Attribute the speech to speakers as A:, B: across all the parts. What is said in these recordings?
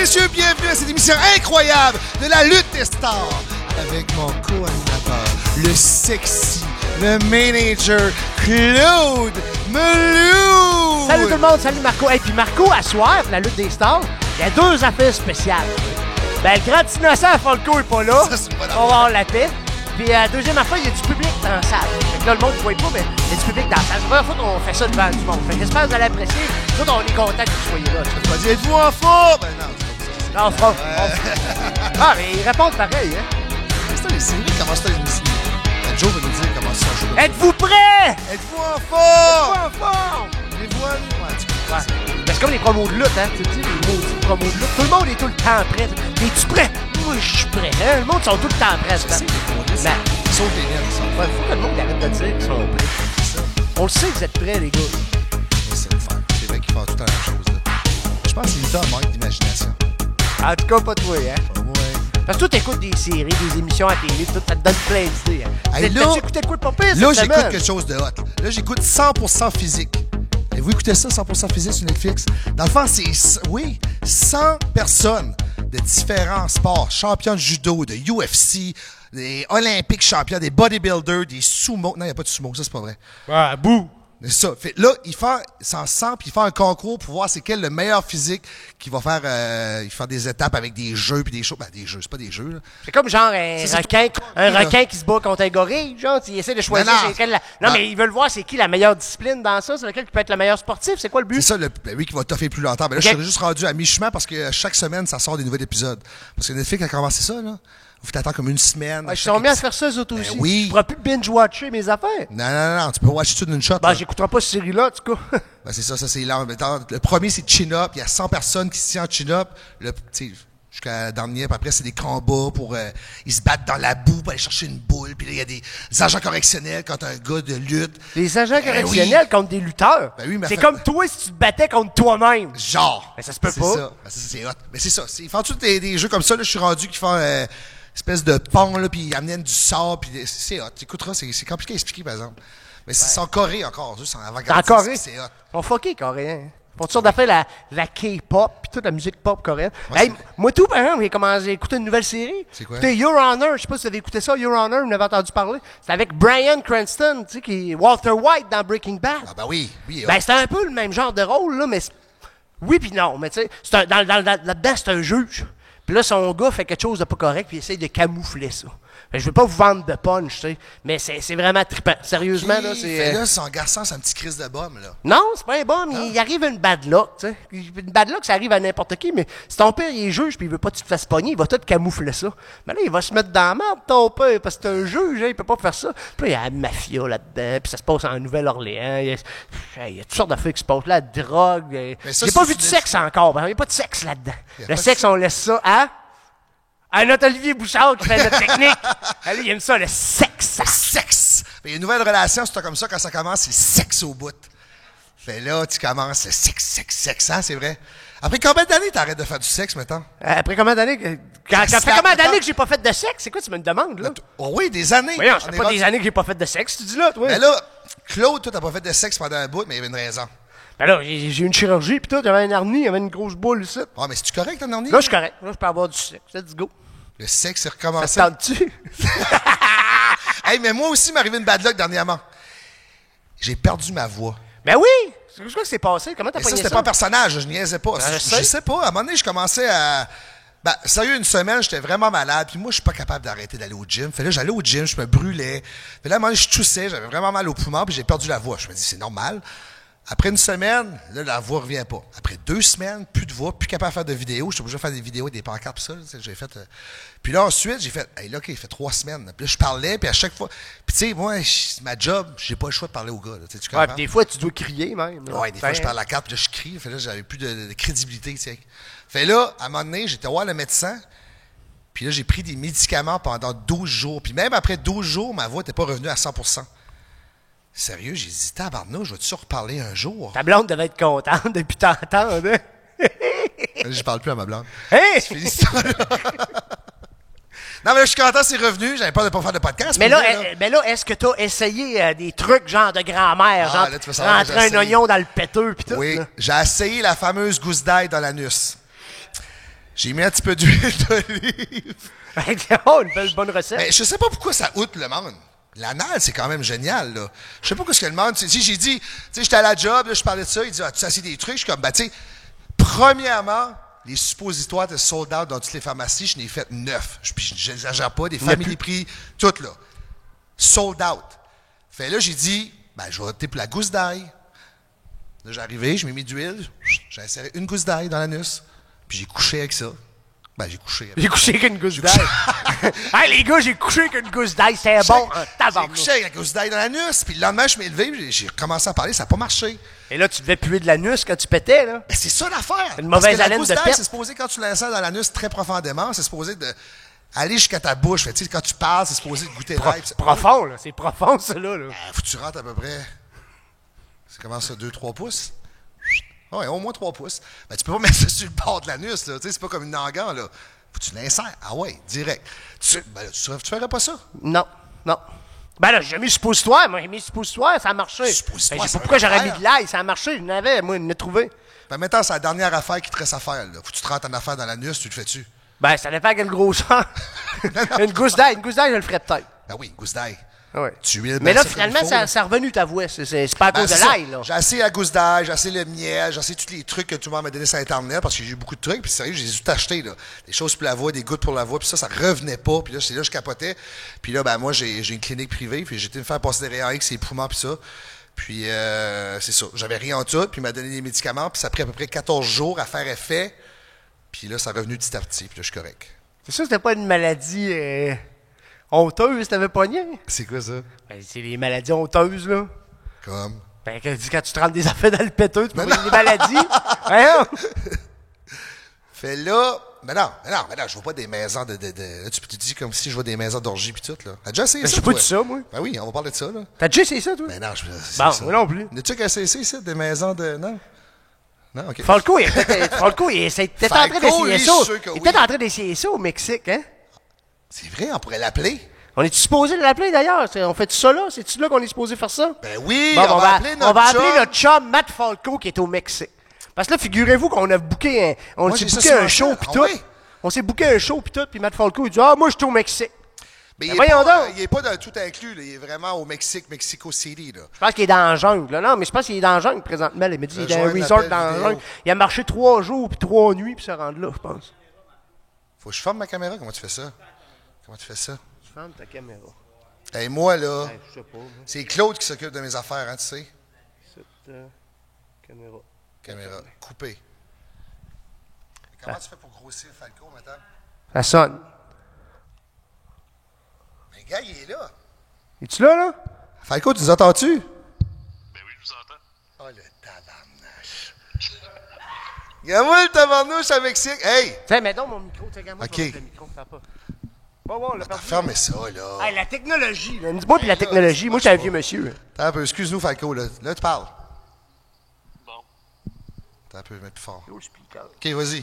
A: messieurs, bienvenue à cette émission incroyable de la lutte des stars avec mon co-animateur, le sexy, le manager, Claude Melou!
B: Salut tout le monde, salut Marco. Et puis Marco, à soir, la lutte des stars, il y a deux affaires spéciales. Ben, le grand innocent, Falco, est pas là.
A: Ça, c'est pas
B: on va avoir la paix. Puis, deuxième affaire, il y a du public dans la salle. Fait que là, le monde ne voit pas, mais il y a du public dans la salle. C'est la première fois qu'on fait ça devant du monde. Fait que j'espère que vous allez apprécier. Nous, on est contents que vous soyez là.
A: Tu vas dire, êtes-vous en forme? Ben non, c'est
B: Non, on fera. Ah, mais ils répondent pareil, hein.
A: c'est ça, les séries, comment ça, les séries? Joe va nous dire comment ça joue.
B: Êtes-vous prêts?
A: Êtes-vous en forme?
B: Êtes-vous en forme?
A: Êtes-vous en
B: Ouais. Ben, c'est comme les promos de lutte, hein. Tu sais, les maudits promos de lutte. Tout le monde est tout le temps prêt. Es-tu prêt? Moi, je suis prêt. Hein? Le monde sont tout le temps prêts.
A: C'est
B: Ben,
A: sauf les nerfs, ça.
B: ouais, faut que le monde arrête de dire qu'ils sont prêts. On le sait que vous êtes prêts, les gars.
A: C'est le fun. C'est vrai qu'ils font tout le temps la même chose, là. Je pense que les lutteurs manquent d'imagination.
B: En tout cas, pas toi, hein.
A: Ouais.
B: Parce que toi, t'écoutes des séries, des émissions à télé, tout, ça te donne plein d'idées. Hein.
A: Hey, là,
B: t'as-tu écouté de quoi de pas pire,
A: là,
B: cette
A: j'écoute
B: semaine?
A: quelque chose de hot. Là, j'écoute 100% physique. Et vous écoutez ça, 100% physique sur Netflix? Dans le fond, c'est, 100 personnes de différents sports. Champions de judo, de UFC, des olympiques champions, des bodybuilders, des sumo. Non, il n'y a pas de sumo, ça, c'est pas vrai.
B: Ah, bouh!
A: C'est ça. Fait, là, il s'en sent, puis il fait un concours pour voir c'est quel le meilleur physique qui va faire, il fait des étapes avec des jeux puis des choses. Ben, des jeux, c'est pas des jeux, là.
B: C'est comme genre un requin qui se bat contre un gorille, genre, il essaie de choisir
A: Non,
B: c'est quel non, mais ils veulent voir c'est qui la meilleure discipline dans ça, c'est lequel qui peut être le meilleur sportif, c'est quoi le but?
A: C'est ça, lui qui va toffer plus longtemps. Ben là,
B: Okay.
A: je suis juste rendu à mi-chemin parce que chaque semaine, ça sort des nouveaux épisodes. Parce que Netflix a commencé ça, là. Vous t'attendre comme une semaine.
B: Ouais, ils sont mis à faire ça, eux autres
A: Ben
B: aussi.
A: oui.
B: Tu pourras plus binge-watcher mes affaires.
A: Non, tu peux watcher tout d'une shot.
B: Ben,
A: là.
B: j'écouterai pas cette série-là, en tout cas.
A: Ben, c'est ça, c'est là. Le premier, c'est chin-up. Il y a 100 personnes qui se tiennent en chin-up. Jusqu'à la dernière, puis après, c'est des combats pour... ils se battent dans la boue pour aller chercher une boule. Puis là, il y a des agents correctionnels quand un gars de lutte.
B: Les agents
A: Ben
B: correctionnels contre des lutteurs.
A: Ben oui, mais
B: c'est
A: fait-
B: comme toi si tu te battais contre toi-même.
A: Genre.
B: Ben, ça se peut
A: c'est
B: pas.
A: Ça. Ben, c'est hot. Mais c'est ça. Ils font tous des jeux comme ça. Là, je suis rendu qui font espèce de pont, là, puis ils amènent du sort. Puis c'est hot. Tu écouteras, c'est compliqué à expliquer, par exemple. Mais c'est en Corée encore. C'est en avant-garde.
B: En Corée?
A: C'est hot.
B: On fucké, coréens. Ils font toutes sortes d'affaires, la K-pop, puis toute la musique pop coréenne.
A: Ouais,
B: Hey, moi, tout, par exemple, j'ai commencé à écouter une nouvelle série.
A: C'est quoi?
B: C'était Your Honor. Je sais pas si vous avez écouté ça, Your Honor, vous en avez entendu parler. C'est avec Bryan Cranston, tu sais, qui est Walter White dans Breaking Bad.
A: Ah, ben oui. Oui, hot.
B: Ben, c'était un peu le même genre de rôle, là, mais... Oui puis non, mais tu sais, là-dedans, c'est un juge. Puis là, son gars fait quelque chose de pas correct, puis il essaye de camoufler ça. Fait que je veux pas vous vendre de punch, tu sais, mais c'est vraiment trippant. Sérieusement, là, c'est...
A: Là, son garçon, c'est un petit crise de bombe, là.
B: Non, c'est pas un bon, mais il arrive une bad luck, tu sais. Une bad luck, ça arrive à n'importe qui, mais si ton père, il est juge, puis il veut pas que tu te fasses pogner, il va tout camoufler ça. Mais là, il va se mettre dans la merde, ton père, parce que c'est un juge, hein, il peut pas faire ça. Puis là, il y a la mafia là-dedans, puis ça se passe en Nouvelle-Orléans. Il y a toutes sortes d'affaires qui se passent là, la drogue.
A: Mais ça,
B: J'ai pas
A: c'est
B: vu de
A: du
B: sexe encore, il n'y a pas de sexe là-dedans.
A: Y a
B: Le
A: pas
B: sexe, on laisse ça à notre Olivier Bouchard qui fait notre technique. Allez, il aime ça, le sexe.
A: Sexe! Mais il y a une nouvelle relation, c'est comme ça, quand ça commence, c'est le sexe au bout. Fait là, tu commences, le sexe, hein, c'est vrai. Après combien d'années t'arrêtes de faire du sexe, maintenant?
B: Après combien d'années ça fait combien d'années que j'ai pas fait de sexe? C'est quoi, tu me demandes, là?
A: Oh oui, des années.
B: Voyons, ça
A: On
B: fait
A: est
B: pas
A: rendu-
B: des années que j'ai pas fait de sexe, tu dis là, toi.
A: Mais là, Claude, toi, t'as pas fait de sexe pendant un bout, mais il y avait une raison.
B: Ben là, j'ai eu une chirurgie, pis tout, j'avais un hernie, j'avais une grosse boule ici.
A: Ah, mais c'est-tu correct, ton dernier?
B: Là, je suis correct. Là, je peux avoir du sexe. Let's go.
A: Le sexe est
B: Ça
A: recommencé.
B: te tente-tu?
A: Hey, mais moi aussi, m'est arrivé une bad luck dernièrement. J'ai perdu ma voix.
B: Ben oui! C'est quoi que c'est passé? Comment t'as
A: Mais ça,
B: pogné
A: c'était
B: ça?
A: pas un personnage, je niaisais pas.
B: Ben, je
A: je
B: sais.
A: sais pas. À un moment donné, je commençais à. Ben, sérieux, une semaine, j'étais vraiment malade. Puis moi, je suis pas capable d'arrêter d'aller au gym. Fait là, j'allais au gym, je me brûlais. Fait là, à un moment donné, je toussais, j'avais vraiment mal au poumon, puis j'ai perdu la voix. Je me dis, c'est normal. Après une semaine, là, la voix revient pas. Après 2 semaines, plus de voix, plus capable de faire de vidéos. J'étais obligé de faire des vidéos, des pancartes, pis ça. J'ai fait. Puis là, ensuite, j'ai fait, hey, là, OK, il fait 3 semaines. Puis là, je parlais, puis à chaque fois. Puis tu sais, moi, ma job, j'ai pas le choix de parler aux gars. Là, tu
B: Ouais,
A: comprends?
B: pis des fois, tu dois crier même. là.
A: Ouais, des fois, je parle à la carte, puis là, je crie. Fait là, j'avais plus de crédibilité, tu sais. Fait là, à un moment donné, j'étais voir le médecin, puis là, j'ai pris des médicaments pendant 12 jours. Puis même après 12 jours, ma voix n'était pas revenue à 100%. Sérieux, j'ai dit, tabarnouche, je vais-tu reparler un jour?
B: Ta blonde devait être contente depuis t'entendre. Hein?
A: Je parle plus à ma blonde.
B: Hey!
A: C'est fini, ça, là. Non, mais là, je suis content, c'est revenu. J'avais peur de ne pas faire de podcast.
B: Mais
A: pour
B: là,
A: vrai,
B: est-ce que t'as essayé des trucs genre de grand-mère,
A: Ah,
B: genre
A: là, tu veux savoir,
B: rentrer
A: j'ai
B: un
A: essayé.
B: oignon dans le péteux pis tout?
A: Oui,
B: là?
A: j'ai essayé la fameuse gousse d'ail dans l'anus. J'ai mis un petit peu d'huile d'olive.
B: Oh, une bonne recette.
A: Mais je sais pas pourquoi ça outre le monde. L'anal, c'est quand même génial, là. Je sais pas ce que le monde... Si j'ai dit... Tu sais, j'étais à la job, là, je parlais de ça, il dit, tu sais des trucs? Je suis comme, tu sais, premièrement, les suppositoires de sold out dans toutes les pharmacies, je n'ai fait 9. Puis je n'exagère pas, des familles prix, toutes, là. Sold out. Fait là, j'ai dit, je vais opter pour la gousse d'ail. Là, j'ai arrivé, je m'ai mis d'huile, j'ai inséré une gousse d'ail dans l'anus, puis j'ai couché avec ça. J'ai couché.
B: J'ai couché avec une gousse d'ail. Hey, les gars, j'ai couché avec une gousse d'ail, c'est bon.
A: J'ai couché avec la gousse d'ail dans l'anus, puis le lendemain, je m'ai levé, j'ai recommencé à parler, ça n'a pas marché.
B: Et là, tu devais puer de l'anus quand tu pétais, là.
A: Mais c'est ça l'affaire.
B: Une mauvaise haleine
A: la gousse
B: de
A: d'ail,
B: pète.
A: c'est supposé, quand tu l'insères dans l'anus très profondément, c'est supposé de aller jusqu'à ta bouche. Fait, quand tu parles, c'est supposé de goûter l'air.
B: Profond, là. C'est profond, ça, là.
A: Faut que tu rentres à peu près. C'est comment ça, 2-3 pouces? Oui, au moins 3 pouces. Tu peux pas mettre ça sur le bord de l'anus, là. C'est pas comme une nangan, là. Faut que tu l'insères. Ah ouais, direct. Tu ferais pas ça?
B: Non. Ben là, j'ai mis suppositoire. Moi, j'ai mis suppositoire, ça a marché.
A: Suppositoire,
B: Je sais pas pourquoi j'aurais mis de l'ail, ça a marché. Je n'avais, moi, je l'ai trouvé.
A: Maintenant, c'est la dernière affaire qui te reste à faire, là. Faut que tu te rentres en affaire dans l'anus, tu le fais-tu?
B: Ça dépend quelle grosseur. Une gousse d'ail, je le ferais peut-être.
A: Oui, gousse d'ail.
B: Ouais.
A: Mais
B: là, finalement, ça a revenu ta voix. C'est pas à cause de l'ail, là.
A: J'ai essayé la gousse d'ail, j'ai essayé le miel, j'ai essayé tous les trucs que tout le monde m'a donné sur Internet parce que j'ai eu beaucoup de trucs. Puis sérieux, j'ai tout acheté, là. Des choses pour la voix, des gouttes pour la voix. Puis ça revenait pas. Puis là, je capotais. Puis là, moi, j'ai une clinique privée. Puis j'ai été me faire passer des rayons X, les poumons, puis ça. Puis c'est ça. J'avais rien en tout. Puis il m'a donné des médicaments. Puis ça a pris à peu près 14 jours à faire effet. Puis là, ça est revenu petit à petit. Puis là, je suis correct.
B: C'est sûr que c'était pas une maladie honteuse, t'avais pogné?
A: C'est quoi ça?
B: C'est les maladies honteuses, là.
A: Comme?
B: Quand tu te rends des affaires dans le péteux, tu peux des maladies. Hein?
A: Fait là... Mais non, je vois pas des maisons de là, tu te dis comme si je vois des maisons d'orgie pis tout, là. T'as déjà essayé ça,
B: je sais pas de ça, moi.
A: Ben oui, on va parler de ça, là.
B: T'as déjà essayé ça, toi?
A: Ben non,
B: moi non plus.
A: N'as-tu qu'à essayer ça, des maisons de... Non? Non, OK.
B: Falco, il était en train d'essayer ça. Il était en train d'essayer ça au Mexique, hein?
A: C'est vrai, on pourrait l'appeler.
B: On est-tu supposé l'appeler, d'ailleurs? On fait ça là? C'est-tu là qu'on est supposé faire ça?
A: Ben oui,
B: bon,
A: on va appeler
B: notre chum Matt Falco qui est au Mexique. Parce que là, figurez-vous qu'on a booké un show pis tout. Oui. On s'est booké un show pis tout, pis Matt Falco, il dit « Ah, moi, je suis au Mexique. »
A: Mais il est pas dans tout inclus, là. Il est vraiment au Mexique, Mexico City, là.
B: Je pense qu'il est dans la jungle, là. Non, mais je pense qu'il est dans la jungle présentement. Il m'a dit qu'il est dans un resort dans la jungle. Il a marché 3 jours puis 3 nuits puis se rendre là, je pense.
A: Faut que je ferme ma caméra. Comment tu fais ça?
B: Tu fermes ta caméra.
A: Hey, moi, là,
B: je sais pas.
A: c'est Claude qui s'occupe de mes affaires, hein, tu sais.
B: Caméra.
A: Caméra. Coupée. Comment tu fais pour grossir Falco, maintenant?
B: Ça sonne.
A: Mais le gars, il est là.
B: Es-tu là?
A: Falco, tu nous entends-tu?
C: Ben oui, je vous entends.
A: Oh, le tabarnouche. Regarde-moi le tabarnouche à Mexique. Hey!
B: Tiens, mets donc mon micro. Regarde-moi
A: OK.
B: le micro, ça pas. Bon, le
A: Fermez ça, là.
B: Hey, la technologie, là. Dis-moi puis la technologie. Moi, je suis un vieux monsieur.
A: Attends un peu. Excuse-nous, Falco, là. Là, tu parles.
C: Bon.
A: Attends un peu, mets plus fort.
B: OK,
A: OK, vas-y.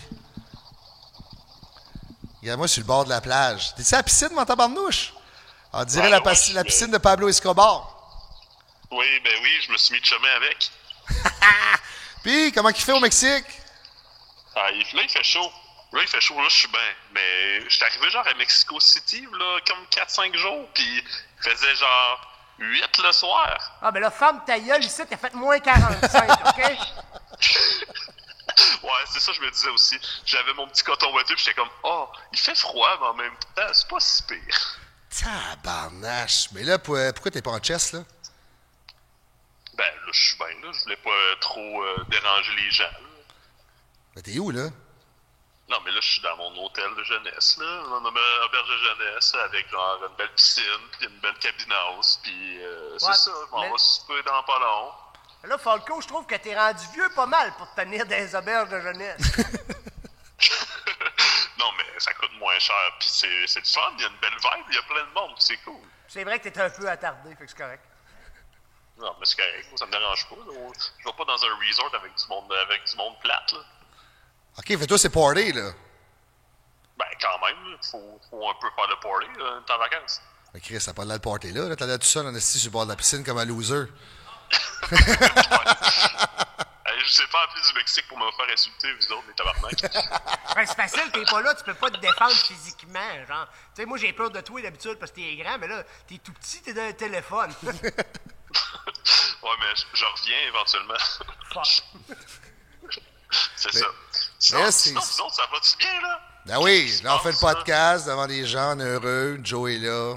A: Regarde-moi sur le bord de la plage. T'es-tu à la piscine, mon tabarnouche? On dirait la piscine de Pablo Escobar.
C: Oui, je me suis mis de chemin avec.
A: Puis, comment il fait au Mexique?
C: Là, il fait chaud. Là, je suis bien. Mais je suis arrivé genre à Mexico City, là, comme 4-5 jours, puis il faisait genre 8 le soir.
B: Ah, ben là, ferme ta gueule, ici, t'as fait moins 45, OK?
C: Ouais, c'est ça, je me disais aussi. J'avais mon petit coton ouaté, puis j'étais comme, il fait froid, mais en même temps, c'est pas si pire.
A: Tabarnache. Mais là, pourquoi t'es pas en chest, là?
C: Ben, là, je suis bien, là. Je voulais pas trop déranger les gens, là.
A: Mais t'es où, là?
C: Non, mais là, je suis dans mon hôtel de jeunesse, là. Mon auberge de jeunesse, avec genre une belle piscine, puis une belle cabine house, puis c'est ça. Je m'en vais souper dans pas long.
B: Là, Falco, je trouve que t'es rendu vieux pas mal pour te tenir dans les auberges de jeunesse.
C: Non, mais ça coûte moins cher, puis c'est du fun, il y a une belle vibe, il y a plein de monde, c'est cool.
B: C'est vrai que t'es un peu attardé, fait que c'est correct.
C: Non, mais c'est correct, moi, ça me dérange pas. Là. Je vais pas dans un resort avec du monde plate, là.
A: OK, fait toi, c'est party, là.
C: Ben, quand même, là. Faut un peu faire le party, là, t'es en vacances.
A: Mais Chris, t'as pas de là le party, là. T'as là tout seul, en esti sur le bord de la piscine, comme un loser.
C: Je vous ai pas appelé du Mexique pour me faire insulter, vous autres, les tabarnak.
B: Ben, c'est facile, t'es pas là, tu peux pas te défendre physiquement, genre. Tu sais, moi, j'ai peur de toi d'habitude parce que t'es grand, mais là, t'es tout petit, t'es dans un téléphone.
C: Ouais, mais je reviens éventuellement.
B: Fuck.
C: C'est ça.
A: mais
C: Sinon, vous autres, ça va-tu bien, là?
A: Ben oui,
C: Qu'est-ce qui
A: là, on
C: se
A: fait le
C: passe,
A: podcast devant des gens heureux. Joe est là.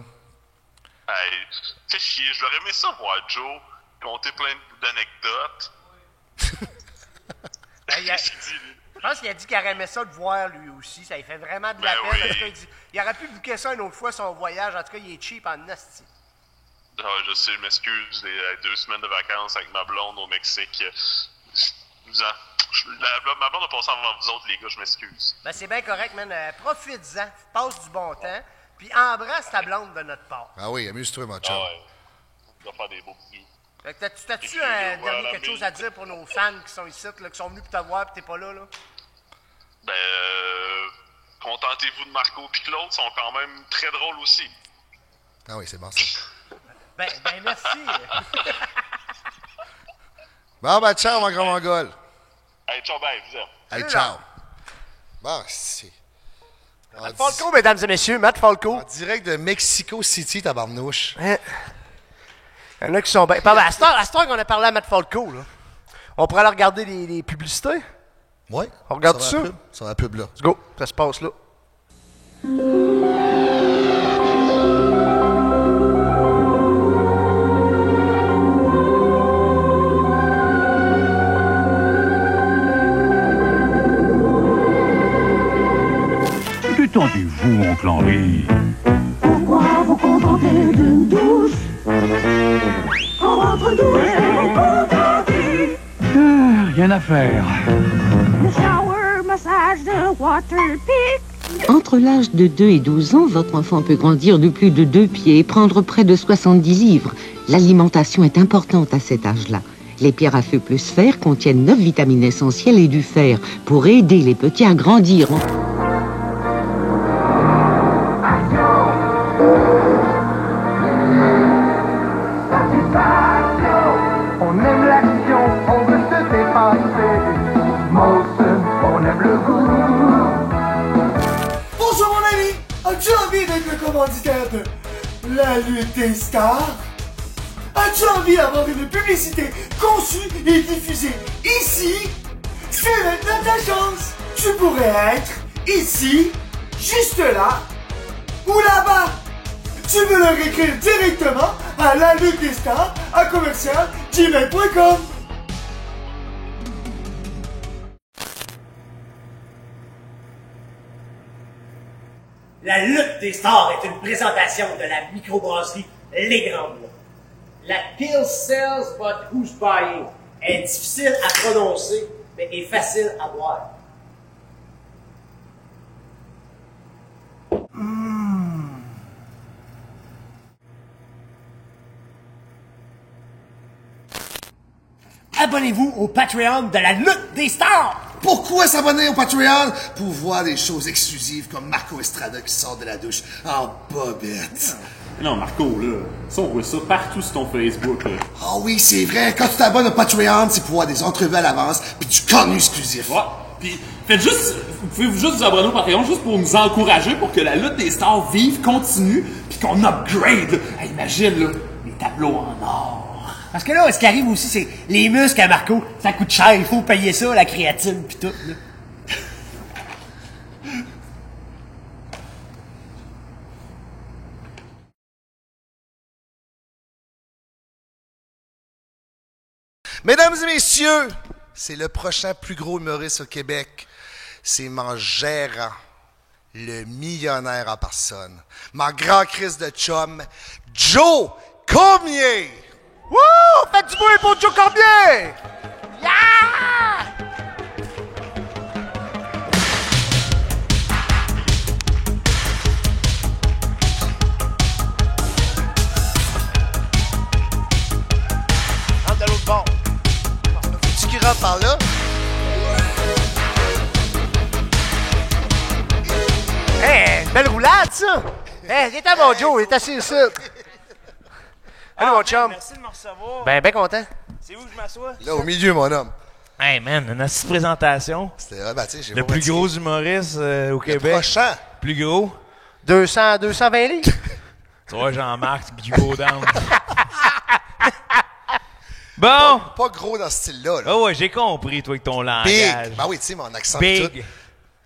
C: Hey, fais chier, j'aurais aimé ça voir Joe compter plein d'anecdotes.
B: Ben,
C: Qu'est-ce qu'il dit, lui?
B: je pense qu'il a dit qu'il aurait aimé ça de voir lui aussi. Ça lui fait vraiment de la
C: Ben
B: peine.
C: oui.
B: En tout cas, il aurait pu booker ça une autre fois, son voyage. En tout cas, il est cheap en nasty.
C: Ah, je sais, je m'excuse, les 2 semaines de vacances avec ma blonde au Mexique. Ma blonde a passé avant vous autres, les gars, je m'excuse.
B: Ben, c'est bien correct, man. Profites-en. Passe du bon temps. Puis embrasse ta blonde de notre part.
A: Ah oui, amuse-toi, mon chum.
C: Ah ouais, on va faire des beaux bisous.
B: Fait que t'as-tu
C: puis,
B: un
C: voilà,
B: dernier quelque chose à dire pour nos fans qui sont ici, là, qui sont venus pour te voir et t'es pas là, là?
C: Ben, contentez-vous de Marco puis Claude, sont quand même très drôles aussi.
A: Ah oui, c'est bon, ça.
B: Ben merci.
A: Bon, ben, ciao, mon grand mongol.
C: Hey, ciao, bye, je vous aime.
A: Hey,
B: Salut,
A: ciao. Bon, c'est...
B: Matt Falco, mesdames et messieurs, Matt Falco.
A: En direct de Mexico City, tabarnouche.
B: Hein? Il y en a qui sont bien. À cette heure qu'on a parlé à Matt Falco, là, on pourrait aller regarder les publicités.
A: Ouais.
B: On regarde
A: sur
B: ça?
A: la pub, sur la pub, là.
B: Let's go, ça se passe là.
D: Détendez-vous, oncle Henri.
E: Pourquoi vous contentez d'une douche? En votre douche, vous contentez.
D: Rien à faire.
E: Le shower, massage de Waterpik.
F: Entre l'âge de 2 et 12 ans, votre enfant peut grandir de plus de 2 pieds et prendre près de 70 livres. L'alimentation est importante à cet âge-là. Les pierres à feu plus fer contiennent 9 vitamines essentielles et du fer pour aider les petits à grandir.
G: On aime l'action, on veut se dépasser. Molson, on aime le goût.
H: Bonjour mon ami, as-tu envie d'être le commanditaire de la lutte des stars? As-tu envie d'avoir une publicité conçue et diffusée ici? C'est maintenant ta chance. Tu pourrais être ici, juste là, ou là-bas. Tu peux leur écrire directement à la lutte des stars à commercial@gmail.com.
I: La lutte des stars est une présentation de la microbrasserie Les Grands Bois. La pill sells, but who's buying? Est difficile à prononcer, mais est facile à boire. Abonnez-vous au Patreon de la lutte des stars!
A: Pourquoi s'abonner au Patreon? Pour voir des choses exclusives comme Marco Estrada qui sort de la douche en bobette.
J: Non, Marco, là, ça, on voit ça partout sur ton Facebook, là.
A: Ah oui, c'est vrai. Quand tu t'abonnes au Patreon, c'est pour voir des entrevues à l'avance puis du contenu exclusif.
J: Ouais, pis faites juste, vous pouvez juste vous abonner au Patreon juste pour nous encourager pour que la lutte des stars vive, continue, pis qu'on upgrade, là. Hey, imagine, là, les tableaux en or.
I: Parce que là, ce qui arrive aussi, c'est les muscles à Marco, ça coûte cher, il faut payer ça, la créatine pis tout, là.
A: Mesdames et messieurs, c'est le prochain plus gros humoriste au Québec. C'est mon gérant, le millionnaire en personne. Mon grand Christ de chum, Joe Cormier.
B: Wouh! Faites du bruit pour Joe Cormier! Yeah! Rentre de l'autre bord.
A: Faut-tu qu'il rentre par là?
B: Hey, belle roulade, ça! Hey, il est à mon Joe, il est assis ici. Allô, mon chum.
K: Merci de me recevoir.
B: Ben content.
K: C'est où que je m'assois?
A: Là, au milieu, mon homme.
K: Hey man, une petite présentation.
A: C'était, ben, tu sais, j'ai
K: Le
A: pas
K: plus
A: dit.
K: gros humoriste au
A: Le
K: Québec.
A: prochain.
K: Plus gros.
B: 220 livres.
K: Tu vois, Jean-Marc, puis go down. Bon!
A: Pas gros dans ce style-là. Là.
K: Ah ouais, j'ai compris, toi, avec ton langage.
A: Big. Ben oui, tu sais, mon accent pis tout.
K: Big.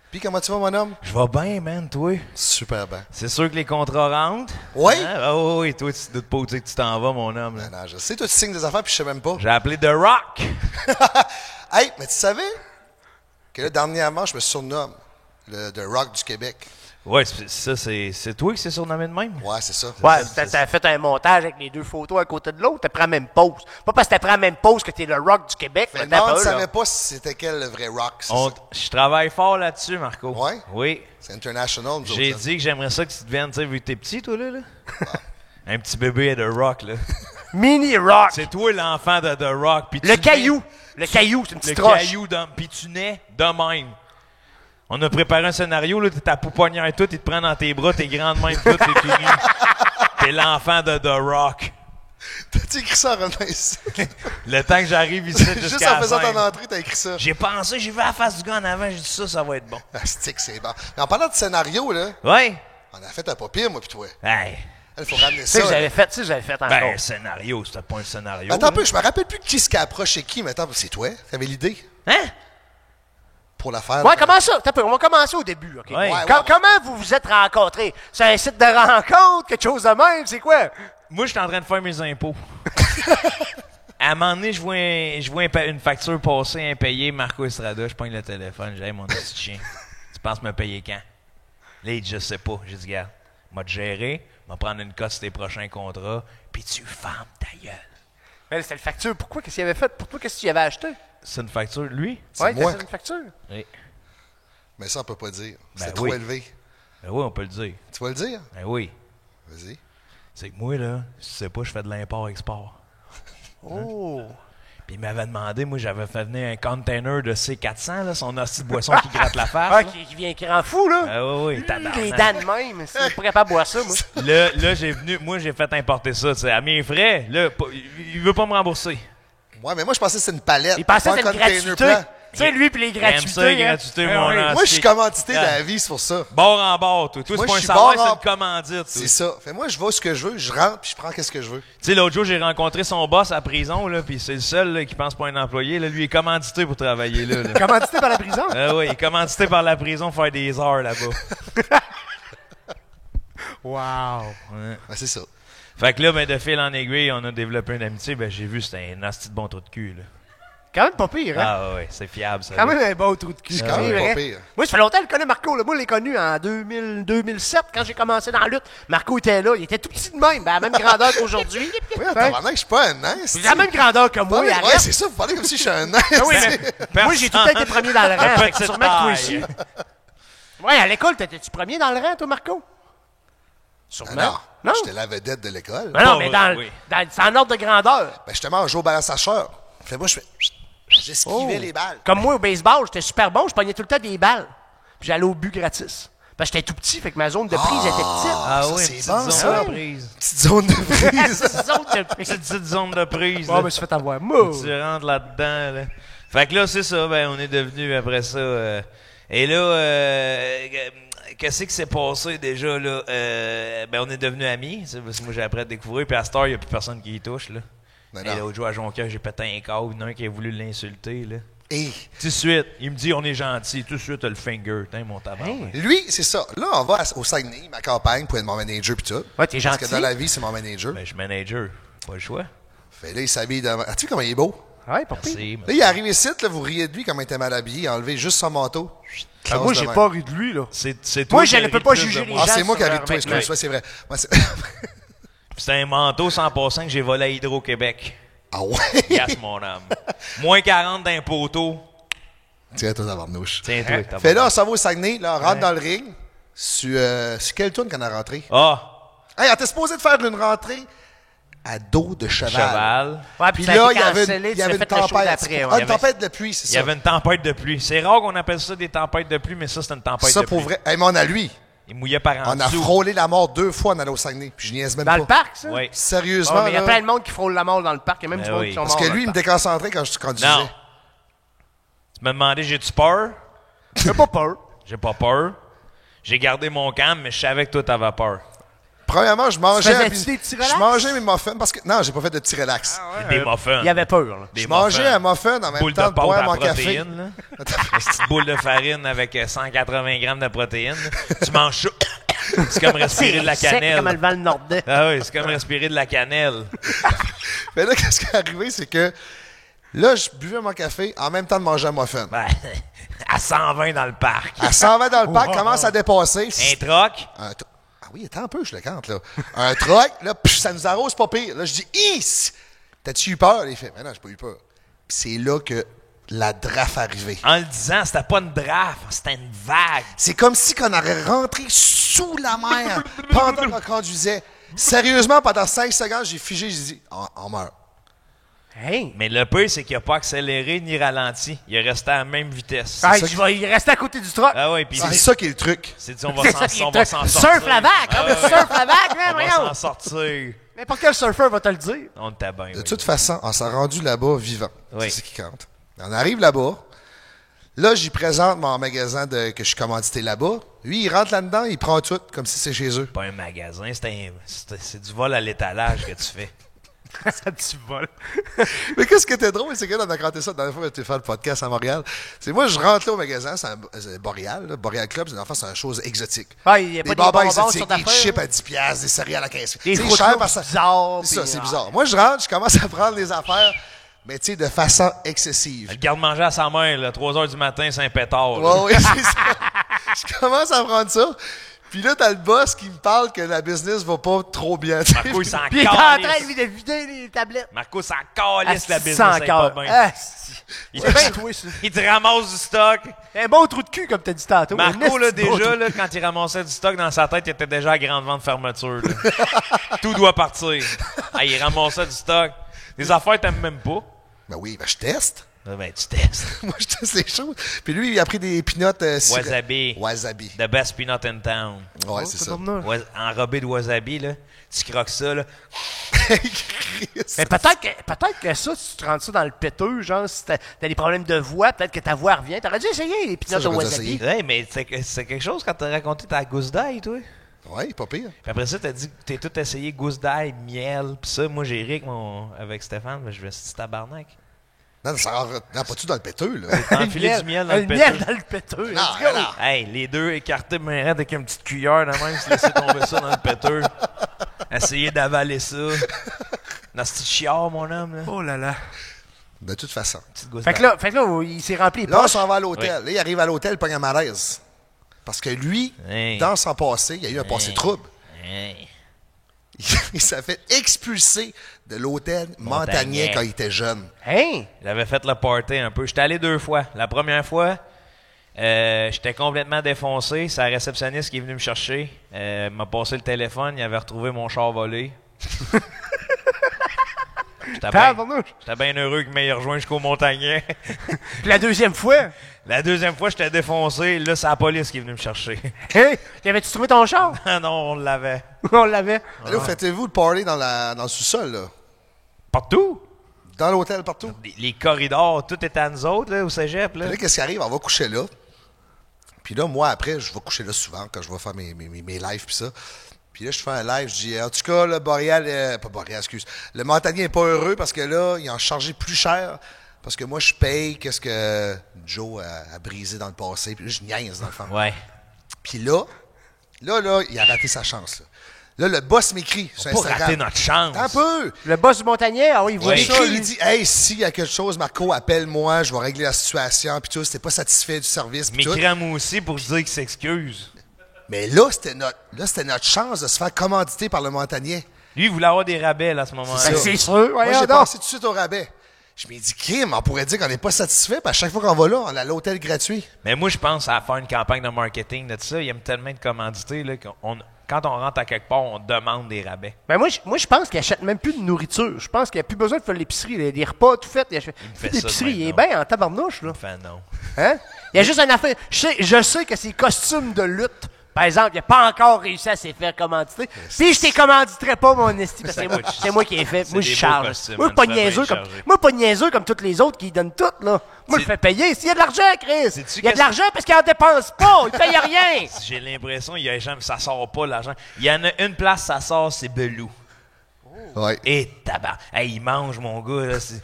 A: Puis comment tu vas, mon homme?
K: Je vais bien, man, toi.
A: Super bien.
K: C'est sûr que les contrats rentrent.
A: Oui?
K: Hein? Ah oui, toi, tu doutes pas où tu sais que tu t'en vas, mon homme. Là.
A: Non, je sais, toi, tu signes des affaires puis je sais même pas.
K: J'ai appelé The Rock.
A: Hey, mais tu savais que là, dernièrement, je me surnomme le The Rock du Québec.
K: Ouais, c'est toi qui s'est surnommé de même?
A: Ouais, c'est ça.
B: Ouais, t'as fait un montage avec les deux photos à côté de l'autre, t'as pris la même pose. Pas parce que t'as pris la même pose que t'es le Rock du Québec.
A: Mais
B: là,
A: non,
B: t'as
A: on ne
B: peur,
A: savait
B: là.
A: pas si c'était quel le vrai Rock. C'est ça.
K: Je travaille fort là-dessus, Marco.
A: Ouais?
K: Oui.
A: C'est international, nous
K: J'ai
A: autres,
K: dit que j'aimerais ça que tu deviennes, tu sais, vu que t'es petit, toi, là. Un petit bébé de Rock, là.
B: Mini Rock.
K: C'est toi l'enfant de The Rock. Puis
B: Le
K: tu
B: caillou.
K: nais-
B: Le caillou, c'est une petite
K: Le
B: roche.
K: caillou, puis tu nais de même. On a préparé un scénario, là, t'es ta pouponnière et tout, ils te prennent dans tes bras, t'es grande même, tout, t'es tout nu. T'es l'enfant de The Rock.
A: T'as-tu écrit ça, René? ici?
K: Le temps que j'arrive ici jusqu'à
A: Juste
K: la
A: en faisant
K: scène.
A: ton entrée, t'as écrit ça.
K: J'ai pensé, j'ai vu la face du gars en avant, j'ai dit ça va être bon.
A: Astique, c'est bon. Mais en parlant de scénario, là,
K: Ouais?
A: on a fait un pas pire, moi pis toi.
K: Hey.
A: Il faut ramener
B: Tu
A: ça.
B: sais,
A: là.
B: j'avais fait encore.
K: Ben, un scénario, c'était pas un scénario.
A: Attends un
K: là.
A: peu, je me rappelle plus qui se approche et qui, mais attends, c'est toi. T'avais l'idée
K: Hein?
A: pour la faire.
B: Ouais, comment ça? T'as peu, on va commencer au début, OK?
K: Ouais.
B: Comment vous vous êtes rencontrés? C'est un site de rencontre, quelque chose de même, c'est quoi?
K: Moi, j'étais en train de faire mes impôts. À un moment donné, je vois une facture passer impayée, Marco Estrada, je pogne le téléphone, j'ai dit, hey, mon petit chien, tu penses me payer quand? Là, il dit, je sais pas. J'ai dit, regarde, m'a te gérer, m'a prendre une cote sur tes prochains contrats, puis tu fermes ta gueule.
B: Mais c'était une facture. Pourquoi? Qu'est-ce qu'il avait fait? Pour toi, qu'est-ce qu'il avait acheté?
K: C'est une facture, lui?
B: Ouais,
A: moi.
B: t'as une facture.
K: Oui.
A: Mais ça, on peut pas dire. C'est
K: Ben
A: trop
K: oui.
A: élevé.
K: Ben oui, on peut le dire.
A: Tu vas le dire?
K: Ben oui.
A: Vas-y.
K: C'est que moi, là, si tu sais pas, je fais de l'import-export.
B: Oh!
K: Puis il m'avait demandé, moi, j'avais fait venir un container de C400, là, son hostie de boisson qui gratte la face.
B: Ah,
K: là.
B: qui vient cran fou, là!
K: Ah oui, oui, tabarnak.
B: Les dents de même, c'est pas capable de boire ça, moi.
K: Là, j'ai fait importer ça, tu sais, à mes frais. Là, il veut pas me rembourser.
A: Ouais, mais moi, je pensais que c'était une palette.
B: Il pensait
A: pas
B: que
A: un
B: c'était une
A: container
B: gratuité.
A: plein.
B: Tu sais, lui, puis les
K: Il aime
B: gratuités.
K: ça, les
B: hein.
K: gratuités,
B: Ah
K: mon
B: oui.
K: asti.
A: Moi, je suis commandité de
K: Ah.
A: la vie, c'est pour ça.
K: Bord en bord, toi. Toi,
A: Moi,
K: c'est pas un
A: je suis
K: salaire,
A: bord en-
K: c'est une commandite.
A: C'est ça. Fait moi, je vois ce que je veux, je rentre, puis je prends qu'est-ce que je veux.
K: Tu sais, l'autre jour, j'ai rencontré son boss à la prison, là, puis c'est le seul là, qui pense pas un employé. Là, lui, il est commandité pour travailler là. là.
B: Commandité par la prison?
K: Ah oui, il est commandité par la prison pour faire des heures là-bas.
B: Wow!
K: Ouais.
A: Ben, c'est ça.
K: Fait que là, ben, de fil en aiguille, on a développé une amitié. Ben, j'ai vu, c'était un asti de bon trou de cul, là.
B: Quand même pas pire, hein?
K: Ah ouais, c'est fiable, ça.
B: Quand
K: là.
B: même un bon trou de cul.
A: C'est quand même
B: vrai.
A: pas pire.
B: Moi, ça fait longtemps que je connais Marco. Là. Moi, je l'ai connu en 2007, quand j'ai commencé dans la lutte. Marco était là. Il était tout petit de même, ben, à la même grandeur qu'aujourd'hui.
A: Oui,
B: Ouais.
A: tabarnak, je suis pas un nain.
B: Il a la même grandeur que moi.
A: Ouais,
B: arrête.
A: c'est ça, vous parlez comme si je suis un nain.
B: Ah oui, mais moi, j'ai tout le temps été premier dans le rang. Fait que sûrement que toi aussi. Ouais, à l'école, t'étais-tu premier dans le rang, toi, Marco? Sûrement.
A: Non,
B: Non?
A: j'étais la vedette de l'école.
B: Ben non,
K: Pas
B: mais
K: vrai, oui.
B: c'est en ordre de grandeur.
A: Ben, justement, on joue au balanceur. Fait moi, j'esquivais les balles.
B: Comme moi, au baseball, j'étais super bon. Je pognais tout le temps des balles. Puis j'allais au but gratis. Parce que j'étais tout petit, fait que ma zone de prise était petite.
K: Ah
A: Ça,
K: oui,
A: c'est
K: une petite
A: bon,
K: zone
A: ça.
K: de prise.
A: Petite zone de prise.
B: Zone de prise.
K: Petite zone de prise.
B: Bon,
K: là.
B: ben, je fait avoir. Moi.
K: Tu rentres là-dedans. Là. Fait que là, c'est ça. Ben, on est devenu après ça. Et là, qu'est-ce qui s'est passé déjà? Là? Ben, on est devenus amis. C'est parce que moi, j'ai appris à découvrir. Puis à cette heure, il n'y a plus personne qui y touche. Là.
A: Non,
K: Et
A: non.
K: l'autre jour à Jonquière, j'ai pété un câble. Il y en a un qui a voulu l'insulter. Là.
A: Et
K: Tout de suite, il me dit on est gentil. Tout de suite, t'as le finger. T'es mon tabac.
A: lui, c'est ça. Là, on va au Saguenay, ma campagne, pour être mon manager pis tout.
B: Ouais, t'es
A: Parce
B: gentil.
A: que dans la vie, c'est mon manager.
K: Ben, je suis manager. Pas le choix.
A: Fait là, il s'habille de... As-tu vu comment il est beau?
B: Ouais, pas pire.
K: Merci.
A: Là, il arrive ici, là, vous riez de lui, comment il était mal habillé. Il a enlevé juste son manteau.
B: Ah, moi, j'ai pas ri de lui, là.
K: C'est toi
B: Moi,
K: qui
B: je
K: as
B: ne peux
K: ri
B: pas
K: plus
B: juger
K: de
B: les
K: moi.
A: Ah,
B: gens
A: c'est moi
B: sur
A: qui
B: leur
A: avec toi,
B: vêtement.
A: excuse-moi, c'est vrai. Moi, c'est...
K: C'est un manteau 100% que j'ai volé à Hydro-Québec.
A: Ah ouais?
K: Yes, mon âme. Moins 40 d'un poteau.
A: Tiens, toi, tabarnouche.
K: Tiens-toi, tabac.
A: Fait là, on s'en va au Saguenay, là, on rentre dans le ring. Sur quelle tourne qu'on a rentré?
K: Ah,
A: Hey, on était supposé de faire une rentrée à dos de cheval.
K: cheval.
B: Ouais,
A: Puis
B: ça a
A: là,
B: été cancellé,
A: il y avait
B: tu
A: une
B: l'as fait le show
A: tempête.
B: d'après, ouais.
A: Ah, une tempête de pluie, c'est
K: Il y
A: ça.
K: avait une tempête de pluie. C'est rare qu'on appelle ça des tempêtes de pluie, mais ça, c'est une tempête
A: Ça,
K: de
A: pour
K: pluie.
A: vrai. Hey, mais on a lui.
K: Il mouillait par en
A: On a
K: dessous.
A: frôlé la mort 2 fois en allant au Saguenay. Puis je niaise même
B: Dans
A: pas.
B: le parc, ça?
K: Oui.
A: Sérieusement,
B: Ouais, mais il y a
A: là.
B: plein de monde qui frôle la mort dans le parc. Il y a même
K: Ben
B: du monde
K: oui.
B: qui sont
A: Parce
B: morts
A: que
B: dans
A: lui,
B: le
A: il me
B: parc.
A: déconcentrait quand je conduisais.
K: Non. Tu m'as demandé, j'ai-tu peur?
B: J'ai pas peur.
K: J'ai pas peur. J'ai gardé mon calme, mais je savais que toi, t'avais peur.
A: Premièrement, je mangeais
B: faisais-tu des petits relax?
A: je mangeais mes muffins parce que non, j'ai pas fait de petits relax.
K: Des muffins.
B: Il y avait peur, là.
K: Des
A: Je mangeais
K: muffins.
A: un muffin en même
K: Boule
A: temps
K: de
A: de
K: pâte
A: boire
K: à
A: mon café.
K: protéines, là. Une petite boule de farine avec 180 grammes de protéines. Tu manges ça. C'est comme respirer de la
B: Sec
K: cannelle.
B: comme le Val Nordais.
K: Ah oui, c'est comme respirer de la cannelle.
A: Mais là, qu'est-ce qui est arrivé, c'est que là, je buvais mon café en même temps de manger un muffin.
K: Ben, à 120 dans le parc.
A: À 120 dans le parc, commence à dépasser.
K: Un troc.
A: Ah oui, attends un peu, je le cante, là. Un troc, là, ça nous arrose pas pire. Là, je dis, Is! T'as-tu eu peur? Il fait, mais non, j'ai pas eu peur. Puis c'est là que la draft est arrivée.
K: En le disant, c'était pas une draft, c'était une vague.
A: C'est comme si qu'on aurait rentré sous la mer pendant qu'on conduisait. Sérieusement, pendant 5 secondes, j'ai figé, j'ai dit, on meurt.
B: Hey.
K: Mais le pire, c'est qu'il a pas accéléré ni ralenti. Il est resté à la même vitesse.
B: Ah, il restait à côté du truck.
K: Ah ouais, puis
A: C'est ça qui est le truc.
K: c'est dit, on va s'en sortir.
B: Surf la vague,
K: Ah
B: comme surf la vague,
K: On va
B: voyons.
K: s'en sortir.
B: N'importe quel surfeur va te le dire.
K: On était bien.
A: De toute façon, on s'est rendu là-bas vivant.
K: Oui.
A: C'est ce qui compte. On arrive là-bas. Là, j'y présente mon magasin que je suis commandité là-bas. Lui, il rentre là-dedans, il prend tout comme si c'est chez eux.
K: Pas un magasin, c'est du vol à l'étalage que tu fais.
B: Ça tu voles.
A: Mais qu'est-ce qui était drôle, c'est qu'on a raconté ça la dernière fois que tu fait le podcast à Montréal. C'est moi, je rentre là au magasin, c'est Boreal, là, Boreal Club, c'est une chose exotique.
B: Ah, il y a pas
A: des
B: des bonbons
A: exotiques,
B: sur
A: des
B: d'affaires.
A: chips à 10$, des céréales à 15$.
B: Des
A: C'est
B: fruits
A: cher
B: rouges
A: parce que
B: bizarres.
A: c'est ça,
B: puis,
A: c'est bizarre. Moi, je rentre, je commence à prendre les affaires, mais tu sais, de façon excessive.
K: Le garde-manger à sa main, là, 3h du matin, c'est un pétard. là.
A: Ouais, c'est ça. Je commence à prendre ça. Puis là, t'as le boss qui me parle que la business va pas trop bien.
K: Marco, il s'en
B: Puis il est en train,
K: calisse.
B: lui, de vider les tablettes.
K: Marco s'en calisse, la
B: Ah,
K: business,
B: sans
K: c'est pas
B: cœur.
K: bien.
B: Ah,
K: Il
B: c'est
K: te-
B: bien toi, ça.
K: Il te ramasse du stock.
B: Un bon trou de cul, comme t'as dit tantôt.
K: Marco,
B: Un
K: là,
B: esti de bon
K: déjà,
B: trou de
K: là, quand il ramassait du stock dans sa tête, il était déjà à grande vente fermeture. là. Tout doit partir. Ah, il ramassait du stock. Les affaires, t'aimes même pas.
A: Ben oui, ben je teste.
K: Ah, ben, tu testes.
A: Moi, je teste les choses. Puis lui, il a pris des peanuts.
K: Wasabi.
A: Wasabi.
K: The best peanut in town.
A: Ouais, c'est ça.
K: Enrobé de wasabi, là. Tu croques ça, là.
B: Mais peut-être que ça, si tu te rentres ça dans le péteux, genre, si t'as des problèmes de voix, peut-être que ta voix revient. T'aurais dû essayer les pinottes de
A: j'aurais dû
B: wasabi.
A: essayer.
K: Hey, mais c'est quelque chose quand t'as raconté ta gousse d'ail, toi.
A: Ouais, pas pire.
K: Puis après ça, t'as dit que t'as tout essayé gousse d'ail, miel. Puis ça, moi, j'ai ri avec Stéphane, mais je vais se tabarnak.
A: Non, ça rentre pas tout dans le péteux, là.
K: T'as enfilé du miel dans le
B: Le
K: péteux.
B: miel dans le péteux.
A: Non,
B: let's go.
A: non.
K: Hey, les deux écartés main raide avec une petite cuillère de même, se laisser tomber ça dans le péteux. Essayer d'avaler ça. Dans ce petit chiard, mon homme, là.
B: Oh là là.
A: De toute façon.
K: Petite gousse
B: Fait que
K: d'ail.
B: là, il s'est rempli les
A: Là, on
B: poches.
A: s'en va à l'hôtel. Là, il arrive à l'hôtel, il pogne un malaise. Parce que lui,
K: Hey.
A: dans son passé, il y a eu un passé trouble.
K: Hey.
A: Il s'est fait expulser de l'hôtel Montagnier quand il était jeune.
B: Hein?
K: J'avais fait le party un peu. J'étais allé 2 fois. La première fois, j'étais complètement défoncé. C'est la réceptionniste qui est venue me chercher. M'a passé le téléphone. Il avait retrouvé mon char volé. J'étais bien heureux qu'il m'ait rejoint jusqu'au Montagnier.
B: Puis la deuxième fois,
K: La deuxième fois, j'étais défoncé. Là, c'est la police qui est venue me chercher.
B: hein? Avais-tu trouvé ton char?
K: Ah non, on l'avait.
B: On l'avait.
A: Là, faites-vous le party dans le sous-sol, là?
K: Partout.
A: Dans l'hôtel, partout?
K: Les corridors, tout était à nous autres, là, au cégep. Là.
A: Puis là, qu'est-ce qui arrive? On va coucher là. Puis là, moi, après, je vais coucher là souvent quand je vais faire mes lives puis ça. Puis là, je fais un live, je dis, en tout cas, le Boréal, pas Boréal, excuse. Le Montagnier n'est pas heureux parce que là, ils ont chargé plus cher. Parce que moi, je paye qu'est-ce que Joe a brisé dans le passé. Puis là, je niaise, dans le fond.
K: Ouais.
A: Puis là, il a raté sa chance. Là, le boss m'écrit sur
K: Pas
A: Instagram.
K: rater notre chance.
A: Un peu.
B: Le boss du Montagnier, ah oui, il voit
A: Il
B: ça.
A: m'écrit,
B: lui.
A: il dit, hey, s'il y a quelque chose, Marco, appelle-moi, je vais régler la situation. Puis tout, c'était pas satisfait du service. Puis tout.
K: M'écrit à moi aussi pour dire qu'il s'excuse.
A: Mais là, c'était notre chance de se faire commanditer par le Montagnier.
K: Lui, il voulait avoir des rabais là, à ce moment-là.
B: Ben, c'est sûr,
A: Moi,
B: voyons
A: j'ai
B: donc.
A: pensé tout de suite au rabais. Je me dis, Kim, on pourrait dire qu'on n'est pas satisfait, puis à chaque fois qu'on va là, on a l'hôtel gratuit.
K: Mais moi, je pense à faire une campagne de marketing de tout ça. Il aime tellement de commandités là, quand on rentre à quelque part, on demande des rabais.
B: Ben moi, je pense qu'il achète même plus de nourriture. Je pense qu'il n'y a plus besoin de faire l'épicerie. Il y a des repas tout faits. Il
K: fait
B: fait
K: ça
B: l'épicerie. Il est
K: maintenant.
B: bien en tabarnouche, là.
K: Enfin, non.
B: Hein? Il y a juste une affaire. Je sais que ses costumes de lutte Par exemple, il a pas encore réussi à s'y faire commanditer. Puis je t'ai commanditerais pas, mon esti, parce que c'est moi qui ai fait. Moi, je charge. Moi, pas niaiseux comme tous les autres qui donnent tout, là. Moi, je fais payer. S'il y a de l'argent, Chris. Il y a de l'argent parce qu'il en dépense pas. Il paye rien.
K: J'ai l'impression qu'il y a des gens que ça sort pas, l'argent. Il y en a une place, ça sort, c'est Belou.
A: Ouais.
K: Et tabac. Hey, il mange, mon gars, là. C'est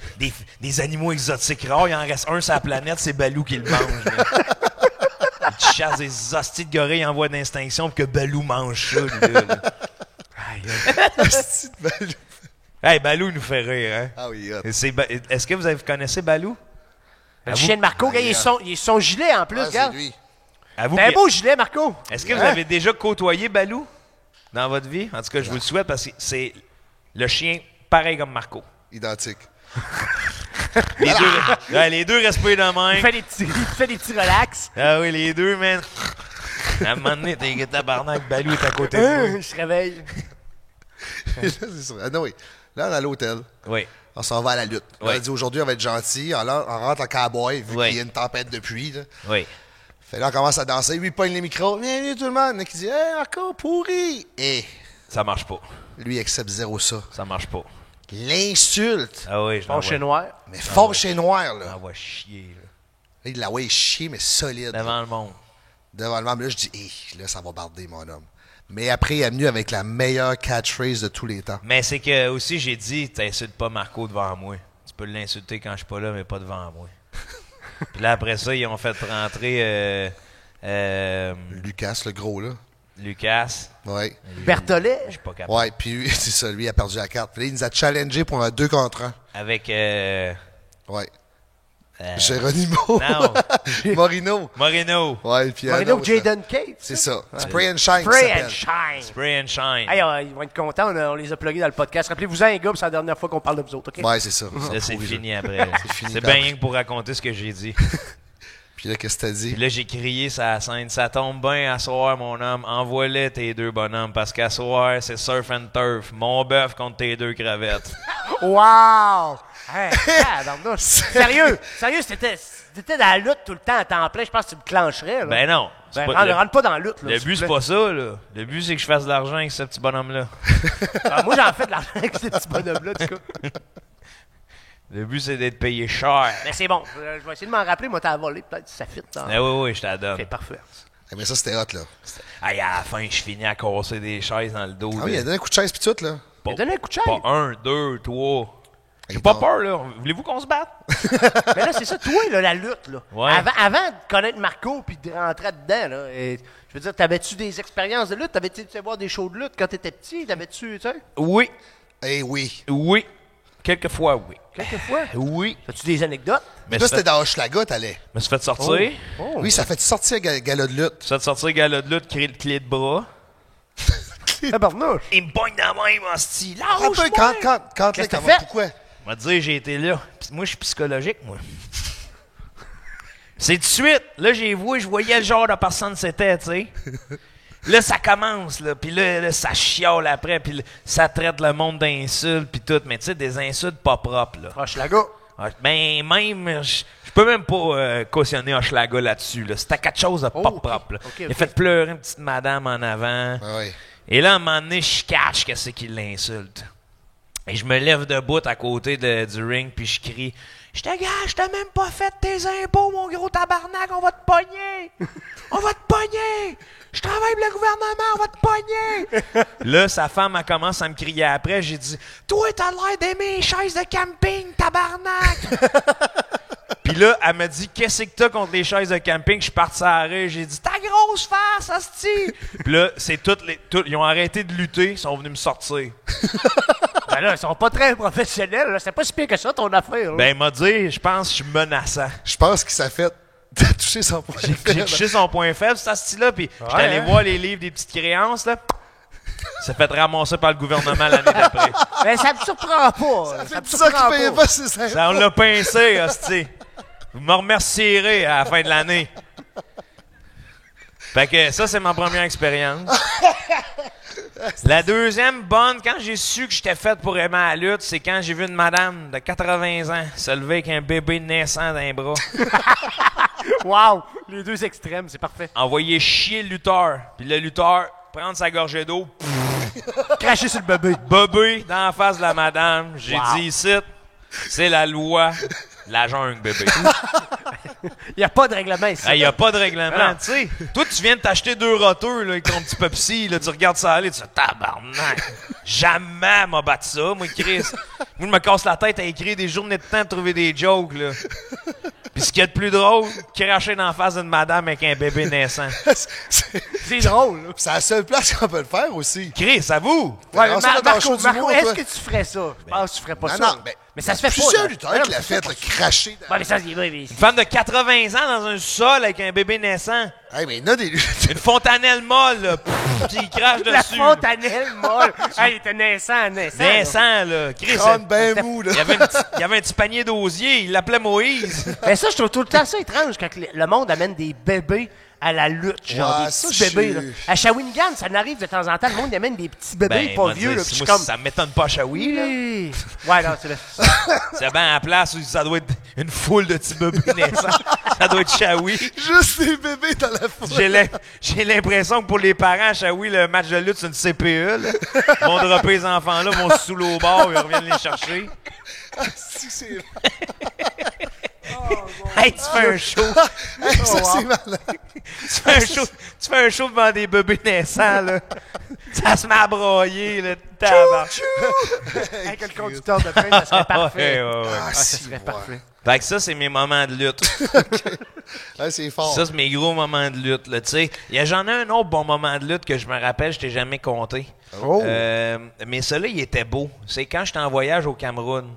K: des animaux exotiques rares. Il en reste un sur la planète, c'est Balou qui le mange, là. Il chasse des hosties de gorilles en voie d'extinction pour que Balou mange ça, lui, là.
A: Hostie de Balou.
K: Hey, Balou nous fait rire, hein?
A: Ah oui, hot.
K: Est-ce que vous connaissez Balou?
B: Le chien de Marco, il est son gilet en plus,
A: Ah,
B: regarde.
A: c'est lui.
B: C'est un beau gilet, Marco.
K: Est-ce que vous avez déjà côtoyé Balou dans votre vie? En tout cas, je vous le souhaite parce que c'est le chien pareil comme Marco.
A: Identique.
K: Les deux respirent de même.
B: Il fait des petits relax.
K: Ah oui, les deux, man. À un moment donné, t'es tabarnak, Balou est à côté de moi.
B: Je se réveille.
A: C'est ça. Ah non, oui. Là, on est à l'hôtel.
K: Oui.
A: On s'en va à la lutte.
K: Oui.
A: On a dit aujourd'hui, on va être gentil. On rentre en cowboy, vu
K: Oui.
A: qu'il y a une tempête de pluie. Là.
K: Oui.
A: Fait là, on commence à danser. Lui, il pogne les micros. Bienvenue tout le monde. Il y en a qui dit hey, Marco, pourri. Et
K: Ça marche pas.
A: lui, il accepte zéro ça.
K: Ça marche pas.
A: L'insulte.
K: Ah oui, je l'envoie.
B: Fâché noir.
A: Mais fâché noir, là.
K: On l'envoie chier, là.
A: Là, il l'a ouais chier, mais solide.
K: Devant le monde.
A: Devant le monde. Là, je dis, là, ça va barder, mon homme. Mais après, il est venu avec la meilleure catchphrase de tous les temps.
K: Mais c'est que aussi, j'ai dit, t'insultes pas Marco devant moi. Tu peux l'insulter quand je suis pas là, mais pas devant moi. Puis là, après ça, ils ont fait rentrer
A: Lucas, le gros, là.
K: Lucas.
A: Ouais.
B: Berthollet.
K: Je suis pas capable.
A: Ouais, puis lui, c'est ça, lui, il a perdu la carte. Puis là, il nous a challengé pour un 2 contre 1.
K: Avec.
A: Ouais. Geronimo.
K: Non.
A: Morino.
K: Moreno.
A: Ouais, puis
B: Moreno, Jaden Cave.
A: C'est ça. Spray and Shine.
B: Spray
A: ça
B: and
A: s'appelle.
B: shine.
K: Spray and shine.
B: Hey, ils vont être contents, on les a plugués dans le podcast. Rappelez-vous un gars, c'est la dernière fois qu'on parle de vous autres, OK?
A: Ouais, c'est ça.
K: Là, c'est fini après.
A: C'est fini.
K: C'est bien rien que pour raconter ce que j'ai dit.
A: Puis là, qu'est-ce que t'as dit?
K: Puis là, j'ai crié sur la scène. Ça tombe bien à soir, mon homme. Envoie-les tes deux bonhommes. Parce qu'à soir, c'est surf and turf. Mon bœuf contre tes deux crevettes.
B: Wow! Hey, sérieux, c'était dans la lutte tout le temps à temps plein. Je pense que tu me clencherais. Là.
K: Ben non.
B: Ben, rentre pas dans la lutte. Là,
K: Le but, c'est pas ça, là. Le but, c'est que je fasse de l'argent avec ce petit bonhomme-là.
B: Moi, j'en fais de l'argent avec ce petit bonhomme-là, du coup.
K: Le but, c'est d'être payé cher.
B: Mais c'est bon. Je vais essayer de m'en rappeler. Moi, t'as volé. Peut-être si ça fit.
K: Ah oui, je t'adonne.
B: C'est parfait.
A: Mais ça, c'était hot, là.
K: Hey, à la fin, je finis à casser des chaises dans le dos.
A: Ah oui, il a donné un coup de chaise pis tout, là.
B: Il a donné un coup de chaise.
K: Pas 1, 2, 3. J'ai pas peur, là. Voulez-vous qu'on se batte?
B: Mais là, c'est ça, toi, là, la lutte, là.
K: Ouais.
B: Avant de connaître Marco puis de rentrer dedans, là, je veux dire, t'avais-tu des expériences de lutte? T'avais-tu été voir des shows de lutte quand t'étais petit? T'avais-tu, tu sais?
K: Oui.
A: Eh oui.
K: Oui. Quelquefois, oui.
B: Quelquefois?
K: Oui.
B: As-tu des anecdotes?
K: Mais
A: Là, c'était dans Hochelaga, t'allais.
K: me suis fait sortir.
B: Oh.
A: Oui, ça fait sortir gala de lutte.
K: Je fait sortir gala de lutte, clé de bras.
B: Tabarnouche.
K: Il me pogne dans la même, hostie.
A: Un peu, quand,
B: Qu'est-ce que
A: comment,
B: t'as fait?
A: pourquoi?
K: On va te dire, j'ai été là. Puis moi, je suis psychologique, moi. C'est tout de suite. Là, j'ai vu, je voyais le genre de personne que c'était, tu sais. Là, ça commence, là. Puis là, ça chiale après. Puis là, ça traite le monde d'insultes, puis tout. Mais tu sais, des insultes pas propres, là.
B: Hochelaga.
K: Ben, même, je peux même pas cautionner Hochelaga là-dessus, là. C'était quelque chose de pas
B: ok.
K: propre, là.
B: Ok,
K: Il a
B: ok.
K: fait pleurer une petite madame en avant.
A: Ah oui.
K: Et là, à un moment donné, je cache que c'est qu'il l'insulte. Et je me lève debout à côté du ring, puis je crie « Je te gage, je t'ai même pas fait tes impôts, mon gros tabarnak, on va te pogner! On va te pogner! Je travaille pour le gouvernement, on va te pogner! » Là, sa femme, elle commence à me crier après. J'ai dit « Toi, t'as l'air d'aimer les chaises de camping, tabarnak! » Puis là, elle m'a dit « Qu'est-ce que t'as contre les chaises de camping? » Je suis parti à l'arrêt, j'ai dit « Ta grosse face, asti! » Puis là, c'est ils ont arrêté de lutter, ils sont venus me sortir.
B: Ben là, ils sont pas très professionnels, là. C'est pas si pire que ça, ton affaire, là.
K: Ben, il m'a dit, je pense que je suis menaçant.
A: Je pense qu'il s'est fait toucher son point
K: J'ai touché son point faible, cet asti-là, puis j'étais allé voir les livres des petites créances, là. Ça fait ramasser par le gouvernement l'année d'après.
B: Ben, ça me surprend pas.
A: Ça fait ça qu'il payait pas ses impôts.
K: Ça, on l'a pincé, hostie. Vous me remercierez à la fin de l'année. Fait que ça, c'est ma première expérience. La deuxième bonne, quand j'ai su que j'étais faite pour aimer la lutte, c'est quand j'ai vu une madame de 80 ans se lever avec un bébé naissant dans les bras.
B: Wow! Les deux extrêmes, c'est parfait.
K: Envoyer chier le lutteur. Puis le lutteur, prendre sa gorgée d'eau,
B: Cracher sur le bébé.
K: bébé dans la face de la madame. J'ai
B: Wow.
K: dit ici, c'est la loi de la jungle, bébé.
B: Il n'y a pas de règlement ici.
K: Il n'y a pas de règlement,
B: Non.
K: tu sais. Toi, tu viens de t'acheter 2 roteux là, avec ton petit Pepsi, là, tu regardes ça aller, tu fais tabarnak. Jamais m'a battu ça, moi, Chris. Moi, je me casse la tête à écrire des journées de temps de trouver des jokes, là. Puis ce qu'il y a de plus drôle, cracher dans la face d'une madame avec un bébé naissant.
B: C'est drôle, là.
A: C'est la seule place qu'on peut le faire aussi.
K: Chris, à vous!
B: Ouais,
A: Non,
B: mais
A: ça, dans le show
B: Marco,
A: d'humour,
B: est-ce
A: toi.
B: que tu ferais ça? Je pense que tu ferais pas
A: Non,
B: ça.
A: non,
B: mais ça se fait pas.
A: Plusieurs
B: là.
A: lutteurs qui l'ont fait, le cracher.
B: Ouais, mais ça, c'est vrai.
K: Une femme de 80 ans dans un sol avec un bébé naissant.
A: Hey, mais il y en a des lutteurs.
K: Une fontanelle molle, là. Puis il crache
B: La
K: dessus.
B: fontanelle molle. Hey, il était naissant.
K: Naissant, là. Chris,
A: Crâne ben mou, là.
K: il y avait un petit panier d'osier. Il l'appelait Moïse.
B: Mais ça, je trouve tout le temps ça étrange quand le monde amène des bébés à la lutte, genre
A: Ouais,
B: des
A: ça,
B: petits bébés.
A: je
B: Là.
A: suis-
B: À Shawinigan, ça n'arrive de temps en temps, le monde amène des petits bébés pas
K: moi,
B: vieux. Là,
K: dire,
B: puis je suis
K: moi,
B: comme...
K: ça m'étonne pas à Shawi, là.
B: Oui. Ouais, non, c'est là.
K: C'est bien à la place où ça doit être une foule de petits bébés naissants. Ça doit être Shawi.
A: Juste des bébés dans la foule.
K: J'ai l'impression que pour les parents à Shawi, le match de lutte, c'est une CPE. Là. Ils vont dropper les enfants là, vont se sous l'eau au bord, ils reviennent les chercher.
A: Si, c'est...
K: Hey, tu fais un show.
A: Hey, ça, c'est malin.
K: Tu fais un show devant des bébés naissants, là. Ça se met à broyer, là. Tabarnak.
B: Avec le conducteur de train, ça serait parfait.
K: Ouais, ouais, ouais.
A: Ah,
B: Ça
A: si,
B: serait
A: ouais.
B: parfait.
K: Fait que ça, c'est mes moments de lutte.
A: Ouais, c'est fort.
K: Ça, c'est mes gros moments de lutte, là, tu sais. J'en ai un autre bon moment de lutte que je me rappelle, je t'ai jamais compté.
A: Oh.
K: Mais celui-là, il était beau. C'est quand j'étais en voyage au Cameroun.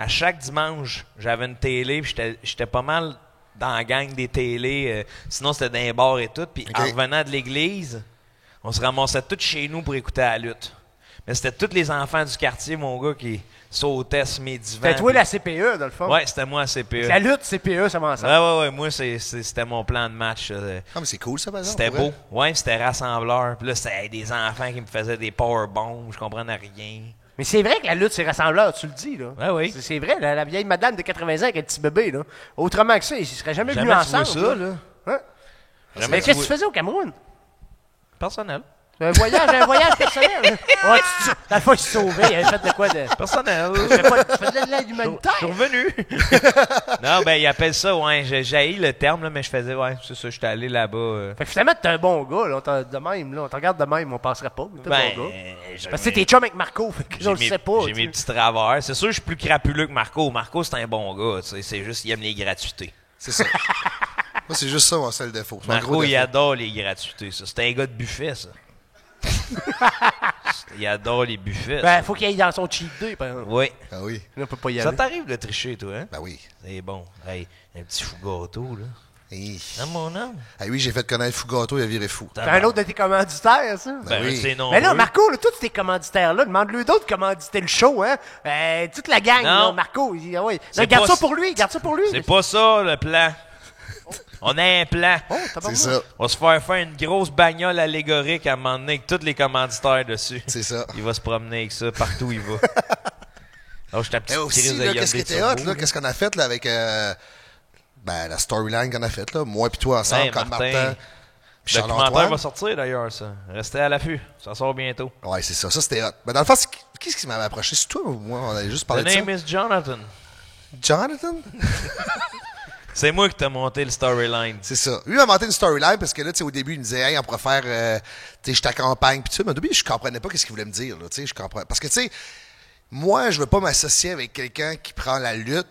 K: À chaque dimanche, j'avais une télé, puis j'étais pas mal dans la gang des télés. Sinon, c'était dans les bars et tout. Puis en revenant de l'église, on se ramassait tous chez nous pour écouter la lutte. Mais c'était tous les enfants du quartier, mon gars, qui sautaient sur mes divans.
B: C'était toi la CPE, dans le fond.
K: Ouais, c'était moi à CPE.
B: La lutte, CPE, ça m'ensemble.
K: Ouais. Moi, c'était mon plan de match.
A: Ah, mais c'est cool, ça, par exemple.
K: C'était
A: pour
K: beau. Ouais, c'était rassembleur. Puis là, c'était des enfants qui me faisaient des powerbombs. Je comprenais rien.
B: Mais c'est vrai que la lutte, c'est rassembleur, tu le dis, là.
K: Ouais, oui.
B: C'est vrai, la vieille madame de 80 ans avec un petit bébé, là. Autrement que ça, ils seraient jamais venus
K: Jamais
B: ensemble.
K: trouvé ça, là.
B: Hein?
K: Jamais
B: Mais qu'est-ce que
K: trouvé-
B: tu faisais au Cameroun?
K: Personnel.
B: Un voyage personnel. Ouais, dans le fond, il se sauvait, il avait fait de quoi de...
K: Personnel.
B: Tu faisais de l'aide humanitaire.
K: Je suis revenu. Non, ben, ils appellent ça, ouais. J'ai haï le terme, là, mais je faisais, ouais, c'est ça, j'étais allé là-bas.
B: Fait que finalement, t'es un bon gars, là. De même, là. On te regarde de même, on passerait pas. T'es un bon gars. Parce que t'es chum avec Marco, fait que je le sais pas.
K: J'ai
B: tu
K: mes
B: sais.
K: petits travers. C'est sûr que je suis plus crapuleux que Marco. Marco, c'est un bon gars, tu sais. C'est juste qu'il aime les gratuités.
A: C'est ça. Moi, c'est juste ça, mon seul défaut. C'est un gros
K: Marco, il
A: défaut.
K: adore les gratuités, ça. C'est un gars de buffet, ça. Il adore les buffets.
B: Ben, faut qu'il aille dans son cheat day, par exemple.
K: Oui.
A: Ah oui.
B: Là, on peut pas y
K: Ça
B: aller.
K: t'arrive de tricher, toi, hein?
A: Ben oui.
K: C'est bon. Hey, un petit fou gâteau, là.
A: Hey.
K: Hein, mon homme?
A: Ah oui, j'ai fait connaître Fougato, il a viré fou.
B: C'est un autre de tes commanditaires, ça.
A: Ben oui.
K: c'est non.
B: Mais là, Marco, là, tous tes commanditaires-là, demande-lui d'autres commanditer le show, hein. Toute la gang,
K: Non.
B: là, Marco, il, ah ouais.
K: C'est
B: Là, garde
K: pas-
B: ça pour lui, garde ça pour lui.
K: C'est pas ça, le plan. On a un plan.
B: Oh, t'as pas
A: C'est
B: mal.
A: ça.
K: On va se faire une grosse bagnole allégorique à un moment donné avec tous les commanditaires dessus.
A: C'est ça.
K: Il va se promener avec ça partout où il va. Oh, je
A: Et aussi, là, qu'est-ce qui était hot, là, qu'est-ce qu'on a fait, là, avec la storyline qu'on a faite, là, moi puis toi ensemble,
K: Ouais,
A: comme
K: Martin.
A: Martin. Puis
K: Le documentaire
A: Charles-Antoine.
K: va sortir d'ailleurs, ça. Restez à l'affût. Ça sort bientôt.
A: Ouais, c'est ça. Ça, c'était hot. Mais dans le fond, qu'est-ce qui m'avait approché? C'est toi ou moi? On avait juste
K: The
A: parlé de ça.
K: name is Jonathan.
A: Jonathan?
K: C'est moi qui t'ai monté le storyline.
A: C'est ça. Lui, il m'a monté une storyline parce que là, tu sais, au début, il me disait, hey, on pourrait faire, tu sais, je t'accompagne, puis tout ça. Mais au début, je comprenais pas ce qu'il voulait me dire, là, tu sais, je comprends. Parce que, tu sais, moi, je veux pas m'associer avec quelqu'un qui prend la lutte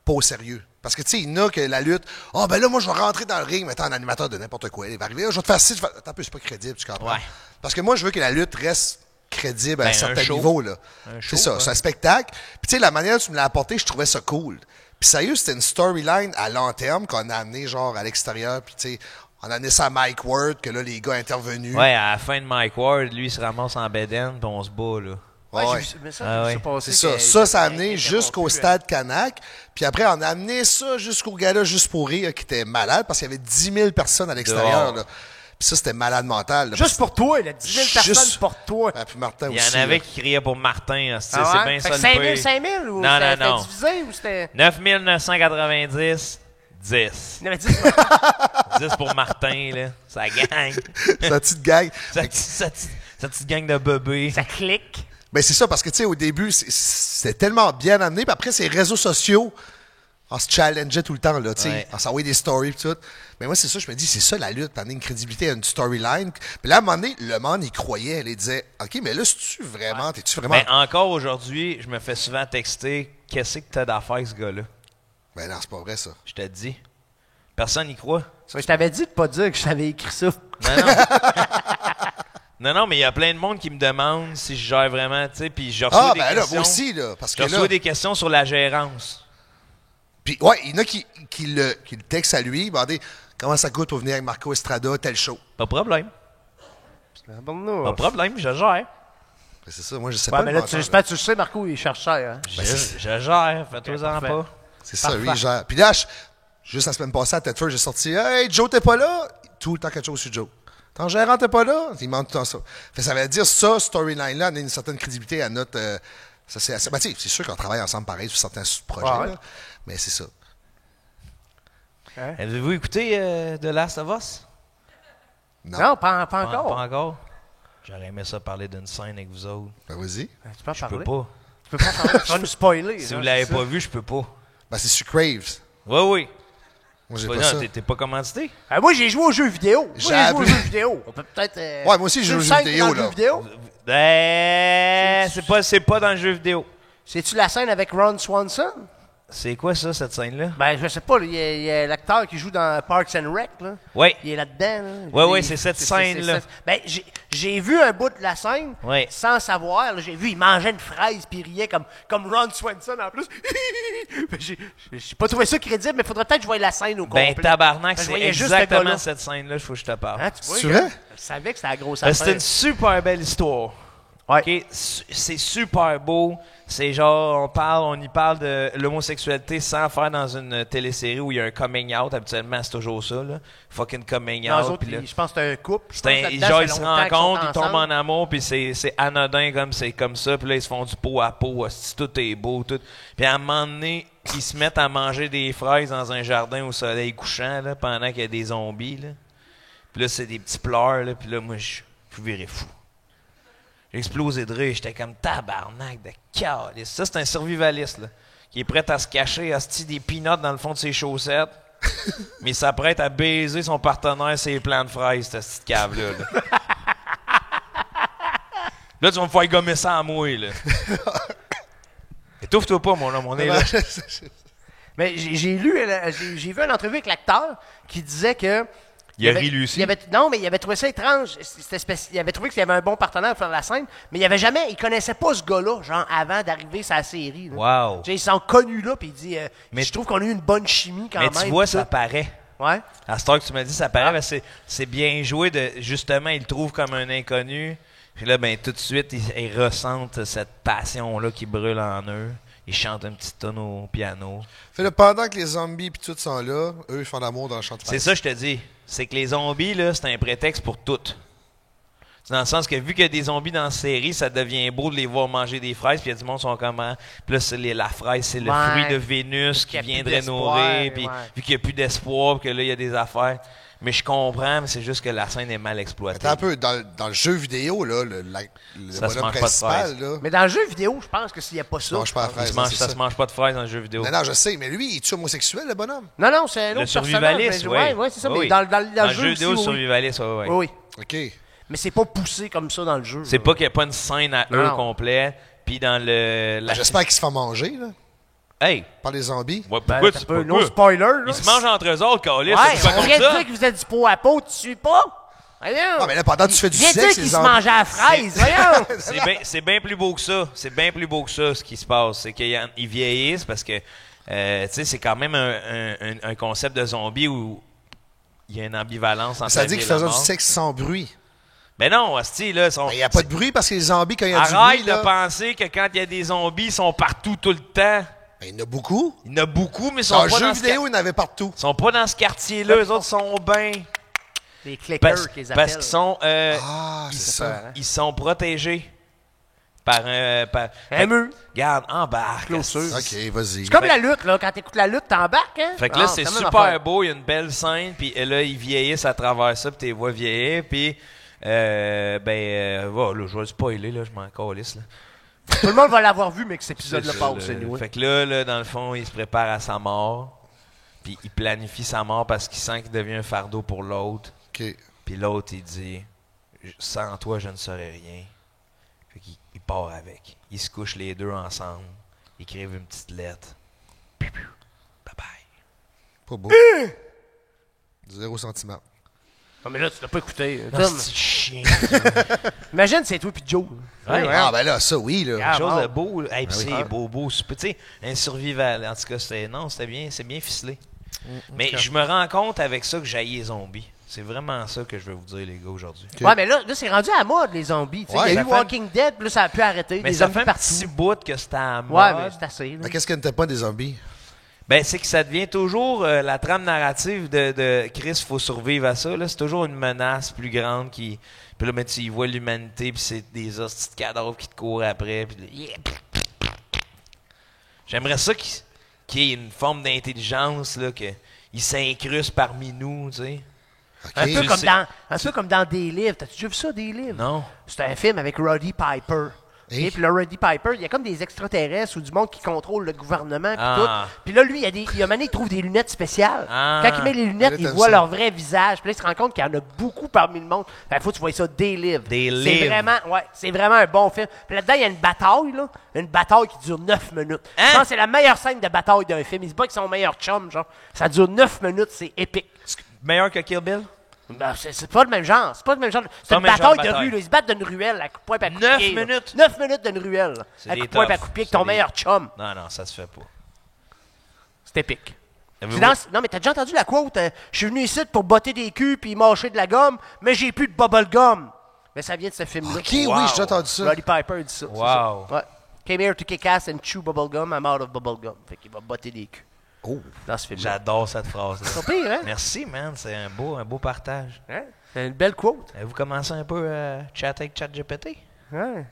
A: pas au sérieux. Parce que, tu sais, il y en a que la lutte, oh, ben là, moi, je vais rentrer dans le ring, mettant un animateur de n'importe quoi. Il va arriver, je vais te faire ci, je vais... Attends un peu, c'est pas crédible, tu comprends?
K: Ouais.
A: Parce que moi, je veux que la lutte reste crédible à
K: Ben,
A: un certain
K: un show.
A: niveau, là.
K: Un show,
A: C'est ça,
K: ouais.
A: c'est un spectacle. Puis, tu sais, la manière dont tu me l'as apporté, je trouvais ça cool. Puis, sérieux, c'était une storyline à long terme qu'on a amené, genre, à l'extérieur. Puis, tu sais, on a amené ça à Mike Ward, que là, les gars intervenus.
K: Ouais, à la fin de Mike Ward, lui, il se ramasse en bedaine, puis on se bat, là.
B: Ouais,
A: Ouais.
B: j'ai vu mais ça,
K: Ah
B: j'ai vu
K: ouais.
B: ça passer.
A: C'est ça. Ça a amené jusqu'au stade Canac. Puis après, on a amené ça jusqu'au gala Juste pour rire, qui était malade, parce qu'il y avait 10 000 personnes à l'extérieur.
K: Dehors.
A: Là. Puis ça, c'était malade mental. Là,
B: Juste pour toi, là. 10 000 personnes pour toi.
A: Ah, puis Martin
K: Il y
A: aussi.
K: en avait
A: là.
K: qui criaient pour Martin. C'est
B: Ah
K: bien
B: ouais?
K: ça
B: Fait
K: le
B: que
K: pire.
B: 5 000 ou
K: Non,
B: c'était
K: non.
B: divisé ou c'était...
K: 9 990, 10.
B: Il y en avait 10.
K: 10 pour Martin, là. Ça gagne.
A: Sa petite gang.
K: Sa petite gang de bébés.
B: Ça clique.
A: Ben c'est ça, parce que tu sais, au début, c'était tellement bien amené. Puis après, ces réseaux sociaux, on se challengeait tout le temps, là, tu sais.
K: Ouais.
A: On s'envoyait des stories, puis tout. Mais moi, c'est ça, je me dis, c'est ça la lutte. T'en as une crédibilité à une storyline. Puis là, à un moment donné, le monde, il croyait. Il disait, OK, mais là, c'est-tu vraiment, t'es-tu vraiment.
K: Ben, encore aujourd'hui, je me fais souvent texter qu'est-ce que t'as d'affaires, ce gars-là.
A: Ben non, c'est pas vrai, ça.
K: Je te dis. Personne n'y croit.
B: Je t'avais dit de pas dire que j'avais écrit ça.
K: Non, non. non, mais il y a plein de monde qui me demande si je gère vraiment, tu sais, puis je reçois des
A: ben là,
K: questions.
A: moi aussi, là. Parce que
K: Je reçois
A: là.
K: des questions sur la gérance.
A: Puis, ouais, il y en a qui le textent à lui, demandez comment ça coûte pour venir avec Marco Estrada, tel show.
K: Pas de problème. Pas de problème, je gère.
A: Ben, c'est ça, moi, je sais
B: Ouais,
A: pas.
B: mais
A: le
B: là,
A: montant,
B: j'espère que tu le sais, Marco, il cherche cher. Hein?
K: Je gère, fais-toi-en
B: parfait.
K: pas.
A: C'est ça,
B: Parfait.
A: lui, il gère. Puis là, juste la semaine passée à Tedford, j'ai sorti Hey, Joe, t'es pas là? Tout le temps quelque chose sur Joe. Ton gérant, t'es pas là? Il manque tout le temps ça. Fait, ça veut dire ça, storyline-là, on a une certaine crédibilité à notre. Ça, c'est assez. Ben, tu sais, c'est sûr qu'on travaille ensemble pareil sur certains projets,
B: Ouais.
A: là, mais c'est ça.
K: Avez-vous écouté The Last of Us?
B: Non, pas encore.
K: Pas encore. J'aurais aimé ça parler d'une scène avec vous autres.
A: Ben, vas-y.
B: Tu peux en
K: Je peux
B: parler?
K: pas.
B: Tu peux pas parler. Tu vas nous spoiler.
K: Si
B: hein,
K: vous l'avez
B: c'est
K: pas
B: ça.
K: vu, je peux pas.
A: Ben, c'est sur Craves.
K: Oui.
A: Moi, j'ai
K: Pas-
A: pas
K: non,
A: ça.
K: t'es pas commandité?
B: Moi, j'ai joué aux jeux vidéo. Moi,
A: J'ai
B: j'ai joué aux
A: appelé-
B: jeux vidéo. On peut peut-être...
A: Ouais, moi aussi, j'ai joué aux
B: une
A: jeux
B: scène
A: vidéo,
B: dans le
A: là.
B: jeu vidéo.
K: C'est pas dans le jeu vidéo.
B: C'est-tu la scène avec Ron Swanson?
K: C'est quoi ça, cette scène-là?
B: Ben, je sais pas. Il y a l'acteur qui joue dans Parks and Rec, là.
K: Oui.
B: Il est là-dedans, là.
K: Ouais, c'est cette scène-là.
B: Ben, j'ai vu un bout de la scène,
K: Ouais.
B: sans savoir. là. J'ai vu, il mangeait une fraise, puis il riait comme Ron Swanson, en plus. Ben, j'ai pas trouvé ça crédible, mais faudrait peut-être que je voie la scène au complet.
K: Ben, tabarnak,
B: Ben, je
K: c'est
B: voyais juste ce
K: exactement
B: gars-là.
K: cette scène-là, il faut que je te parle.
B: Hein, tu vois,
A: C'est vrai?
B: Je savais que c'était la grosse
K: Ben,
B: affaire.
K: c'est une super belle histoire.
B: Ouais.
K: OK? C'est super beau. C'est genre, on y parle de l'homosexualité sans faire dans une télésérie où il y a un coming out. Habituellement, c'est toujours ça, là. Fucking coming
B: Dans eux
K: out.
B: autres,
K: puis là,
B: je pense que c'est un couple. Je
K: c'est
B: pense
K: un-
B: là-dedans,
K: genre,
B: ça
K: ils
B: fait
K: se
B: longtemps qu'ils
K: rencontrent,
B: sont
K: ils tombent
B: ensemble.
K: en amour, puis c'est anodin comme c'est comme ça. Puis là, ils se font du pot à pot. hostie, tout est beau, tout. Puis à un moment donné, ils se mettent à manger des fraises dans un jardin au soleil couchant, là, pendant qu'il y a des zombies, là. Puis là, c'est des petits pleurs, là. Puis là, moi, je virais fou. J'ai explosé de rire. J'étais comme tabarnak de calice. Ça, c'est un survivaliste, là, qui est prêt à se cacher, à se tirer des peanuts dans le fond de ses chaussettes, mais il s'apprête à baiser son partenaire ses plants de fraises, cette petite cave-là. Là. Là, tu vas me faire gommer ça à moi, là. Étouffe-toi pas, mon homme, on est là.
B: Mais j'ai vu une entrevue avec l'acteur qui disait que...
K: Il a ri, lui aussi.
B: Non, mais il avait trouvé ça étrange. Il avait trouvé qu'il y avait un bon partenaire pour faire la scène, mais il connaissait pas ce gars-là, genre, avant d'arriver sur la série. Là.
K: Wow.
B: Ils sont connus là, puis il dit,
K: Mais
B: je trouve qu'on a eu une bonne chimie quand
K: Mais
B: même.
K: tu vois,
B: tout
K: ça paraît.
B: Ouais.
K: À cette heure que tu m'as dit, ça paraît, ben, c'est bien joué de, justement, il le trouve comme un inconnu. Puis là, ben, tout de suite, ils ressentent cette passion-là qui brûle en eux. Ils chantent un petit tonne au piano.
A: Fait là, pendant que les zombies puis tout sont là, eux, ils font l'amour dans le champ de
K: C'est ça, je te dis. C'est que les zombies, là, c'est un prétexte pour tout. C'est dans le sens que vu qu'il y a des zombies dans la série, ça devient beau de les voir manger des fraises, puis il y a du monde qui sont comment. Puis là, la fraise, c'est le
B: Ouais.
K: fruit de Vénus
B: Qu'il y
K: qui
B: a plus
K: viendrait
B: d'espoir,
K: nourrir, puis
B: ouais.
K: vu qu'il n'y a plus d'espoir, puis que là, il y a des affaires. Mais je comprends, mais c'est juste que la scène est mal exploitée.
A: Attends un peu, dans le jeu vidéo, là, le
K: Ça se
A: bonhomme
K: mange pas de
A: principal,
K: fraises.
A: là.
B: Mais dans le jeu vidéo, je pense que s'il n'y a pas ça.
A: Non, je pas la fraise.
K: Ça se mange pas de fraises dans le jeu vidéo.
A: Non, je sais, mais lui, il est homosexuel, le bonhomme?
B: Non, c'est un
K: Le
B: autre
K: survivaliste,
B: personnage.
K: oui.
B: Ouais, c'est ça.
K: Oui,
B: Mais
K: oui.
B: dans le
K: jeu vidéo,
B: aussi,
K: le survivaliste, oui.
B: oui.
A: OK.
B: Mais c'est pas poussé comme ça dans le jeu.
K: C'est pas qu'il n'y a pas une scène à eux
B: Non.
K: complet, puis dans le...
A: Ben, j'espère qu'il se fait manger, là,
K: Hey!
A: par les zombies.
K: Ouais,
B: Ben,
K: pourquoi
B: t'as
K: tu
B: pas
K: peux
B: no spoiler, là.
K: Ils se mangent entre eux autres, Calis.
B: Ouais,
K: c'est pas
B: on
K: comme
B: vient de
K: ça.
B: dire que vous êtes du pot à pot, tu suis pas? Voyons.
A: Non, mais là, pendant que tu fais du
B: Viens de
A: sexe,
B: dire qu'ils
A: les
B: se
A: zombies...
B: mangeaient à la fraise, voyons.
K: C'est bien plus beau que ça. C'est bien plus beau que ça, ce qui se passe. C'est qu'ils vieillissent parce que, tu sais, c'est quand même un concept de zombie où il y a une ambivalence entre
A: Ça
K: la
A: dit
K: vie
A: qu'ils
K: et la
A: faisaient du
K: mort.
A: sexe sans bruit.
K: Mais non, hostie, là,
A: Il n'y a pas de bruit parce que les zombies, quand il y a du
K: arrête
A: bruit,
K: de
A: là...
K: penser que quand il y a des zombies, ils sont partout tout le temps.
A: Ben, il y en a beaucoup.
K: Il y en a beaucoup, mais ils sont
A: Dans le
K: pas
A: jeu
K: dans
A: vidéo, il y en avait partout.
K: Ils sont pas dans ce quartier-là. Eux autres sont bien.
B: Les clickers qu'ils appellent.
K: Parce qu'ils sont...
A: c'est ça.
K: Ils sont protégés par un
B: mur.
K: Regarde, embarque.
B: Clôture.
A: OK, vas-y.
B: C'est comme la lutte, là. Quand t'écoutes la lutte, t'embarques, hein?
K: Fait que là,
B: Ah,
K: c'est
B: la même
K: super
B: affaire.
K: beau, il y a une belle scène, puis là, ils vieillissent à travers ça, puis t'es vois vieillir, puis voilà, là, je vais le spoiler, là, je m'en calisse, là.
B: Tout le monde va l'avoir vu, mais que cet épisode-là
K: C'est
B: passe,
K: ça, là.
B: anyway.
K: Fait que là, dans le fond, il se prépare à sa mort, puis il planifie sa mort parce qu'il sent qu'il devient un fardeau pour l'autre.
A: OK.
K: Puis l'autre, il dit « Sans toi, je ne serais rien. » Fait qu'il il part avec. Ils se couchent les deux ensemble. Ils écrivent une petite lettre. Bye-bye.
A: Pas beau. 0 sentiment.
B: Non, mais là, tu l'as pas écouté.
K: Ah,
B: Tom.
K: c'est chien.
B: Imagine, c'est toi puis Joe.
K: Ouais.
A: Ah, ben là, ça, oui, là.
K: Quelque chose de beau. Hey, puis
A: oui.
K: c'est beau. Tu sais, un survival. En tout cas, c'était bien, c'est bien ficelé. Mais je me rends compte avec ça que j'haïs les zombies. C'est vraiment ça que je veux vous dire, les gars, aujourd'hui.
B: Ouais, mais là c'est rendu à la mode, les zombies. Tu sais,
A: Ouais,
B: il y a eu
K: ça fait-
B: Walking Dead, puis là, ça a pu arrêter.
K: Mais
B: des
K: ça
B: zombies
K: fait un
B: partout.
K: petit bout que c'était à mode.
B: Ouais, mais c'est assez. Là.
A: Mais qu'est-ce que n'était pas des zombies?
K: Ben, c'est que ça devient toujours la trame narrative de Chris, faut survivre à ça. Là. C'est toujours une menace plus grande qui. Puis là, mais tu y vois l'humanité, puis c'est des hosties de cadavres qui te courent après. Puis là, yeah. J'aimerais ça qu'il y ait une forme d'intelligence, là, qu'ils s'incrustent parmi nous, tu sais.
A: OK.
B: Un peu,
K: Tu
B: comme
K: sais.
B: un peu comme dans des livres. T'as-tu déjà vu ça, des livres?
K: Non.
B: C'est un film avec Roddy Piper.
A: Hey.
B: Et puis le Roddy Piper, il y a comme des extraterrestres ou du monde qui contrôle le gouvernement. Puis
K: Ah.
B: tout. Puis là, lui, il y a un moment donné, il trouve des lunettes spéciales.
K: Ah.
B: Quand il met les lunettes,
A: Là,
B: il
A: t'aimes
B: voit
A: ça.
B: leur vrai visage. Puis là, il se rend compte qu'il y en a beaucoup parmi le monde. Il faut que tu vois ça, des livres.
K: Des
B: C'est
K: livres.
B: vraiment, c'est vraiment un bon film. Puis là-dedans, il y a une bataille, là. Une bataille qui dure 9 minutes.
K: Hein?
B: Je pense que c'est la meilleure scène de bataille d'un film. Il se bat avec son meilleur chum, genre. Ça dure 9 minutes, c'est épique.
K: Meilleur que Kill Bill?
B: Ben, c'est pas le même genre. C'est pas le même genre. C'est
K: Pas
B: une
K: le même genre de
B: bataille de
K: bataille.
B: rue. Là. Ils se battent d'une ruelle à coup de poing et à coup de
K: 9
B: pied, là.
K: minutes?
B: 9 minutes d'une ruelle. Là.
K: C'est
B: À
K: des
B: coup de poing et à
K: toughs.
B: coup de pied avec
K: C'est
B: ton
K: des-
B: meilleur chum.
K: Non, ça se fait pas.
B: C'est épique.
K: Avez-vous-
B: Non, mais t'as déjà entendu la quote? Je suis venu ici pour botter des culs puis mâcher de la gomme, mais j'ai plus de bubble gum. Mais ça vient de ce film-là.
A: OK, oui, j'ai entendu ça.
B: Roddy Piper dit ça. c'est
K: Wow.
B: ça. Ouais. Came here to kick ass and chew bubble gum. I'm out of bubble gum. Fait qu'il va botter des culs.
A: Oh.
B: Dans ce film-là.
K: J'adore cette phrase-là.
B: C'est pas pire, hein?
K: Merci, man. C'est un beau partage.
B: Hein? C'est une belle quote.
K: Vous commencez un peu à chatter avec ChatGPT?
B: Ouais.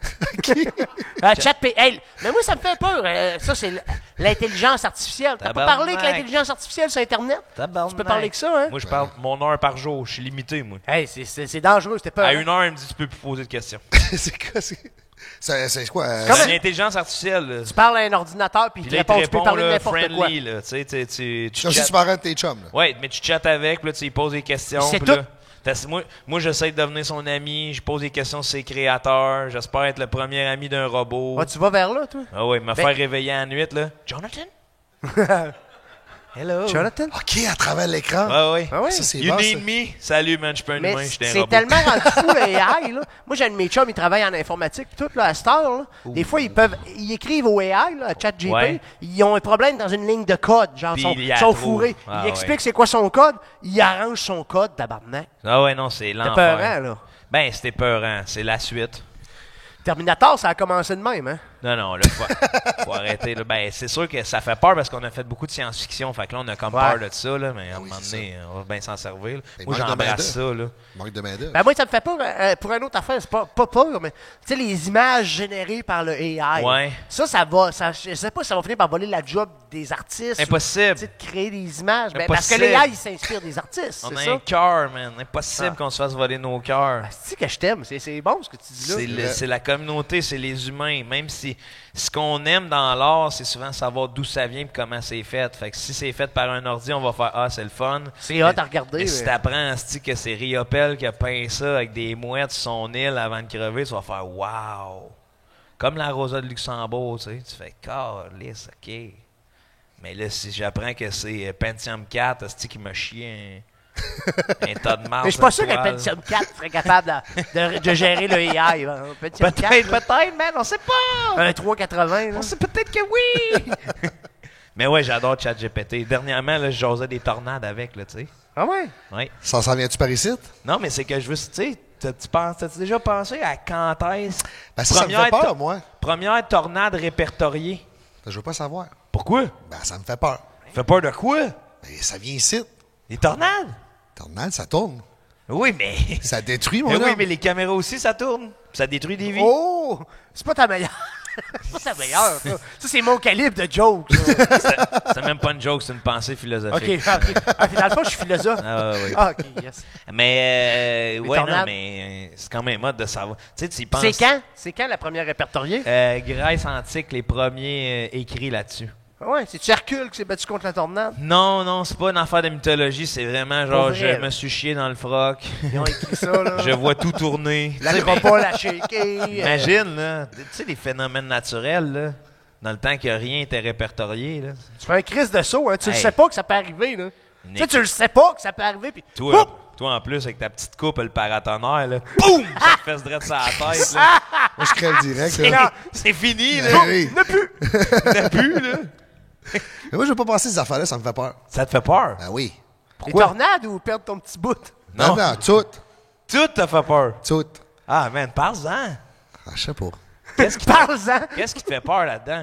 B: Hey, mais moi, ça me fait peur. Ça, c'est l'intelligence artificielle. T'as pas parlé avec l'intelligence artificielle sur Internet? Tu peux parler que ça, hein?
K: Moi, je parle mon heure par jour. Je suis limité, moi.
B: Hey, c'est dangereux, c'était peur.
K: À 1 heure, il me dit tu peux plus poser de questions.
A: C'est quoi? C'est quoi?
K: C'est une intelligence artificielle. Là.
B: Tu parles à un ordinateur, puis il
K: Puis
B: te
K: là, il te
B: répond, tu peux
K: répond
B: parler de
K: là,
B: n'importe quoi.
K: friendly. Là. Tu sais, tu
A: Comme si tu parlais de tes chums. Là.
K: Ouais, mais tu chattes avec, puis là, tu lui poses des questions.
B: C'est
K: puis
B: tout.
K: là, moi, j'essaie de devenir son ami. Je pose des questions sur ses créateurs. J'espère être le premier ami d'un robot.
B: Ouais, tu vas vers là, toi?
K: Ah ouais, me faire réveiller à la nuit, là. Jonathan? Hello.
B: Jonathan?
A: OK, à travers l'écran.
K: Ah ouais.
B: Ah ouais.
A: Ça, c'est
K: You
A: bon,
K: need
A: ça.
K: me? Salut, man, je suis pas un
B: Mais
K: humain, je suis un
B: c'est
K: robot.
B: tellement rendu fou, le AI, là. Moi, j'ai un de mes chums, il travaille en informatique, puis tout, là, à cette heure, là. Des fois, ils écrivent au AI, là, à ChatGPT,
K: Ouais.
B: ils ont un problème dans une ligne de code, genre,
K: Puis
B: sont
K: il la
B: sont
K: trouve.
B: fourrés.
K: Ah,
B: il explique
K: ouais.
B: c'est quoi son code, il arrange son code, tabarnak.
K: Ah ouais, non, c'est
B: C'est
K: l'enfer.
B: peurant, là.
K: Ben, c'était peurant. C'est la suite.
B: Terminator, ça a commencé de même, hein?
K: Non, là, faut arrêter. Là. Ben, c'est sûr que ça fait peur parce qu'on a fait beaucoup de science-fiction. Fait que là, on a comme
B: Ouais.
K: peur de ça, là, mais à un
A: Oui,
K: moment
A: c'est
K: donné, on va bien s'en servir. Là.
A: Ben,
K: Moi,
A: manque de
K: j'embrasse ça,
A: main-d'œuvre.
K: là.
A: Manque de main-d'œuvre.
B: Ben moi, ça me fait peur. Pour une autre affaire, c'est pas peur, mais tu sais, les images générées par le AI.
K: Ouais.
B: Ça va. Je sais pas si ça va finir par voler la job des artistes.
K: Impossible.
B: Tu sais, de créer des images. Ben, parce que
K: Impossible.
B: l'AI, il s'inspire des artistes.
K: On
B: c'est
K: a
B: ça?
K: un cœur, man. Impossible
B: Ah.
K: qu'on se fasse voler nos cœurs.
B: C'est que je t'aime. C'est bon ce que tu dis là.
K: C'est la communauté, c'est les humains. Même si ce qu'on aime dans l'art, c'est souvent savoir d'où ça vient et comment c'est fait. Fait que si c'est fait par un ordi, on va faire ah, c'est le fun.
B: C'est hot à regarder.
K: Et si t'apprends que c'est Riopelle qui a peint ça avec des mouettes sur son île avant de crever, tu vas faire wow. Comme la Rosa de Luxembourg, tu sais. Tu fais calisse, ok. Mais là, si j'apprends que c'est Pentium 4, c'est qui m'a chié un tas de marde.
B: Mais je suis pas sûr qu'un Pentium 4 serait capable de gérer le AI. Hein. Pentium 4,
K: Peut-être, man, on sait pas.
B: un 380. Là.
K: On sait peut-être que oui. Mais ouais, j'adore ChatGPT. Dernièrement, là, je jasais des tornades avec, là, tu sais.
B: Ah ouais?
K: Ouais.
A: Ça s'en vient-tu par ici?
K: Non, mais c'est que je veux, tu sais, t'as-tu déjà pensé à quand est-ce?
A: Ben, ça me fait peur, moi.
K: Première tornade répertoriée.
A: Je veux pas savoir.
K: Pourquoi?
A: Ben, ça me fait peur.
K: Fait peur de quoi?
A: Ben, ça vient ici.
K: Des tornades?
A: Tornade, ça tourne.
K: Oui, mais...
A: Ça détruit, mon
K: Mais
A: homme.
K: oui, mais les caméras aussi, ça tourne. Ça détruit des vies.
B: Oh! C'est pas ta meilleure. C'est pas ta meilleure, ça. Ça, c'est mon calibre de joke. ça.
K: C'est même pas une joke, c'est une pensée philosophique.
B: OK. Ah, dans le fond, je suis philosophe.
K: Ah, oui.
B: Ah, OK, yes.
K: Mais,
B: Les
K: ouais, non,
B: tornades.
K: mais c'est quand même hot de savoir. Tu sais, tu y penses.
B: C'est quand la première répertoriée?
K: Grèce antique, les premiers écrits là-dessus.
B: Ouais, c'est-tu Hercule qui s'est battu contre la tornade?
K: Non, c'est pas une affaire de mythologie, c'est vraiment genre,
B: Pour vrai,
K: je me suis chié dans le froc.
B: Ils ont écrit ça, là.
K: Je vois tout tourner.
B: L'acropole à shaker.
K: Imagine, là, tu sais, les phénomènes naturels, là, dans le temps que rien n'était répertorié, là.
B: Tu fais un crise de saut, hein. Tu le
K: Hey.
B: sais pas que ça peut arriver, là. Tu sais, tu le sais pas que ça peut arriver, puis...
K: Toi, en plus, avec ta petite coupe, le paratonnerre, là, boum! Ça te fait se direct sur la tête, là.
A: Moi, je crève direct. là.
K: C'est fini, là.
A: Ben oui.
K: T'as plus, là.
A: Mais moi, je veux pas passer ces affaires-là, ça me fait peur.
K: Ça te fait peur?
A: Ben oui.
B: Les tornades ou perdre ton petit bout?
A: Non, tout.
K: Tout t'a fait peur.
A: Tout.
K: Ah, man, parle-en.
A: Ah, je sais pas.
K: Qu'est-ce qui
B: Parle-en.
K: Qu'est-ce qui te fait peur là-dedans?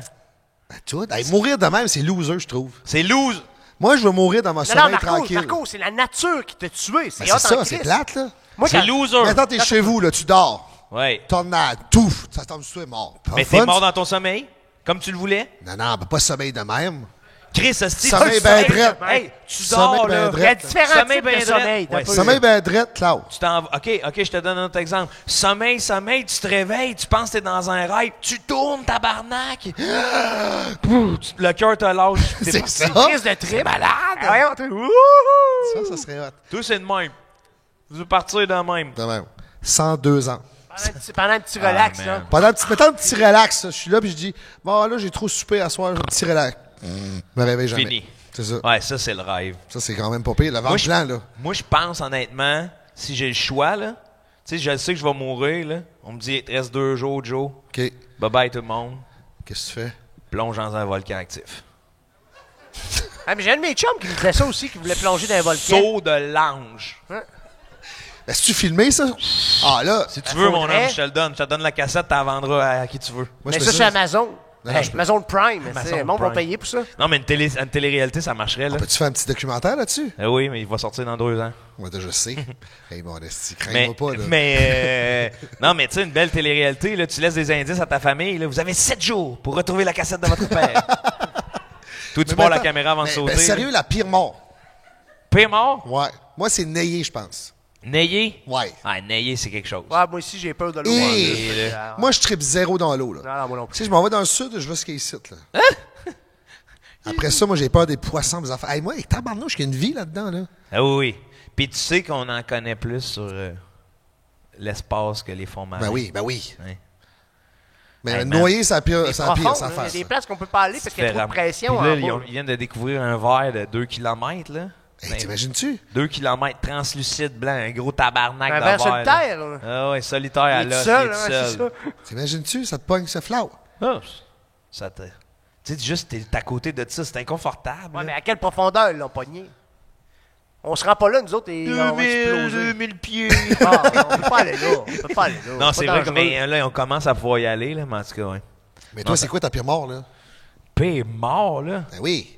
A: Ben, tout. Hey, mourir de même, c'est loser, je trouve.
K: C'est loose.
A: Moi, je veux mourir dans mon
B: Non,
A: sommeil
B: Marco,
A: tranquille.
B: Marco, c'est la nature qui t'a tué. C'est
A: Ben,
B: hot
A: c'est
B: en
A: ça, c'est
B: Christ.
A: plate, là.
B: Moi,
K: C'est
B: quand-
K: loser.
A: Maintenant, t'es chez vous, là, tu dors.
K: Ouais.
A: Tornade, tout. Ça tombe sur toi, est mort. Pas
K: Mais
A: fun,
K: t'es mort dans ton sommeil, comme tu le voulais.
A: Non, ben, pas sommeil de même.
K: Chris, hostie,
A: Sommeil
K: tu
A: ben
K: sommeil-
A: drette.
K: Hey, tu
A: Sommeil
K: dors,
A: ben
K: là.
A: drette.
B: Il y a différents
K: Sommeil
B: types
K: ben
B: de
K: drette.
B: sommeil. t'as
K: Ouais,
B: pas-
A: Sommeil ben drette, Claude.
K: Tu t'en vas. OK, je te donne un autre exemple. Sommeil, tu te réveilles, tu penses que t'es dans un rêve, tu tournes, tabarnak. Le cœur te lâche. t'es
A: C'est
K: parti.
A: ça.
B: Crise de trip.
K: Malade.
B: Ah, voyons, t'es- Wouhou!
A: Ça serait hot.
K: Toi, c'est de même. Tu veux partir de même.
A: De même. 102 ans.
B: Pendant un petit relax,
K: man.
B: là.
A: Mettons un petit relax, là. Je suis là, puis je dis, bon, là, j'ai trop soupé à soir, j'ai un petit relax. Je me réveille jamais.
K: Fini.
A: C'est ça.
K: Ouais, ça, c'est le rêve.
A: Ça, c'est quand même pas pire. Le ventre
K: je-
A: blanc, là.
K: Moi, je pense, honnêtement, si j'ai le choix, là, tu sais, je sais que je vais mourir, là. On me dit, il te reste 2 jours, Joe.
A: OK.
K: Bye-bye, tout le monde.
A: Qu'est-ce que tu fais?
K: Plonge dans un volcan actif.
B: Ah, mais j'ai un de mes chums qui me disait ça aussi, qui voulait plonger dans un volcan.
K: Saut de l'ange.
A: Est-ce que tu filmé, ça? Ah, là.
K: Si tu veux, mon
B: faudrait.
K: homme, je te le donne. Je te donne la cassette, tu la vendras à qui tu veux.
A: Moi,
B: Mais
A: je
B: ça,
A: fais
B: c'est Amazon.
A: Non, non, je peux-
B: Amazon Prime.
K: Amazon
B: Le monde va
K: Prime.
B: payer pour ça.
K: Non, mais une télé-réalité, ça marcherait, là.
A: Peux-tu faire un petit documentaire là-dessus?
K: Oui, mais il va sortir dans 2 ans.
A: Moi, je sais. Hey, bon, crains-moi pas, là.
K: Non, mais tu sais, une belle télé-réalité, là, tu laisses des indices à ta famille, là. Vous avez 7 jours pour retrouver la cassette de votre père. Toi, tu
A: Mais
K: pars la
A: attends,
K: caméra avant de sauter.
A: Mais sérieux, la pire mort?
K: Pire mort?
A: Ouais. Moi, c'est Neyé, je pense.
K: Nayer?
A: Ouais.
K: Ah, nayer, c'est quelque chose.
B: Ouais, moi aussi, j'ai peur de l'eau.
A: Et
K: là.
A: moi, je tripe zéro dans l'eau, là.
B: Non, moi non
A: Tu
B: plus.
A: sais, je m'en vais dans le sud, je vais skier ici, là. Après ça, moi, j'ai peur des poissons, des affaires. Hey, moi, tabarnouche, il y a une vie là-dedans, là.
K: Ah oui, oui. Puis tu sais qu'on en connaît plus sur l'espace que les fonds marins.
A: Ben oui, ben oui.
K: Ouais.
A: Mais
K: Hey, man.
A: noyer, ça pire,
B: C'est
A: ça pire,
B: profond,
A: ça
B: hein. Il y a
A: face.
B: des places qu'on peut pas aller parce qu'il y a trop de pression.
K: Puis là,
B: en bas.
K: ils viennent de découvrir un verre de 2 km, là.
A: Hey, t'imagines-tu?
K: 2 km translucide blanc, un gros tabarnak
B: Un
K: de
B: verre
K: verre.
B: solitaire,
K: là.
B: là.
K: Ah ouais, solitaire à
B: Il est
K: l'os,
B: tout seul,
K: il est tout
B: hein, c'est
K: seul.
B: ça.
A: T'imagines-tu? Ça te pogne, ça flotte.
K: Ah, ça te... Tu sais, juste, t'es à côté de ça, c'est inconfortable.
B: Ouais,
K: là.
B: mais à quelle profondeur ils l'ont pogné? On se rend pas là, nous autres, et on va exploser.
K: 2000 pieds.
B: Ah, on peut pas aller là. On peut pas aller là.
K: Non, c'est vrai que
B: dangereux.
K: mais, là, on commence à pouvoir y aller, là, mais en tout cas, ouais.
A: Mais toi, c'est quoi ta pire mort, là?
K: Pire mort, là.
A: Ben oui.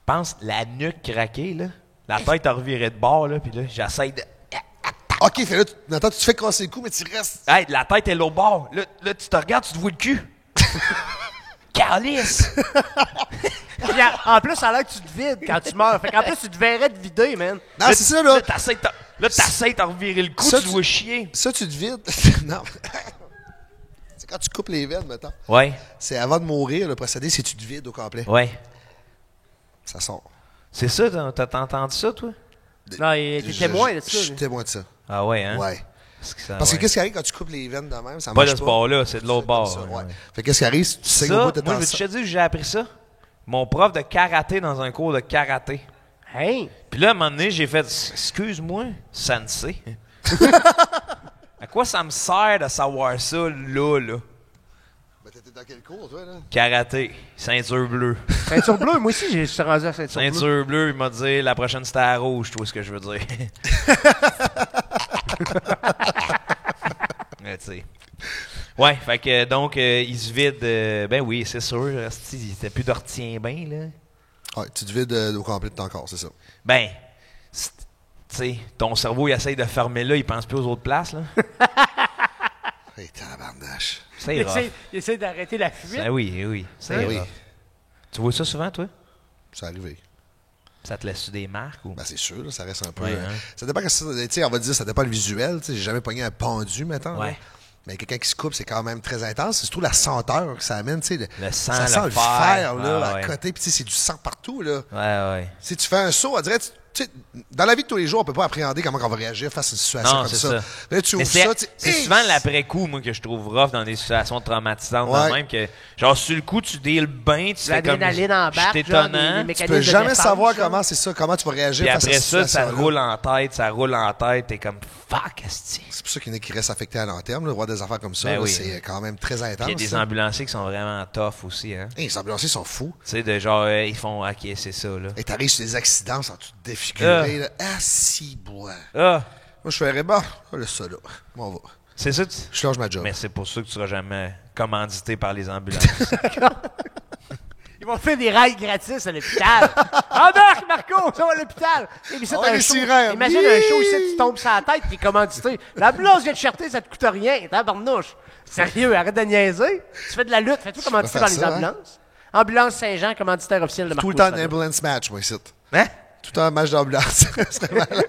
K: Pense la nuque craquée, là. La tête a reviré de bord, là, puis là, j'essaie de...
A: OK, fait là, Nathan, tu te fais casser le cou, mais tu restes.
K: Hey, la tête est là au bord. Là, tu te regardes, tu te vois le cul. Calice!
B: Puis, en plus, ça a l'air que tu te vides quand tu meurs. Fait qu'en plus, tu te verrais te vider, man.
A: Non, c'est ça, là.
K: Là, t'essaies de revirer le cou,
A: Ça,
K: tu te vois chier.
A: Ça, tu te vides. Non. C'est quand tu coupes les veines, mettons.
K: Ouais,
A: C'est avant de mourir, le procédé, c'est tu te vides au complet.
K: ouais.
A: Ça sort.
K: C'est ça, t'as entendu ça, toi?
B: Non, t'es témoin de ça.
A: Je suis
B: là.
A: témoin de ça.
K: Ah ouais, hein?
A: Ouais.
K: Parce
A: Parce que
K: ouais.
A: qu'est-ce qui arrive quand tu coupes les veines de même? Ça
K: Pas
A: marche
K: de ce bord-là, c'est de l'autre
A: comme
K: bord.
A: ça,
K: ouais.
A: ouais. Fait qu'est-ce qui arrive si tu saignes au
K: Ça,
A: bout de
K: moi,
A: ton
K: je veux te dire que j'ai appris ça. Mon prof de karaté dans un cours de karaté.
B: Hein?
K: Puis là, à un moment donné, j'ai fait « Excuse-moi, sensei. À quoi ça me sert de savoir ça, là?
A: Mais t'étais dans quel cours, toi, là?
K: Karaté, ceinture bleue.
B: Ceinture bleue, moi aussi, je suis rendu à ceinture bleue.
K: Ceinture bleue, il m'a dit la prochaine c'était à rouge, tu vois ce que je veux dire. Mais tu sais. Ouais, fait que donc, il se vide. Ben oui, c'est sûr. Il n'était plus d'ortien bain, là.
A: Ouais, tu te vides au complet de ton corps, c'est ça.
K: Ben, tu sais, ton cerveau, il essaye de fermer là, il pense plus aux autres places, là.
A: Hey, tabarnache.
K: C'est rough.
B: Il essaie d'arrêter la fuite.
K: Ben oui. C'est
A: Ben oui.
K: rough. Tu vois ça souvent, toi?
A: C'est arrivé.
K: Ça te laisse des marques ou?
A: Ben, c'est sûr, là, ça reste un peu.
K: Ouais, hein.
A: Ça dépend, tu sais, on va dire, ça dépend le visuel. Tu sais, j'ai jamais pogné un pendu, mettons.
K: Ouais.
A: Là. Mais quelqu'un qui se coupe, c'est quand même très intense. C'est surtout la senteur que ça amène, tu sais.
K: Le sang,
A: ça
K: le
A: sent le
K: fer,
A: fer, là,
K: ah,
A: à
K: ouais.
A: côté. Puis, tu sais, c'est du sang partout, là.
K: Ouais.
A: Si tu fais un saut, on dirait, tu sais, dans la vie de tous les jours, on peut pas appréhender comment on va réagir face à une situation
K: Non,
A: comme
K: c'est
A: ça.
K: ça.
A: Là, tu
K: Mais
A: ouvres ça, tu sais,
K: c'est souvent l'après-coup, moi, que je trouve rough dans des situations traumatisantes.
A: Ouais.
K: De même que, genre, sur le coup, tu deals bien, tu fais comme.
B: L'adrénaline embarque,
K: c'est
B: genre,
K: étonnant.
B: les
A: tu
B: mécanismes
A: peux
B: de
A: jamais
B: défense,
A: savoir
B: genre.
A: comment tu vas réagir
K: Puis
A: face à
K: après
A: cette
K: ça
A: situation.
K: roule en tête, t'es comme fuck, esti.
A: C'est pour ça qu'il y en a qui restent affectés à long terme, là, voir des affaires comme ça.
K: Ben
A: là,
K: oui.
A: c'est quand même très intense.
K: Puis il y a des
A: ça.
K: ambulanciers qui sont vraiment tough aussi, hein.
A: Hey, les ambulanciers sont fous.
K: Tu sais, de genre, ils font, ok, c'est ça, là.
A: Et t'arrives sur des accidents sans tout défigurer. Là. Ah, si, bois.
K: Ah,
A: Moi, je ferais, bah, laisse ça là. Moi, on va.
K: c'est ça,
A: Je lâche ma job.
K: mais c'est pour ça que tu seras jamais commandité par les ambulances.
B: Ils vont faire des rides gratis à l'hôpital. Embarque, Marco, ça va à l'hôpital. Et puis ça,
A: Ah
B: t'as
A: ouais,
B: un
A: les
B: show.
A: sirènes.
B: Imagine un show ici, tu tombes sur la tête, t'es commandité. L'ambulance vient te chercher, ça te coûte rien. Tabarnouche. Sérieux, arrête de niaiser. Tu fais de la lutte, fais-tu commandité
A: faire
B: par les
A: ça, hein?
B: ambulances? Ambulance Saint-Jean, commanditaire officiel de Marco.
A: Tout le temps un
B: Estrada.
A: ambulance match, moi, ici.
K: Hein?
A: Tout le temps un match d'ambulance. Ce serait malade.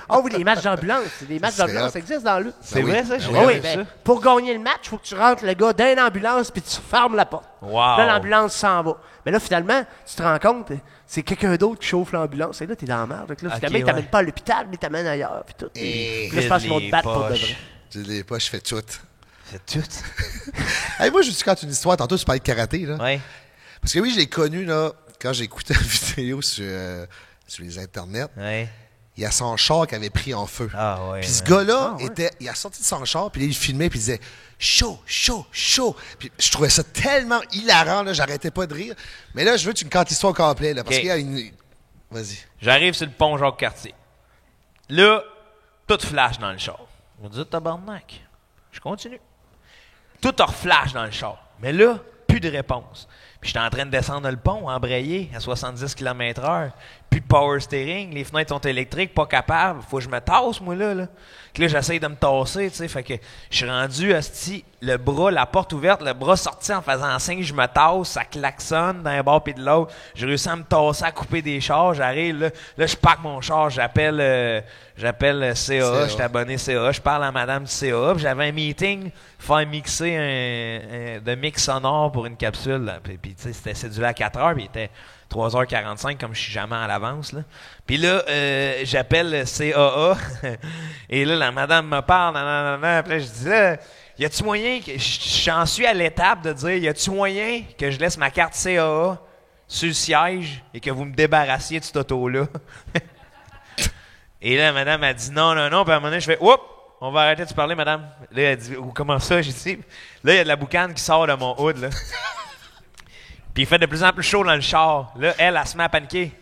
B: Ah oui, les matchs d'ambulance. C'est des matchs
A: serait
B: d'ambulance,
A: hot.
B: ça existe dans la lutte.
K: C'est
A: oui.
K: vrai, ça?
A: Ben
K: J'ai
A: oui,
K: jamais
B: Oui,
K: vu
B: ben,
K: ça.
B: pour gagner le match, il faut que tu rentres le gars dans l'ambulance puis tu fermes la porte.
K: Wow.
B: Là, l'ambulance s'en va. Mais là, finalement, tu te rends compte, c'est quelqu'un d'autre qui chauffe l'ambulance. Et là, t'es dans la merde. Donc là,
K: Ok,
B: finalement, il
K: ouais.
B: t'amène pas à l'hôpital, mais il t'amène ailleurs. Puis tout.
A: Et
B: Puis là, je pense qu'ils vont te
K: les
B: battre pour de
K: poches.
B: vrai.
A: J'ai les poches, je fais tout.
K: C'est tout.
A: Hey, moi, je te raconte une histoire. Tantôt, tu parlais de karaté, là.
K: Ouais.
A: Parce que oui, je l'ai connu, là, quand j'ai écouté une vidéo sur les internets.
K: Ouais.
A: Il y a son char qui avait pris en feu.
K: Ah ouais.
A: Puis ce
K: ouais.
A: gars-là, il a sorti de son char, puis là, il filmait, puis il disait « chaud, chaud, chaud ». Puis je trouvais ça tellement hilarant, là, j'arrêtais pas de rire. Mais là, je veux que tu me contes l'histoire au complet, là, parce
K: Ok.
A: qu'il y a une... Vas-y.
K: J'arrive sur le pont Jacques-Cartier. Là, tout flash dans le char. Je me dis, tabarnak. Je continue. Tout reflash dans le char. Mais là, plus de réponse. Puis j'étais en train de descendre le pont, embrayé à 70 km/h. Plus de power steering, les fenêtres sont électriques, pas capable. Faut que je me tasse, moi, là. Que là, j'essaye de me tasser, tu sais. Fait que je suis rendu, asti, le bras, la porte ouverte, le bras sorti en faisant signe, je me tasse, ça klaxonne d'un bord puis de l'autre. J'ai réussi à me tasser, à couper des chars. J'arrive, là je pack mon char, j'appelle CA,
A: CA.
K: j'étais abonné CA, je parle à madame du CA, puis j'avais un meeting, faire mixer de mix sonore pour une capsule, là. Puis tu sais, c'était cédulé à 4 heures, puis il était 3h45, comme je suis jamais à l'avance, là. Puis là, j'appelle CAA, et là, la madame me parle, nanana, puis là, je dis, là, y a-tu moyen que, j'en suis à l'étape de dire, y a-tu moyen que je laisse ma carte CAA sur le siège et que vous me débarrassiez de cette auto-là? Et là, madame a dit non. Puis à un moment donné, je fais, oups, on va arrêter de se parler, madame. Là, elle dit, comment ça? J'ai dit, là, il y a de la boucane qui sort de mon hood, là. Puis il fait de plus en plus chaud dans le char. Là, elle se met à paniquer.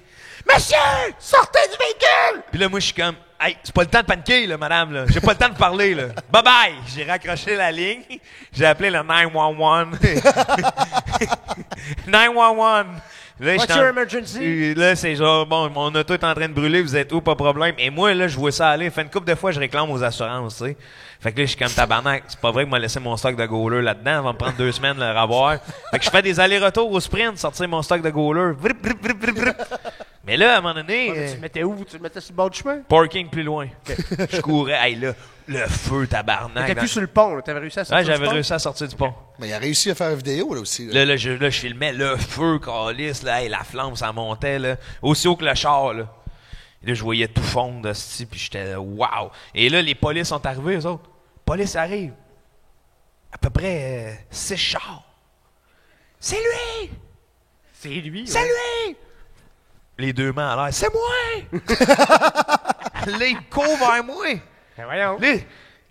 K: Monsieur, sortez du véhicule! Puis là, moi, je suis comme, hey, c'est pas le temps de paniquer, là, madame, là. J'ai pas le temps de parler, là. Bye bye! J'ai raccroché la ligne. J'ai appelé le 911. 911. Là,
B: What's your emergency?
K: Là, c'est genre, bon, mon auto est en train de brûler, vous êtes où, pas de problème. Et moi, là, je vois ça aller. Fait une couple de fois, je réclame aux assurances, tu sais. Fait que là, je suis comme tabarnak. C'est pas vrai que m'a laissé mon stock de goaler là-dedans. Ça va me prendre 2 semaines de le revoir. Fait que je fais des allers-retours au sprint, sortir mon stock de goaler. Vrip, vrip, vrip, vrip, vrip. Mais là, à un moment donné,
B: Tu le mettais où? Tu le mettais sur le bord du chemin?
K: parking plus loin. Je courais. Hey, là, le feu, tabarnak.
B: T'étais plus sur le pont, là. T'avais réussi à sortir
K: Ouais,
B: du
K: j'avais
B: pont?
K: réussi à sortir du pont.
A: Mais il a réussi à faire une vidéo, là, aussi. Là.
K: Là, je filmais le feu, calice, là, et la flamme, ça montait, là, aussi haut que le char, là. Et là, je voyais tout fondre, de ce puis j'étais là, wow. Et là, les polices sont arrivés, eux autres. Police arrive. À peu près 6 chars. C'est lui!
B: C'est lui.
K: C'est lui! Les 2 mains à l'air, c'est moi! Là, il court vers moi.
B: Ben voyons.
K: Là,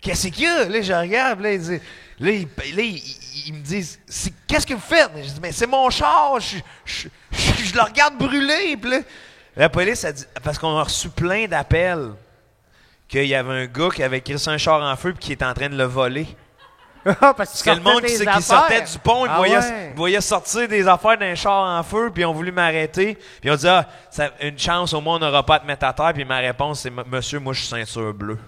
K: qu'est-ce qu'il y a? Là, je regarde, là, il dit, il me dit, qu'est-ce que vous faites? Je dis, mais c'est mon char, je le regarde brûler. Puis là, la police a dit, parce qu'on a reçu plein d'appels qu'il y avait un gars qui avait crissé un char en feu et qui était en train de le voler. Parce que le monde qui sortait du pont, il voyait sortir des affaires d'un char en feu, puis ils ont voulu m'arrêter. Puis ils ont dit, une chance, au moins on n'aura pas à te mettre à terre. Puis ma réponse, c'est, monsieur, moi je suis ceinture bleue.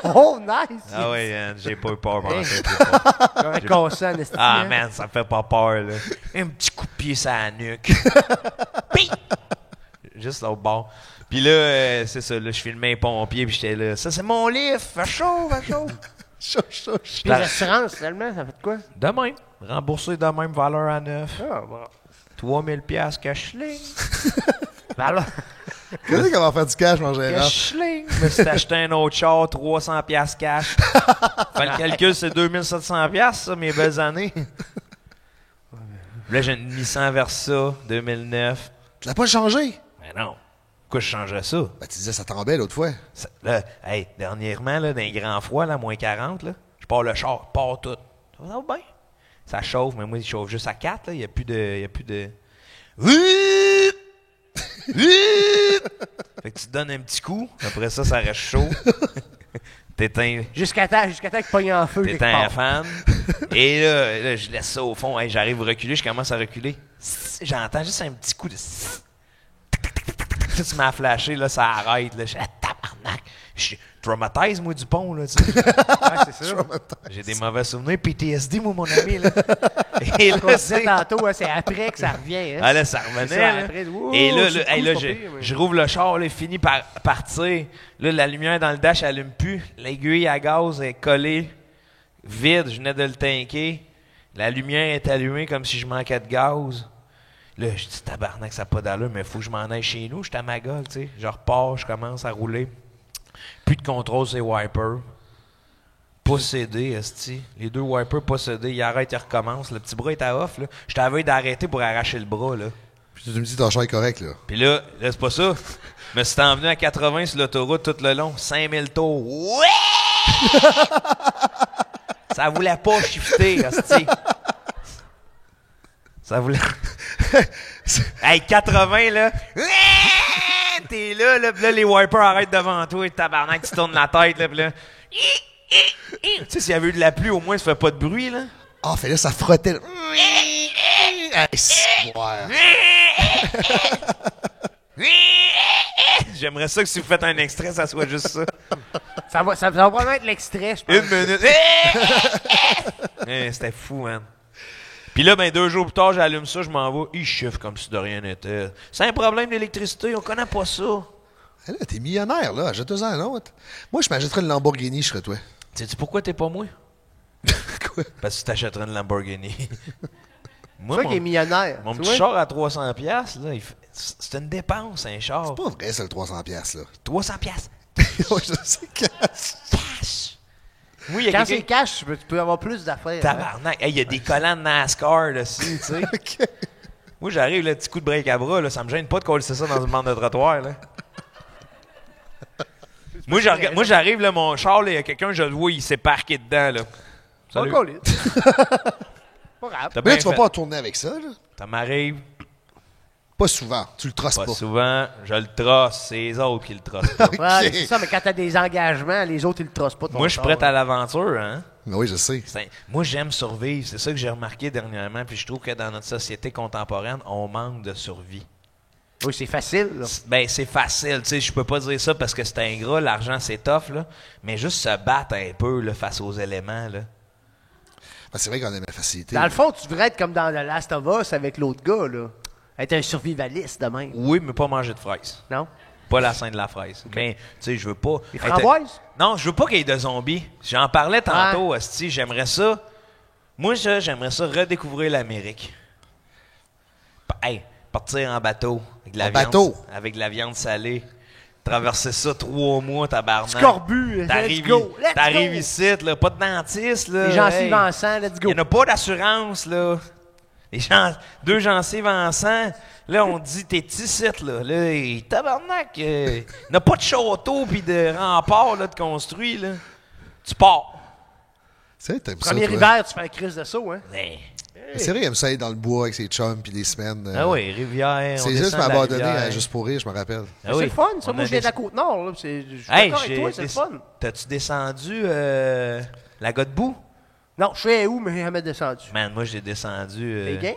B: Oh, nice!
K: Ah oui, j'ai pas eu peur pendant
B: Ah,
K: man, ça me fait pas peur, là. Un petit coup de pied sur la nuque. Ping! Juste là au bord. Puis là, c'est ça, là, je filmais un pompier, puis j'étais là, ça c'est mon livre, fait chaud.
B: Puis l'assurance, finalement, ça fait de quoi?
K: De même. Remboursé de même, valeur à neuf.
B: Ah, bon.
K: 3000 $, cash-ling.
B: Alors...
A: Tu sais comment faire du cash, mon gérant?
K: Cash-ling. Je me suis acheté un autre char, 300 $ cash. Fait le calcul, c'est 2700 $, ça, mes belles années. Là, j'ai une Nissan Versa, 2009.
A: Tu l'as pas changé?
K: Ben non. Pourquoi je changerais ça?
A: Ben, tu disais ça tombait l'autre fois.
K: Là, dernièrement, là, dans les grands froids, là, moins 40, là, je pars le char, pars tout. Ça va bien. Ça chauffe, mais moi, il chauffe juste à 4, là. Il n'y a plus de... Fait que tu te donnes un petit coup, après ça reste chaud. T'éteins.
B: Jusqu'à temps qu'il pogne en feu.
K: T'éteins un fan. Et là, je laisse ça au fond. Hey, j'arrive à reculer, je commence à reculer. J'entends juste un petit coup de... Tu m'as flashé, là, ça arrête. Là. Je suis tabarnak. Je suis traumatise, moi, du pont, là, tu sais.
B: C'est ça.
K: J'ai des mauvais souvenirs. PTSD, moi, mon ami, là. Et
B: là, c'est tantôt, hein, c'est après que ça revient. Hein.
K: Ah, là, ça revenait. Là.
B: Après,
K: et là, je rouvre le char, là, il finit par partir. Là, la lumière dans le dash, elle allume plus. L'aiguille à gaz est collée, vide. Je venais de le tanker. La lumière est allumée comme si je manquais de gaz. Là, je dis, tabarnak, ça n'a pas d'allure, mais il faut que je m'en aille chez nous. Je suis à Magog, tu sais. Je repars, je commence à rouler. Plus de contrôle, c'est wiper. Pas cédé, esti. Les deux wipers pas cédés. Il arrête, il recommence. Le petit bras est à off, là. Je t'avais d'arrêter pour arracher le bras, là.
A: Puis tu me dis, ton char est correct, là.
K: Puis là, c'est pas ça. Mais c'est envenu à 80 sur l'autoroute tout le long. 5000 tours. Ouais! Ça voulait pas shifter, esti. Ça voulait... Hey, 80, là. T'es là, pis là, les wipers arrêtent devant toi, et tabarnak, tu tournes la tête, là, pis là. Tu sais, s'il y avait eu de la pluie, au moins, ça fait pas de bruit, là.
A: Ah, fait là, ça frottait.
K: J'aimerais ça que si vous faites un extrait, ça soit juste ça.
B: Ça va probablement être l'extrait, je pense.
K: Une minute. C'était fou, man. Puis là, 2 jours plus tard, j'allume ça, je m'en vais. Il chiffre comme si de rien n'était. C'est un problème d'électricité, on connaît pas ça.
A: Hey là, t'es millionnaire, là. Achète-toi un autre. Moi, je m'achèterais une Lamborghini, je serais toi.
K: Sais-tu pourquoi t'es pas moi?
A: Quoi?
K: Parce que tu t'achèterais une Lamborghini.
B: Moi, c'est toi qui est millionnaire.
K: Mon petit char à 300$, là, c'est une dépense, un char.
A: C'est pas vrai, ça, le 300$, là.
K: 300$.
A: Oui, je sais, cash.
K: Oui,
B: quand c'est cash, tu peux avoir plus d'affaires.
K: Tabarnak. Il y a des collants de NASCAR dessus, tu sais.
A: Okay.
K: Moi, j'arrive, le petit coup de break à bras, là, ça me gêne pas de coller ça dans une bande de trottoir, là. Moi, j'arrive, là, mon char, il y a quelqu'un, je le vois, il s'est parqué dedans, là. Salut.
B: Pas grave.
A: Mais là, tu vas pas tourner avec ça, là.
K: Ça m'arrive.
A: Pas souvent. Tu le trosses pas.
K: Pas souvent. Je le trosse. C'est les autres qui le trossent pas.
A: Okay.
B: Ouais, c'est ça, mais quand t'as des engagements, les autres, ils le trossent pas.
K: Moi, je suis prêt à l'aventure, hein.
A: Oui, je sais.
K: Moi, j'aime survivre. C'est ça que j'ai remarqué dernièrement. Puis je trouve que dans notre société contemporaine, on manque de survie.
B: Oui, c'est facile, là.
K: Ben, c'est facile. Tu sais, je peux pas dire ça parce que c'est ingrat. L'argent, c'est tough, là. Mais juste se battre un peu, là, face aux éléments, là.
A: Ben, c'est vrai qu'on aime la facilité.
B: Dans le fond, tu devrais être comme dans The Last of Us avec l'autre gars, là. Être un survivaliste de même.
K: Oui, mais pas manger de fraises.
B: Non?
K: Pas la scène de la fraise. Okay. Mais, tu sais, je veux pas...
B: Les framboises?
K: Non, je veux pas qu'il y ait de zombies. J'en parlais tantôt, hostie. J'aimerais ça... Moi, j'aimerais ça redécouvrir l'Amérique. Hey, partir en bateau. Avec de la viande, avec de la viande salée. Traverser ça 3 mois, tabarnak.
B: Scorbut, let's go.
K: T'arrives ici, là, pas de dentiste, là.
B: Les gencives en sang, let's go.
K: Il n'y en a pas d'assurance, là. Deux gencives en sang. Là, on dit, t'es ici, là. Là, tabarnak. Il n'y a pas de château puis de rempart, là, de construit, là. Tu pars.
A: C'est vrai,
B: Premier hiver, tu fais un crise de saut, hein?
A: C'est vrai, il aime ça aller dans le bois avec ses chums puis des semaines.
K: Ah oui, rivière.
A: C'est juste m'abandonner à Juste pour rire, je me rappelle.
B: Ah oui. C'est le fun, ça. Moi, je viens de la Côte-Nord, là. Je suis d'accord avec toi, c'est le fun.
K: T'as-tu descendu la Godbout?
B: Non, je sais où, mais j'ai jamais descendu.
K: Man, moi, j'ai descendu...
B: Les games?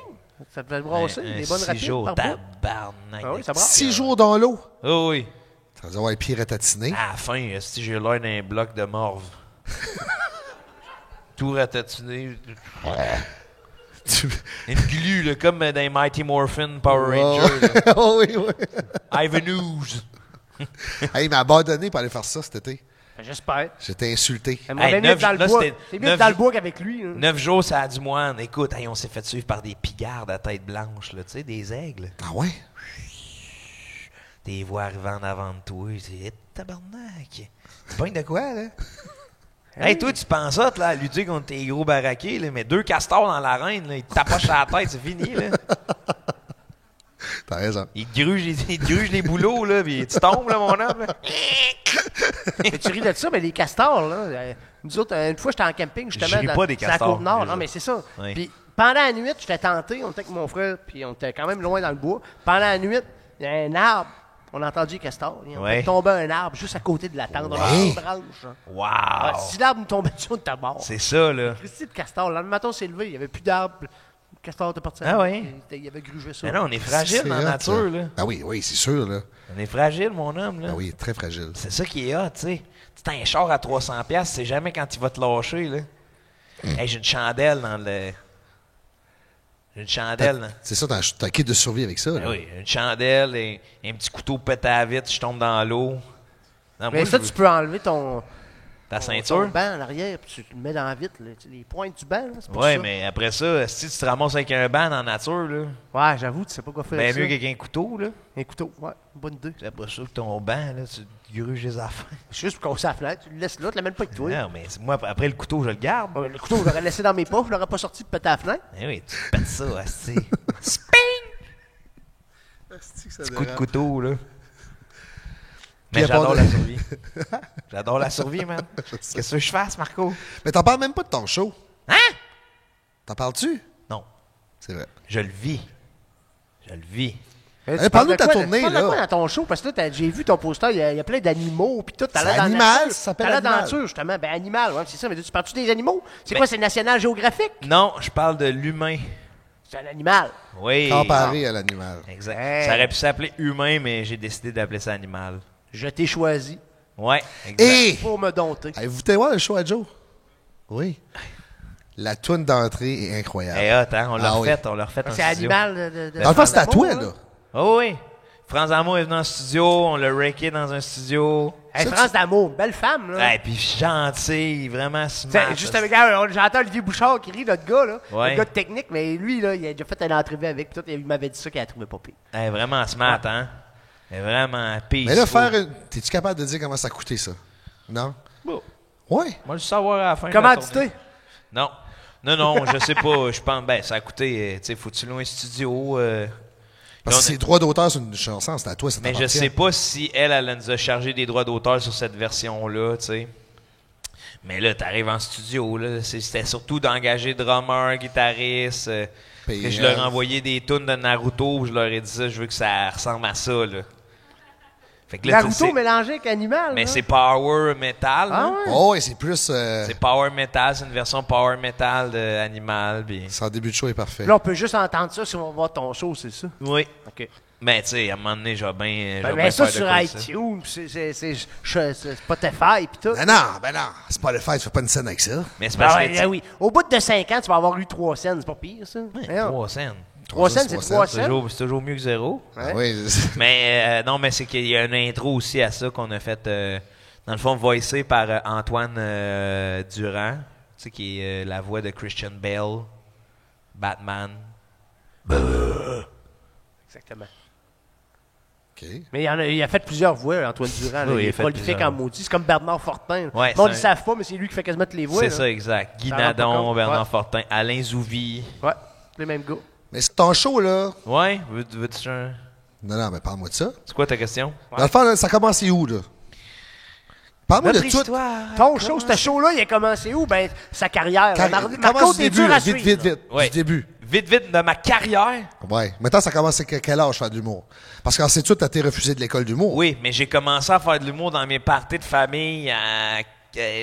B: Ça te fait brasser, des bonnes
K: 6
B: rapides
K: jours,
B: par bout?
K: tabarnak.
B: Ah oui, ça brasse.
A: 6 jours dans l'eau.
K: Oh oui.
A: Ça veut dire avoir les pieds ratatiné.
K: À la fin, si j'ai l'air d'un bloc de morve. Tout ratatiné. Une glu, là, comme dans les Mighty Morphin Power Rangers. là.
A: Oh, oui, oui.
K: Ivan Ooze.
A: Hey, il m'a abandonné pour aller faire ça cet été.
B: Ben, j'espère.
A: J'étais insulté.
B: Moi, mieux
K: neuf-
B: dans le
K: là,
B: bois.
K: c'était
B: C'est mieux
K: neuf-
B: dans le bois qu'avec lui. Hein.
K: 9 jours, ça a du moine. Écoute, on s'est fait suivre par des pigardes à tête blanche, là, tu sais, des aigles.
A: Ah ouais?
K: Des voix arrivant en avant de toi. C'est tabarnak. Tu pognes de quoi, là? Hey, toi, tu penses ça, là, à lui dire qu'on était gros baraqués, là, mais 2 castors dans l'arène, là, ils te tapochent à la tête, c'est fini, là.
A: T'as raison.
K: Ils te grugent les boulots, là, puis tu tombes, là, mon homme. Là.
B: Mais tu ris de ça, mais les castors, là. Nous autres, une fois, j'étais en camping, justement.
K: Je ris pas des
B: sur la
K: castors,
B: Côte-Nord.
K: déjà.
B: Non, mais c'est ça.
K: Oui.
B: Puis pendant la nuit, j'étais tenté, on était avec mon frère, puis on était quand même loin dans le bois. Pendant la nuit, il y a un arbre. On a entendu les castors. Ils ont
K: Ouais.
B: fait tomber un arbre juste à côté de la tente. On a
A: Ouais.
B: une branche. Hein.
K: Wow!
B: Ouais, si l'arbre nous tombait dessus, on était mort.
K: C'est ça, là.
B: Christy de castor. Le matin, on s'est levé, il n'y avait plus d'arbre. Le castor était parti.
K: Ah ouais?
B: Il avait grugé ça.
K: Mais non, on est fragile
A: C'est
K: dans la
A: hot,
K: nature,
A: ça.
K: là.
A: Ah oui, oui, c'est sûr, là.
K: On est fragile, mon homme, là.
A: Ah oui, très fragile.
K: C'est ça qui est hot, tu sais. Tu as un char à 300$, c'est jamais quand il va te lâcher, là. Hey, j'ai une chandelle dans le... J'ai une chandelle, là.
A: C'est ça, t'as un kit de survie avec ça, là.
K: Ben oui, une chandelle et un petit couteau pété à vite, je tombe dans l'eau. Non,
B: Mais
K: moi,
B: ça,
K: je veux-
B: tu peux enlever ton
K: Ta
B: ton
K: ceinture?
B: banc en arrière, puis tu le mets dans la vitre. Là. Tu sais, les pointes du banc, là, c'est pour
K: Ouais,
B: ça.
K: mais après ça, si tu te ramasses avec un banc dans la nature, là,
B: Ouais, j'avoue, tu sais pas quoi faire
K: ben
B: avec
K: mieux
B: ça.
K: qu'avec un couteau, là.
B: Un couteau, ouais, une bonne idée.
K: C'est pas sûr que ton banc, là, tu gruges les affaires.
B: Juste pour qu'on la fenêtre, tu le laisses là, tu l'amènes pas avec toi.
K: Non, mais moi, après le couteau, je le garde.
B: Ouais, le couteau, je l'aurais laissé dans mes poches, je l'aurais pas sorti de péter à la fenêtre.
K: Eh oui, tu pètes ça, asti. Sping! Petit coup de couteau, là. Mais
A: Puis à part
K: j'adore
A: de-
K: la survie. J'adore la survie, man. Qu'est-ce que je fasse, Marco?
A: Mais t'en parles même pas de ton show.
K: Hein?
A: T'en parles-tu?
K: Non.
A: C'est vrai.
K: Je le vis. Je le vis.
B: Tu
A: parle-nous
B: parles
A: de ta
B: quoi,
A: tournée,
B: parle de
A: là.
B: quoi dans ton show? Parce que là, j'ai vu ton poster, il y a plein d'animaux, puis tout. T'as
A: C'est
B: l'air dans la
A: Animal,
B: nature.
A: ça s'appelle
B: T'as l'air dans la
A: Animal.
B: nature, justement. Ben, animal, ouais, c'est ça. Mais tu parles-tu des animaux? C'est
K: Ben-
B: quoi, c'est National Geographic?
K: Non, je parle de l'humain.
B: C'est un animal.
K: Oui.
A: Comparé à l'animal.
K: Exact.
B: Hey.
K: Ça aurait pu s'appeler humain, mais j'ai décidé d'appeler ça animal.
B: Je t'ai choisi
K: Ouais, exact.
A: Et
B: pour me dompter.
A: vous voulez voir le show à Joe? Oui. La toune d'entrée est incroyable.
K: Eh, attends, on l'a
A: Ah oui.
K: refait, on l'a refait en
B: C'est
K: studio.
B: animal de
A: Dans le fond, c'est à
B: d'amour,
A: toi,
B: hein?
A: là.
K: Oh oui. France Amour est venu en studio, on l'a raké dans un studio.
B: Hey,
A: Ça,
B: France d'amour, belle femme, là.
K: Et puis gentil, vraiment
B: T'sais,
K: smart.
B: juste avec, regarde, j'entends Olivier Bouchard qui rit, notre gars, là.
K: Ouais.
B: Le gars de technique, mais lui, là, il a déjà fait une entrevue avec, puis tout, il m'avait dit ça qu'il a trouvé pas pire.
K: Elle est vraiment smart, hein? Elle est vraiment peaceful.
A: Mais là, faire une... T'es-tu capable de dire comment ça a coûté, ça? Non?
K: Bon.
A: Ouais.
K: Moi, je veux savoir à la fin.
B: Comment
K: de la
B: tu
K: tournée.
B: t'es?
K: Non. Non, je sais pas. Je pense, ben, ça a coûté, tu sais, faut-tu louer un studio?
A: Parce
K: Là,
A: que
K: on
A: c'est droit d'auteur sur une chanson, c'est à toi, ça
K: Mais je
A: t'appartient.
K: sais pas si elle nous a chargé des droits d'auteur sur cette version-là, tu sais. Mais là, t'arrives en studio, là. C'était surtout d'engager drummer, guitariste.
A: Puis,
K: Que je leur ai envoyé des tunes de Naruto, je leur ai dit ça, je veux que ça ressemble à ça, là. Fait que là, tu sais,
B: Naruto mélangé avec animal,
K: mais
B: là.
K: c'est power metal,
B: Ah
K: là.
B: ouais?
A: Oh, et c'est plus...
K: C'est power metal, c'est une version power metal d'Animal, puis...
A: Son début de show est parfait.
B: Là, on peut juste entendre ça si on va voir ton show, c'est ça?
K: Oui.
B: OK.
K: Ben, tu sais, à un moment donné, je vais bien...
B: Ben, mais ça sur iTunes, puis c'est Spotify, puis tout.
A: Ben non, c'est pas le fait, tu fais pas une scène avec ça.
K: Mais c'est
B: Ah
K: parce
B: ouais,
K: que...
B: ah oui. Au bout de 5 ans, tu vas avoir eu 3 cents, c'est pas pire, ça. Voyons.
K: 3 cents.
B: 3 cents, c'est 3
K: C'est
B: cents.
K: c'est toujours mieux que zéro.
A: Ah oui, c'est-
K: Mais non, mais c'est qu'il y a une intro aussi à ça qu'on a fait, dans le fond, voicé par Antoine Durand, tu sais, qui est la voix de Christian Bale, Batman.
B: Exactement.
A: OK.
B: Mais il a fait plusieurs voix, Antoine Durand.
K: Oui,
B: il
K: il
B: est
K: a fait
B: prolifique
K: plusieurs.
B: en maudit. C'est comme Bernard Fortin.
K: Ouais,
B: Bon,
K: c'est
B: ils
K: un-
B: savent pas, mais c'est lui qui fait quasiment toutes les voix.
K: C'est
B: là.
K: ça, exact. Guy
B: Ça rend pas
K: Nadon,
B: compte.
K: Bernard
B: Ouais.
K: Fortin, Alain Zouvi.
B: Ouais, les mêmes gars.
A: Mais c'est ton show, là.
K: Ouais, veux-tu...
A: Non, mais parle-moi de ça.
K: C'est quoi ta question?
A: Dans le fond, là, ça a commencé où, là? Parle-moi de
K: Notre
A: tout.
K: histoire.
B: Ton show, ce show-là, il a commencé où? Ben, sa carrière. Marco,
A: Commence du
B: t'es
A: début,
B: dur
A: là,
B: à
A: vite,
B: suivre.
A: vite.
K: Ouais.
A: Du début.
K: Vite, de ma carrière.
A: Ouais. Maintenant, ça commence à quel âge faire de l'humour? Parce qu'ensuite, tu as été refusé de l'école d'humour.
K: Oui, mais j'ai commencé à faire de l'humour dans mes parties de famille à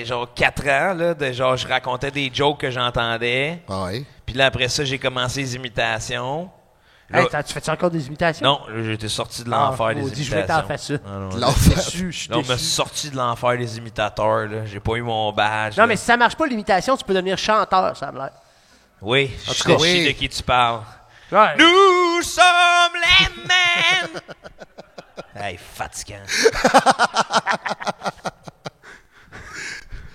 K: genre 4 ans, là, de genre je racontais des jokes que j'entendais.
A: Ah ouais.
K: Puis là, après ça, j'ai commencé les imitations. Là,
B: Hey, tu fais-tu encore des imitations?
K: non, là, j'étais sorti de l'enfer des
B: maudit,
K: imitations.
B: je vais t'en faire ça.
K: Non, non,
A: L'enfer.
B: Déçu, je suis
K: non, je me suis
B: déçu.
K: sorti de l'enfer des imitateurs. Là. J'ai pas eu mon badge.
B: Non,
K: là.
B: mais si ça marche pas l'imitation, tu peux devenir chanteur, ça me l'air.
K: Oui,
A: En
K: je
A: tout cas,
K: sais
A: oui.
K: de qui tu parles.
B: Ouais.
K: Nous sommes les men! Hey, fatigant.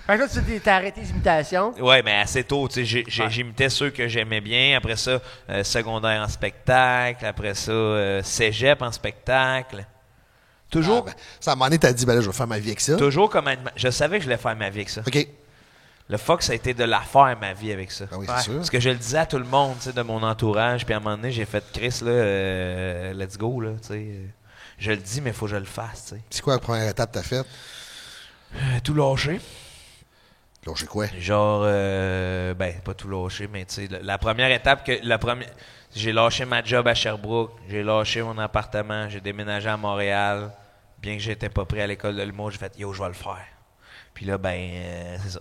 B: Fait que là, t'as arrêté les imitations.
K: Ouais, mais assez tôt, tu sais, j'imitais ceux que j'aimais bien. Après ça, secondaire en spectacle. Après ça, cégep en spectacle. Toujours,
A: Ah, ben, ça, à un moment donné, t'as dit, ben là, je vais faire ma vie avec ça.
K: toujours comme je savais que je voulais faire ma vie avec ça.
A: OK.
K: Le fuck, ça a été de la faire ma vie avec ça.
A: Ben oui,
B: Ouais.
A: c'est sûr.
K: Parce que je le disais à tout le monde, tu sais, de mon entourage. Puis à un moment donné, j'ai fait Chris, là, let's go, là, tu sais. Je le dis, mais il faut que je le fasse, tu sais.
A: C'est quoi la première étape que t'as faite?
K: Tout lâcher.
A: Lâcher quoi?
K: Genre, ben, pas tout lâcher, mais tu sais, la première étape j'ai lâché ma job à Sherbrooke, j'ai lâché mon appartement, j'ai déménagé à Montréal. Bien que j'étais pas prêt à l'école de l'humour, j'ai fait, yo, je vais le faire. Puis là, ben, c'est ça.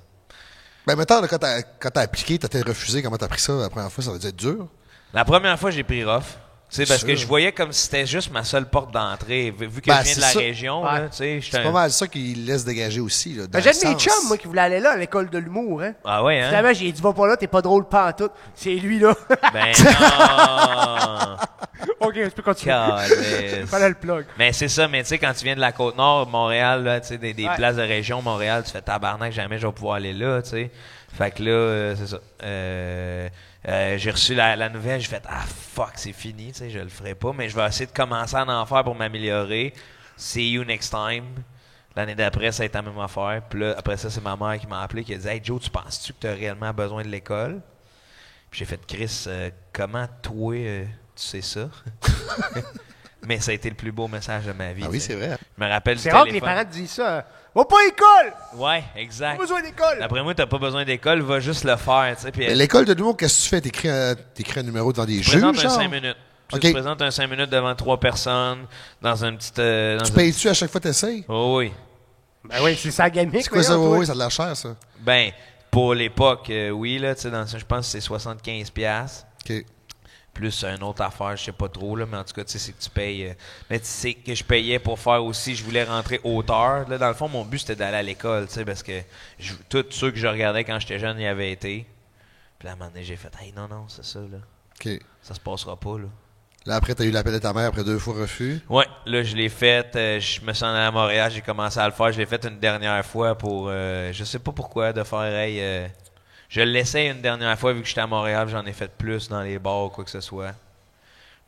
A: Ben, maintenant, là, quand t'as appliqué, t'as été refusé. Comment t'as pris ça la première fois? Ça va dû être dur.
K: La première fois, j'ai pris rough. Tu sais, parce
A: Sûr.
K: que je voyais comme si c'était juste ma seule porte d'entrée. Vu que
A: Ben,
K: je viens de
A: c'est
K: la
A: ça.
K: région,
B: Ouais.
K: là, tu sais, j'étais
A: C'est pas mal ça qui laisse dégager aussi. Là, dans
B: Ben, j'ai
A: le
B: de mes
A: sens.
B: chums, moi, qui voulaient aller là, à l'école de l'humour, hein.
K: Ah ouais, hein?
B: Finalement, j'ai dit, va pas là, t'es pas drôle pantoute. C'est lui, là.
K: Ben non!
B: OK, tu peux continuer.
K: Calisse.
B: Fallait le plug.
K: Mais c'est ça, mais tu sais, quand tu viens de la Côte-Nord, Montréal, là, tu sais, des
B: Ouais.
K: places de région, Montréal, tu fais tabarnak, jamais je vais pouvoir aller là, tu sais. Fait que là, c'est ça. J'ai reçu la nouvelle, j'ai fait « Ah, fuck, c'est fini, tu sais, je le ferai pas, mais je vais essayer de commencer à en faire pour m'améliorer. See you next time. » L'année d'après, ça a été la même affaire. Puis là, après ça, c'est ma mère qui m'a appelé, qui a dit « Hey, Joe, tu penses-tu que tu as réellement besoin de l'école? » Puis j'ai fait « Chris, comment toi, tu sais ça? » Mais ça a été le plus beau message de ma vie.
A: Ah oui,
K: tu sais.
A: c'est vrai.
K: Je me rappelle
B: C'est
K: du
B: rare que les
K: téléphone.
B: parents te disent ça. Va pas à l'école!
K: Ouais, exact.
B: Pas besoin d'école!
K: Après moi, t'as pas besoin d'école, va juste le faire, tu sais. Puis
A: Mais l'école de l'humour, qu'est-ce que tu fais? T'écris un numéro devant des
K: tu présentes
A: juges,
K: un
A: genre?
K: 5 minutes.
A: OK.
K: Tu présentes un 5 minutes devant 3 personnes, dans une petite...
A: Tu payes-tu à chaque fois que t'essayes?
K: Oh oui.
B: Ben oui, c'est ça, gamique.
A: C'est quoi ça?
B: voyons, toi.
A: Oui, ça a de la chair, ça.
K: Ben, pour l'époque, oui, là, tu sais, je pense que c'est 75$.
A: OK.
K: Plus une autre affaire, je sais pas trop, là, mais en tout cas, tu sais, c'est que tu payes. Mais tu sais que je payais pour faire aussi, je voulais rentrer auteur. Là, dans le fond, mon but, c'était d'aller à l'école, tu sais, parce que tous ceux que je regardais quand j'étais jeune y avaient été. Puis là, à un moment donné, j'ai fait, hey, non, c'est ça, là.
A: OK.
K: Ça se passera pas, là.
A: Là, après, t'as eu l'appel de ta mère après 2 fois refus.
K: Ouais, là, je l'ai fait. Je me suis en allé à Montréal, j'ai commencé à le faire. Je l'ai fait une dernière fois pour, je sais pas pourquoi, de faire, hey, je le laissais une dernière fois vu que j'étais à Montréal, j'en ai fait plus dans les bars ou quoi que ce soit.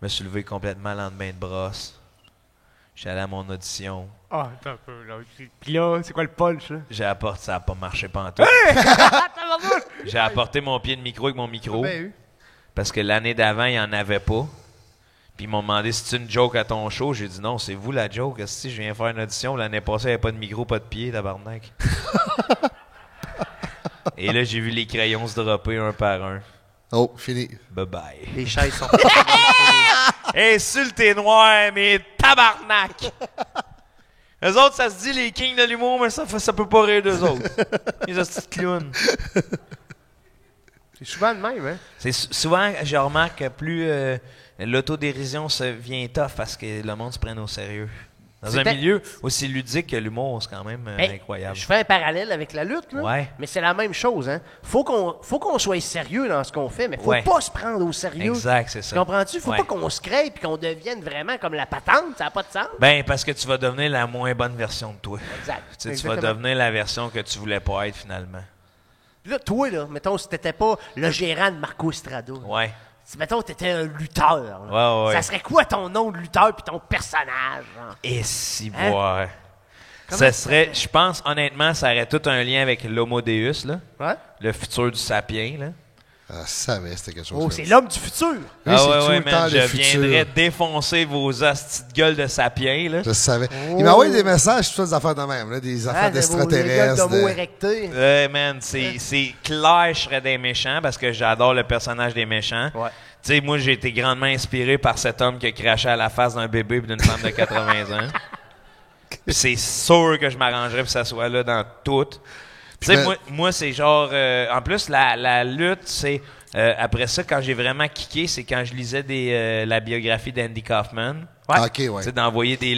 K: Je me suis levé complètement le lendemain de brosse. J'étais allé à mon audition.
B: Ah, attends un peu, là. Puis là, c'est quoi le punch, là?
K: J'ai apporté, ça n'a pas marché pantoute. J'ai apporté mon pied de micro avec mon micro.
B: Ben oui.
K: Parce que l'année d'avant, il n'y en avait pas. Puis ils m'ont demandé si c'est une joke à ton show. J'ai dit non, c'est vous la joke. Si je viens faire une audition, l'année passée, il n'y avait pas de micro, pas de pied, tabarnak. Et là, j'ai vu les crayons se dropper un par un.
A: Oh, fini.
K: Bye bye.
B: Les chaises sont...
K: Insulte noir, mais tabarnak! Eux autres, ça se dit les kings de l'humour, mais ça peut pas rire d'eux autres. Les hosties de clowns.
B: C'est souvent de même, hein?
K: C'est souvent, je remarque que plus l'autodérision se vient tough parce que le monde se prenne au sérieux. Dans un milieu aussi ludique que l'humour, c'est quand même incroyable.
B: Je fais un parallèle avec la lutte, là.
K: Ouais.
B: Mais c'est la même chose, hein. Faut qu'on soit sérieux dans ce qu'on fait, mais faut
K: Ouais.
B: pas se prendre au sérieux.
K: Exact, c'est ça.
B: Comprends-tu? Faut
K: Ouais.
B: pas qu'on se crée et qu'on devienne vraiment comme la patente, ça n'a pas de sens.
K: Ben, parce que tu vas devenir la moins bonne version de toi.
B: Exact.
K: Tu sais, tu
B: Exactement.
K: vas devenir la version que tu voulais pas être finalement.
B: Puis là, toi, là, mettons, si t'étais pas le gérant de Marco Estrada, là,
K: Ouais.
B: si, mettons, t'étais un lutteur, là,
K: Ouais.
B: ça serait quoi ton nom de lutteur puis ton personnage, genre?
K: Et si,
B: Hein?
K: boire.
B: Comment
K: Ça serait, je pense, honnêtement, ça aurait tout un lien avec l'Homo Deus, là.
B: Ouais?
K: Le futur du sapien, là.
A: Ah, ça savais, c'était quelque chose.
B: Oh,
A: comme
B: c'est
A: ça.
B: l'homme du futur!
A: Oui,
K: Ah
A: c'est
K: ouais,
A: tout
K: ouais,
A: le temps
K: man, je
A: le futur.
K: viendrais défoncer vos hosties de gueule de sapien, là.
A: Je savais.
B: Oh.
A: Il m'a envoyé des messages, toutes des affaires de même, là, des affaires
B: Ah,
A: d'extraterrestres.
B: d'homo
A: de-
B: érecté.
K: Ouais, man, c'est clair, je serais des méchants parce que j'adore le personnage des méchants.
B: Ouais.
K: Tu sais, moi, j'ai été grandement inspiré par cet homme qui a craché à la face d'un bébé et d'une femme de 80 ans. Puis c'est sûr que je m'arrangerais pour que ça soit là dans tout. Tu sais, moi c'est genre... en plus, la lutte, c'est... après ça, quand j'ai vraiment kické, c'est quand je lisais la biographie d'Andy Kaufman.
A: Ouais. OK, ouais.
K: Tu sais, d'envoyer des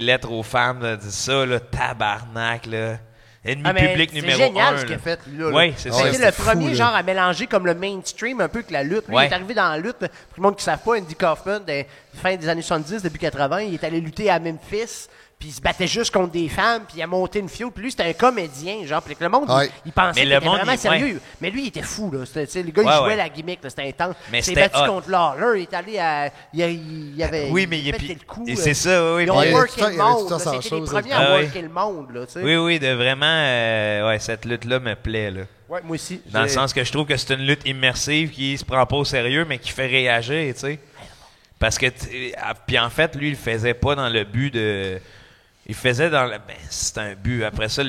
K: lettres aux femmes, là, ça, là, tabarnak, là. Ennemi public numéro 1.
B: C'est génial ce qu'il a fait, lui, là.
K: Oui, c'est ça.
B: C'était le premier genre à mélanger comme le mainstream un peu que la lutte. Lui, il est arrivé dans la lutte. Pour le monde qui ne savent pas, Andy Kaufman, fin des années 70, début 80, il est allé lutter à Memphis. Puis il se battait juste contre des femmes, puis il a monté une fiole. Puis lui, c'était un comédien, genre. Puis le monde, il pensait qu'il était vraiment sérieux. Mais lui, il était fou, là. Le gars, il jouait la gimmick, là. C'était intense.
K: Mais
B: il s'est battu contre Lawler. Il est allé à... Il avait...
K: Oui, mais il
B: pété le coup.
K: C'est ça, oui.
B: Ils ont worké le monde. C'était les premiers à worker le monde, là, tu sais.
K: Oui, de vraiment... cette lutte-là me plaît, là.
B: Ouais, moi aussi.
K: Dans le sens que je trouve que c'est une lutte immersive qui se prend pas au sérieux, mais qui fait réagir, tu sais. Parce que... Puis en fait, lui, il le faisait pas dans le but de... Il faisait dans le... Ben, c'est un but. Après ça,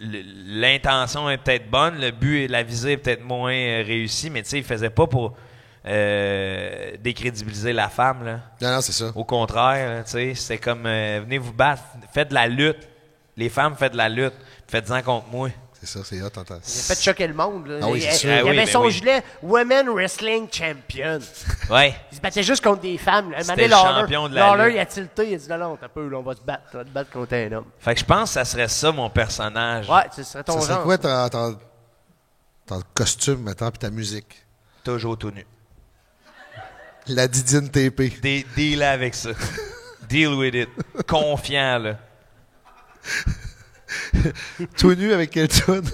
K: l'intention est peut-être bonne, le but et la visée est peut-être moins réussie, mais tu sais, il faisait pas pour décrédibiliser la femme, là.
A: Non, c'est ça.
K: Au contraire, tu sais, c'était comme venez vous battre, faites de la lutte. Les femmes, faites de la lutte. Faites-en contre moi.
A: C'est ça, c'est hot, t'entends.
B: Il a fait choquer le monde. Là.
A: Ah oui,
B: il avait son gilet Women Wrestling Champion.
K: Ouais.
B: Il se battait juste contre des femmes.
K: C'était le champion de la lutte.
B: Lawler, il a tilté. Il a dit non, t'as peu, là, on va te battre contre un homme.
K: Fait que je pense que ça serait ça, mon personnage.
B: Ouais, ce serait ton genre.
A: Ça serait quoi ton costume, maintenant, puis ta musique?
K: Toujours tout nu.
A: La Didine TP.
K: Deal avec ça. Deal with it. Confiant, là.
A: Tout nu avec quelle tune?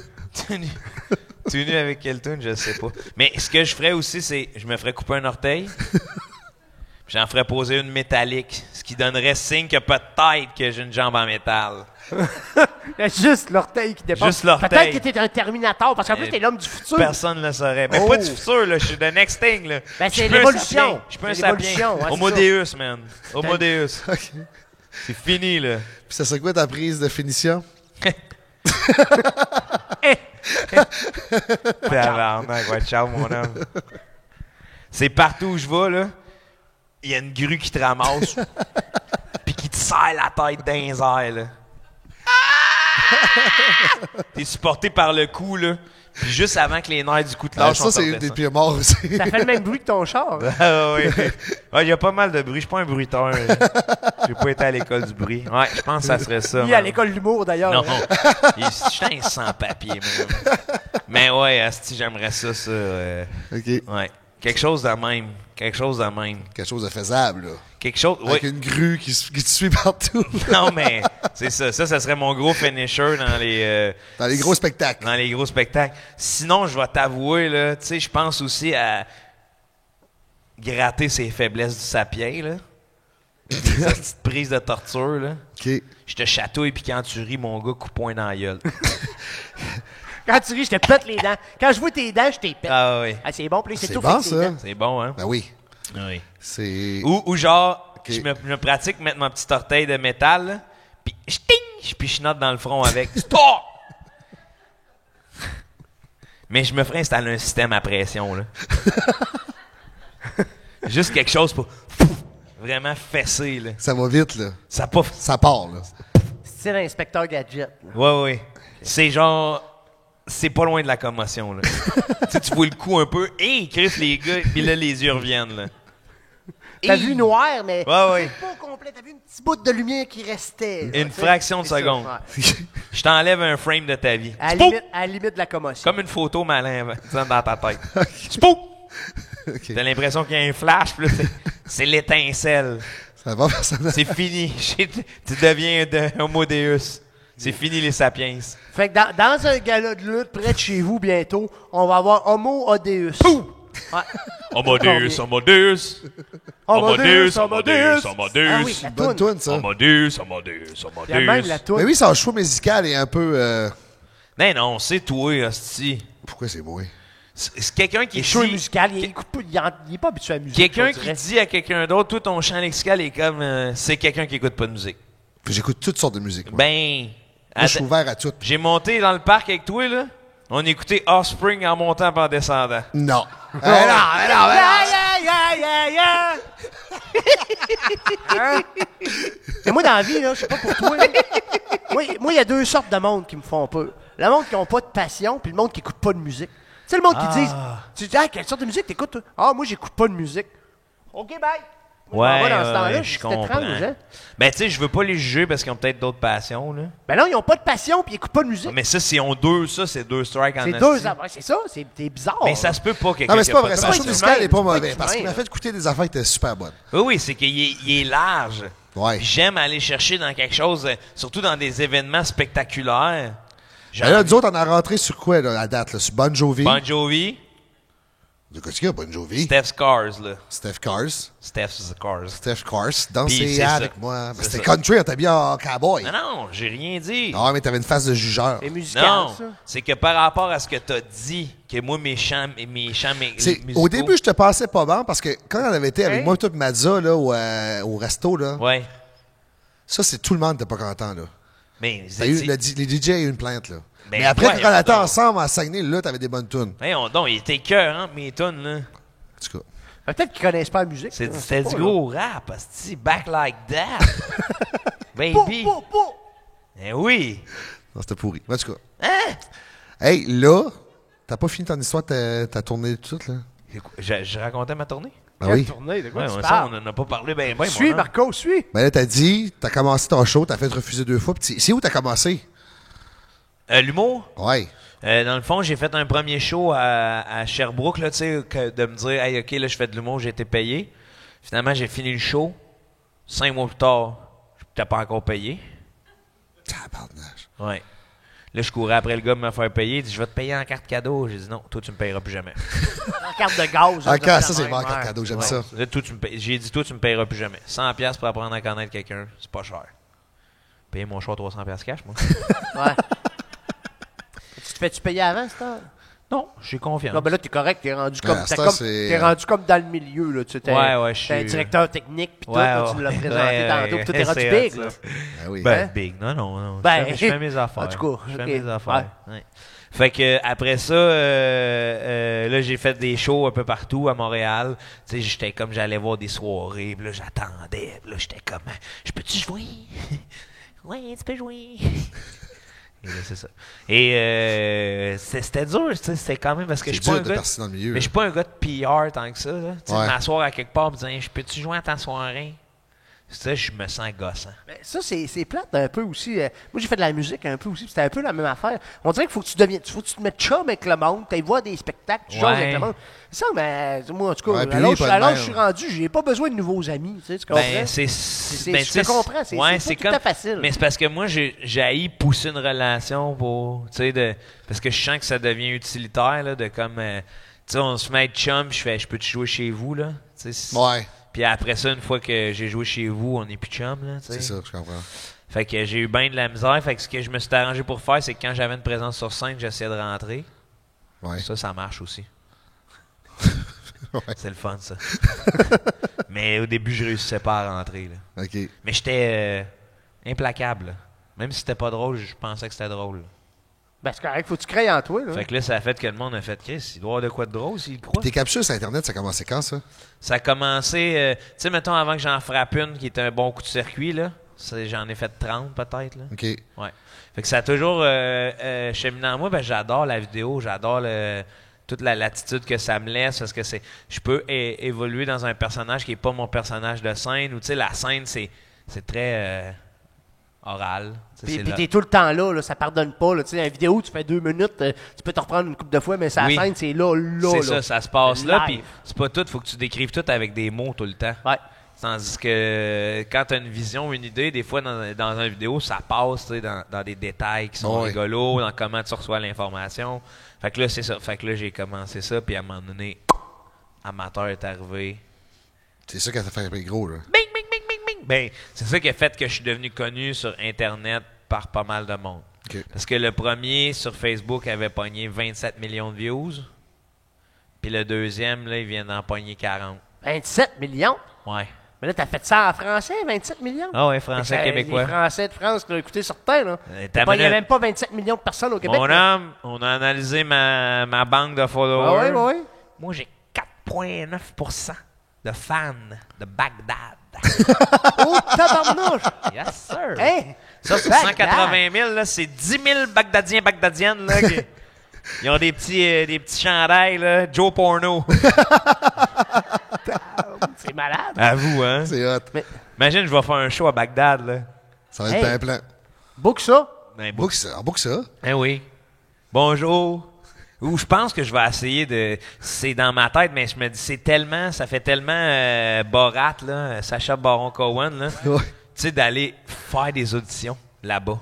K: Tout nu avec quelle tune, je sais pas. Mais ce que je ferais aussi, c'est je me ferais couper un orteil. Puis j'en ferais poser une métallique. Ce qui donnerait signe que peut-être que j'ai une jambe en métal.
B: Il y a juste l'orteil qui dépasse.
K: Juste l'orteil.
B: Peut-être que t'es un Terminator, parce qu'en plus, t'es l'homme du futur.
K: Personne ne le saurait. Mais pas du futur, là. Je suis the next thing, là.
B: Ben, c'est l'évolution.
K: Je peux un sapien. Homo Deus, man. Homo Deus.
A: Okay.
K: C'est fini, là.
A: Puis ça serait quoi ta prise de finition?
K: Tabarnak, watch out, mon homme. C'est partout où je vais, là. Il y a une grue qui te ramasse. Puis qui te serre la tête dans les airs, là. T'es supporté par le cou, là. Puis juste avant que les nerfs du coup te lâchent,
A: ça, c'est une des pires morts aussi.
B: Ça fait le même bruit que ton char.
K: Ah oui. Il y a pas mal de bruit. Je suis pas un bruiteur. J'ai pas été à l'école du bruit. Ouais, je pense que ça serait ça.
B: Lui, à l'école de l'humour, d'ailleurs.
K: Non. Je suis un sans-papier, même. Mais ouais, asti, j'aimerais ça.
A: OK.
K: Ouais. Quelque chose de même. Quelque chose de
A: faisable, là.
K: Quelque chose...
A: Avec une grue qui te suit partout.
K: Non, mais c'est ça. Ça serait mon gros finisher dans les...
A: dans les gros spectacles.
K: Dans les gros spectacles. Sinon, je vais t'avouer, là, tu sais, je pense aussi à gratter ses faiblesses du sapien, là. Des petites prises de torture, là.
A: OK.
K: Je te chatouille, puis quand tu ris, mon gars, coup-poing dans la gueule.
B: Quand tu ris, je te pète les dents. Quand je vois tes dents, je t'ai pète.
K: Ah oui.
B: Ah, c'est bon, puis c'est tout
A: bon,
B: fait
A: ça.
K: C'est bon, hein?
A: Ben oui.
K: Oui.
A: C'est...
K: Ou genre,
A: Okay.
K: je me pratique mettre mon petit orteil de métal, là, puis je note dans le front avec. Stop! Mais je me ferais installer un système à pression, là. Juste quelque chose pour vraiment fesser, là.
A: Ça va vite, là.
K: Ça
A: part, là.
B: C'est l'inspecteur Gadget.
K: Ouais. C'est genre... C'est pas loin de la commotion, là. Tu vois le coup un peu. Hey, Chris, les gars, puis là, les yeux reviennent, là.
B: T'as vu noir, mais
K: ouais.
B: c'est pas complet. T'as vu une petite bout de lumière qui restait. Là,
K: une fraction de seconde.
B: Ouais.
K: Je t'enlève un frame de ta vie.
B: À la limite de la commotion.
K: Comme une photo malin dans ta tête. Spou!
A: Okay.
K: T'as l'impression qu'il y a un flash, puis là, c'est l'étincelle.
A: Ça va,
K: c'est fini. Tu deviens un Homo Deus. C'est fini les sapiens.
B: Fait que dans un gala de lutte près de chez vous bientôt, on va avoir Homo Deus. Ouais.
K: Homo Deus, Homo Deus. Homo Deus, Homo Deus, Homo Deus.
B: Ah oui, la
A: bonne toune, ça.
K: Homo Deus, Homo Deus, Homo
B: Il y a même la
K: Deus.
B: toune.
A: Mais oui, son choix musical est un peu...
K: Non, c'est toi, hostie.
A: Pourquoi c'est moi?
K: C'est quelqu'un qui
B: Les shows musicaux, il est pas habitué à la musique.
K: Quelqu'un qui dit à quelqu'un d'autre, toi, ton champ lexical est comme... c'est quelqu'un qui écoute pas de musique.
A: J'écoute toutes sortes de musique. Moi.
K: Ben...
A: Moi, je suis ouvert à tout.
K: J'ai monté dans le parc avec toi, là. On écoutait Offspring en montant et en descendant.
A: Non.
B: Yeah. Hein? Et moi, dans la vie, là, je sais pas pour toi, là. Moi, il y a deux sortes de monde qui me font peur. Le monde qui n'a pas de passion, puis le monde qui écoute pas de musique. Tu sais, le monde qui dit, tu dis, quelle sorte de musique t'écoutes, toi? Ah, moi, j'écoute pas de musique. OK, bye.
K: Ouais,
B: dans ce temps-là,
K: je
B: c'était
K: comprends.
B: étrange, hein?
K: Ben, tu sais, je veux pas les juger parce qu'ils ont peut-être d'autres passions, là.
B: Ben non, ils ont pas de passion, puis ils écoutent pas de musique.
K: Mais ça, s'ils ont deux, ça, c'est deux strikes en
B: C'est
K: esti.
B: deux ans. Ouais, c'est ça, c'est bizarre.
K: Mais ça se peut pas quelqu'un
A: Non, mais c'est
K: qui a
A: pas vrai.
K: de
A: Son
K: passion.
A: show musical n'est pas
B: c'est pas
A: mauvais.
B: humain,
A: Parce qu'il m'a
B: là.
A: fait écouter des affaires qui étaient super bonnes.
K: Oui, c'est qu'il est large.
A: Ouais.
K: J'aime aller chercher dans quelque chose, surtout dans des événements spectaculaires.
A: Ben là, nous autres, on a rentré sur quoi, là, à date, là? Sur Bon Jovi.
K: Bon Jovi,
A: De quoi qu'il y a, Bon Jovi?
K: Steph Cars, là.
A: Steph Cars.
K: Steph's Cars.
A: Steph Cars.
K: Puis
A: Dansez
K: c'est
A: avec
K: ça.
A: moi.
K: C'est
A: C'était
K: ça.
A: country, on t'a bien en cowboy.
K: Non, j'ai rien dit.
A: Ah, mais t'avais une face de jugeur.
B: C'est musical,
K: Non,
B: ça.
K: c'est que par rapport à ce que t'as dit, que moi, mes chants musicaux...
A: Au début, je te passais pas bon parce que quand on avait été avec
B: Hein?
A: moi et Mazza là, au resto, là,
K: Ouais,
A: ça, c'est tout le monde n'était pas content. Là.
K: mais...
A: T'as eu, les DJ a eu une plainte. Là.
K: Ben,
A: mais après,
K: voyons
A: quand on était
K: donc.
A: ensemble à Saguenay, là, t'avais des bonnes tunes.
K: Voyons donc, il était cœur, hein, mes tunes, là.
A: En tout cas.
B: Peut-être qu'ils connaissent pas la musique. là,
K: C'était
B: je sais
K: du
B: pas,
K: gros rap, asti, back like that. Baby.
B: Pou, pou, pou.
K: Eh oui.
A: Non, c'était pourri. En tout cas.
K: Hein?
A: Hey, là, t'as pas fini ton histoire, ta tournée tout de suite, là?
K: Je racontais ma tournée?
A: Ben
B: Quelle
A: oui.
B: tournée, de quoi
K: Ouais,
B: tu
K: ça,
B: parles?
K: on n'en a pas parlé bien, bien.
B: Suis, Marco, suis.
A: Ben là, t'as dit, t'as commencé ton show, t'as fait te refuser 2 fois. C'est où t'as commencé?
K: L'humour?
A: Ouais.
K: Dans le fond, j'ai fait un premier show à Sherbrooke, là, tu sais, de me dire, hey, OK, là, je fais de l'humour, j'ai été payé. Finalement, j'ai fini le show. 5 mois plus tard, je n'étais pas encore payé.
A: Tabarnage.
K: Ouais. Là, je courais après le gars me faire payer. Il dit, je vais te payer en carte cadeau. J'ai dit, non, toi, tu me payeras plus jamais.
B: En carte de gaz.
A: Ah,
B: là,
A: ça, c'est
B: même,
A: bon,
B: ouais.
A: carte cadeau, j'aime
K: Ouais.
A: ça.
K: Là, j'ai dit, toi, tu me payeras plus jamais. 100$ pour apprendre à connaître quelqu'un, c'est pas cher. Payer mon choix 300$ cash, moi.
B: Ouais. Tu te fais-tu payer avant, ça?
K: Non, j'ai confiance.
B: Non, ben là, t'es correct, t'es rendu comme,
A: à cette heure, c'est-
B: t'es rendu comme dans le milieu, là. Tu sais, t'es
K: Ouais, je
B: t'es un
K: suis-
B: directeur technique, pis tout,
K: Ouais,
B: là, tu
K: ouais.
B: l'as présenté
K: Ouais,
B: tantôt, pis tout est rendu
K: c'est
B: big,
K: hot,
B: là.
K: ça.
A: Ben oui.
K: Ben,
B: Hein?
K: big, non.
B: Ben,
K: je fais mes affaires.
B: en tout cas,
K: Je fais
B: ok.
K: mes affaires. Ouais. Fait que après ça, là, j'ai fait des shows un peu partout à Montréal. Tu sais, j'étais comme, j'allais voir des soirées, puis là, j'attendais, puis là, j'étais comme, je peux-tu jouer? Ouais, tu peux jouer. Et là, c'est ça. Et c'était dur, tu sais, c'était quand même parce que je
A: C'est
K: suis pas
A: dur
K: un
A: de
K: gars.
A: percer dans le milieu.
K: Mais je suis pas un gars de PR tant que ça, là. Tu sais,
A: Ouais.
K: m'asseoir à quelque part et dire, je peux-tu jouer à ta soirée? Ça, je me sens gossant.
B: Ben, ça, c'est plate un peu aussi. Moi, j'ai fait de la musique un peu aussi. C'était un peu la même affaire. On dirait qu'il faut que tu deviennes, faut que tu te mettes chum avec le monde, tu voir des spectacles, tu
K: Ouais.
B: joues avec le monde. Ça, mais moi, en tout cas,
A: Ouais, puis
B: à
A: lui,
B: l'âge
A: pas de
B: à l'âge où
A: même.
B: je suis rendu, j'ai pas besoin de nouveaux amis. Tu sais, tu comprends?
K: Ben,
B: je
K: tu sais,
B: te comprends. C'est
K: ouais,
B: pas
K: c'est
B: tout à facile.
K: Mais c'est parce que moi, j'ai haï pousser une relation pour. Tu sais, parce que je sens que ça devient utilitaire, là, de comme. Tu sais, on se met à être chum, je fais, je peux te jouer chez vous, là. Tu sais,
A: Ouais,
K: puis après ça, une fois que j'ai joué chez vous, on n'est plus chum, là. Tu sais.
A: c'est ça, je comprends.
K: Fait que j'ai eu bien de la misère. Fait que ce que je me suis arrangé pour faire, c'est que quand j'avais une présence sur scène, j'essayais de rentrer.
A: Ouais.
K: Ça marche aussi.
A: Ouais.
K: C'est le fun, ça. Mais au début, je réussissais pas à rentrer, là.
A: OK.
K: Mais j'étais implacable, là. Même si c'était pas drôle, je pensais que c'était drôle, là.
B: Ben, c'est correct, faut que tu crées en toi. Là.
K: Fait que là, ça a fait que le monde a fait Chris, il doit y avoir de quoi de drôle s'il le croit.
A: Tes captures sur Internet, ça a commencé quand, ça?
K: Ça a commencé, tu sais, mettons, avant que j'en frappe une qui était un bon coup de circuit, là. J'en ai fait 30 peut-être, là.
A: OK.
K: Ouais. Fait que ça a toujours cheminé en moi. Ben, j'adore la vidéo, j'adore toute la latitude que ça me laisse parce que je peux évoluer dans un personnage qui n'est pas mon personnage de scène. Ou tu sais, la scène, c'est très oral.
B: Puis t'es tout le temps là, ça pardonne pas. Là, tu sais, une vidéo, tu fais 2 minutes, tu peux te reprendre une couple de fois, mais sa
K: Oui.
B: scène, c'est là.
K: C'est ça, ça se passe là.
B: Live.
K: Puis c'est pas tout, faut que tu décrives tout avec des mots tout le temps.
B: Ouais.
K: Tandis que quand tu as une vision, une idée, des fois dans une vidéo, ça passe tu sais, dans des détails qui sont
A: Ouais.
K: rigolos, dans comment tu reçois l'information. Fait que là, c'est ça. Fait que là, j'ai commencé ça, puis à un moment donné, Amateur est arrivé.
A: C'est ça qui a fait un peu gros, là.
K: Bing, bing, bing, bing, bing. Ben, c'est ça qui a fait que je suis devenu connu sur Internet par pas mal de monde.
A: OK.
K: Parce que le premier sur Facebook avait pogné 27 millions de views. Puis le deuxième, là, il vient d'en pogner 40.
B: 27 millions?
K: Ouais.
B: Mais là, t'as fait ça en français, 27 millions?
K: Ah ouais, français,
B: Fait que,
K: québécois.
B: Les Français de France qui l'ont écouté sur Terre, là.
K: t'as
B: Il n'y a
K: minute.
B: même pas 27 millions de personnes au Québec.
K: Mon
B: là.
K: homme, on a analysé ma banque de
B: Ah
K: followers.
B: ouais, ouais.
K: Moi, j'ai 4,9%. de fans de Bagdad.
B: Oh, tabarnouche!
K: Yes, sir.
B: Hein?
K: Ça, c'est
B: Bagdad.
K: 180 000, là, c'est 10 000 Bagdadiennes, là, ils ont des petits chandails, là, Joe Porno.
B: C'est malade.
K: À vous, hein?
A: C'est hot.
K: Imagine, je vais faire un show à Bagdad, là.
A: Ça va être
B: Hey.
A: plein.
B: Book ça.
K: Ben,
A: Book ça. On book ça.
K: Eh oui. Bonjour. Ou je pense que je vais essayer de... C'est dans ma tête, mais je me dis, ça fait tellement Borat, là, Sacha Baron Cohen, là,
A: Ouais.
K: tu sais, d'aller faire des auditions là-bas.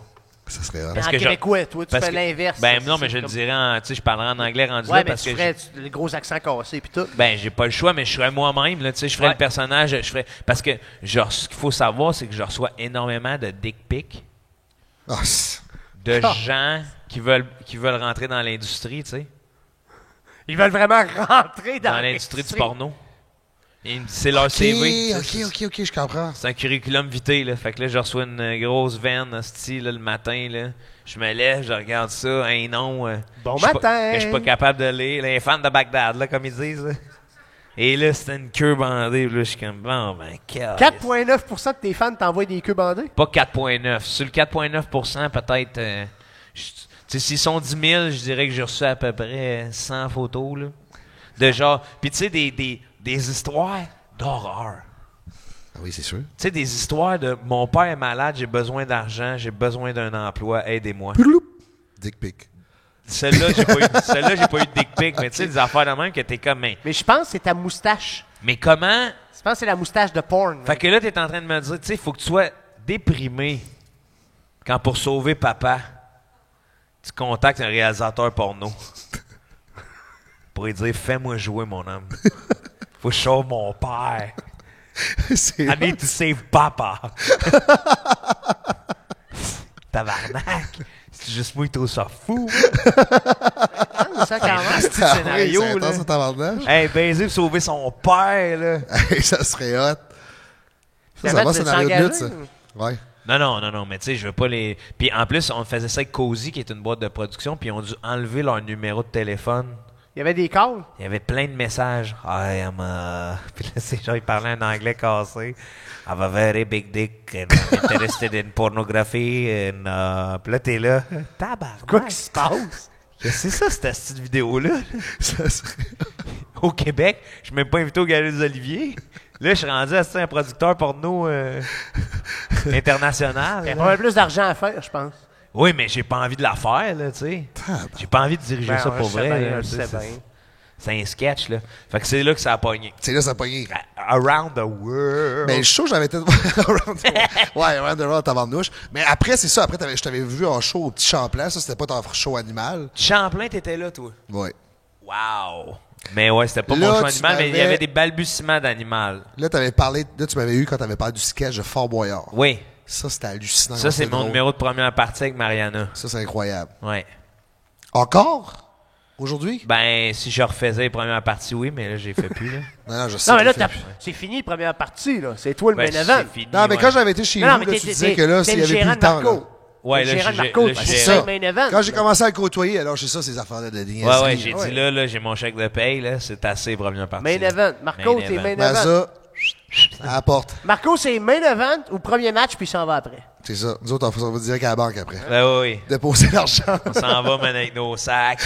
A: Ça serait hot.
B: Mais en
K: que
B: québécois, toi, tu
K: parce
B: fais
K: que-
B: l'inverse.
K: Ben
B: là,
K: non,
B: c'est
K: mais je le
B: comme-
K: dirais, tu sais, je parlerai en anglais rendu
B: Ouais,
K: là
B: mais
K: parce
B: tu
K: que...
B: ferais les gros accents cassés puis tout.
K: Ben, j'ai pas le choix, mais je serais moi-même, là, tu sais, je ferais
B: Ouais.
K: le personnage, je ferais... Parce que, genre, ce qu'il faut savoir, c'est que je reçois énormément de dick pics
A: Ah, c'est-
K: de gens qui veulent rentrer dans l'industrie, tu sais.
B: Ils veulent vraiment rentrer dans,
K: Dans l'industrie du porno. Et c'est leur
A: Ok,
K: CV.
A: ok, je comprends.
K: C'est un curriculum vitae, là. Fait que là, je reçois une grosse veine, hostie, là, le matin, là. Je me lève, je regarde ça, un nom.
B: Bon
K: je suis
B: matin!
K: pas- que je suis pas capable de lire. Les fans de Bagdad, là, comme ils disent, là. Et là, c'était une queue bandée, là. Je suis comme, bon, ben,
B: 4,9% de tes fans t'envoient des queues bandées?
K: Pas 4,9. Sur le 4,9%, peut-être. Tu sais, s'ils sont 10 000, je dirais que j'ai reçu à peu près 100 photos, là. De genre. Puis, tu sais, des histoires d'horreur.
A: Ah oui, c'est sûr.
K: Tu sais, des histoires de mon père est malade, j'ai besoin d'argent, j'ai besoin d'un emploi, aidez-moi.
A: Dick pic.
K: Celle-là, j'ai pas eu de dick pic, mais tu sais, des affaires de même que t'es comme,
B: Mais je pense que c'est ta moustache.
K: mais comment?
B: Je pense que c'est la moustache de porn.
K: Fait que là, t'es en train de me dire, tu sais, il faut que tu sois déprimé quand pour sauver papa, tu contactes un réalisateur porno pour lui dire, fais-moi jouer, mon homme. Faut que je sauve mon père.
A: C'est
K: I need to save papa. Tabarnak. C'est juste moi qui trouve ça fou.
B: Ça, quand même.
K: C'est un petit scénario,
A: c'est
K: là.
A: intense, ce tabarnak.
K: Hey, baiser pour sauver son père, là.
A: Hey, ça serait hot. Ça
B: Finalement,
A: va,
B: tu veux
A: scénario de lutte, ça.
B: t'engager,
A: Ouais.
K: Non, mais tu sais, je veux pas les... Puis en plus, on faisait ça avec Cozy, qui est une boîte de production, puis ils ont dû enlever leur numéro de téléphone.
B: Il y avait des calls.
K: Il y avait plein de messages. I am Puis là, c'est genre, ils parlaient un anglais cassé. I have a very big dick and I'm interested in pornography. And, puis là, t'es là. Tabarnak.
B: Quoi qui se passe?
K: C'est ça, cette petite vidéo-là.
A: Ça serait...
K: Au Québec, je suis même pas invité au Galerie des Oliviers. Là, je suis rendu à un producteur porno international.
B: Il y a
K: là.
B: pas mal plus d'argent à faire, je pense.
K: Oui, mais j'ai pas envie de la faire, là, tu sais. J'ai pas envie de diriger
B: Ben,
K: ça pour
B: je sais
K: vrai.
B: bien,
K: là,
B: je
K: tu sais,
B: sais bien.
K: c'est un sketch, là. Fait que c'est là que ça a pogné.
A: C'est là, ça a pogné.
K: Around the world.
A: Mais le show, j'avais été... ouais, Around the World, tabarnouche. Mais après, c'est ça. Après, je t'avais vu en show au Petit Champlain. Ça, c'était pas ton show animal.
K: Champlain, t'étais là, toi.
A: Ouais.
K: Wow. Mais ouais, c'était pas
A: Là,
K: mon choix
A: tu
K: animal, mais il y
A: m'avais-
K: avait des balbutiements d'animal.
A: Là, t'avais parlé... Là, tu m'avais eu quand t'avais parlé du sketch de Fort Boyard.
K: Oui.
A: Ça, c'était hallucinant.
K: Ça, c'est mon
A: drôle.
K: numéro de première partie avec Mariana.
A: Ça, c'est incroyable.
K: Ouais.
A: Encore? Aujourd'hui?
K: Ben, si je refaisais les premières parties, oui, mais là, j'ai fait plus, là.
A: Non, je sais.
B: Non, mais là,
A: t'as fait-
B: c'est fini, la première partie, là. C'est toi le
K: Ben,
B: main event.
K: c'est fini,
A: Non, mais
K: ouais.
A: quand j'avais été chez
B: Non, non,
A: vous,
B: mais
A: là,
B: t'es-
A: tu
B: t'es-
A: disais que là,
B: t'es
A: s'il y
B: le
A: avait plus
B: gérant
A: le
B: de
A: temps,
B: Marco.
A: là.
K: Ouais,
B: Le
K: là,
B: gérant de
K: j'ai-
B: Marco,
K: là,
B: parce
K: j'ai-
B: que
A: C'est
B: c'est
A: ça.
B: le main event.
A: Quand j'ai commencé à le côtoyer, alors c'est ça, ces affaires de niaiseries.
K: Ouais, j'ai
B: Ouais.
K: dit là, j'ai mon chèque de paye, là, c'est assez première partie.
B: Main event. Marco,
K: Main
B: c'est
K: event.
B: main
A: Ben
B: event.
A: ça, à la porte.
B: Marco, c'est main event ou premier match, puis il s'en va après.
A: C'est ça. Nous autres, on va direct à la banque après.
K: Ben oui.
A: Déposer l'argent.
K: On s'en va, man, avec nos sacs.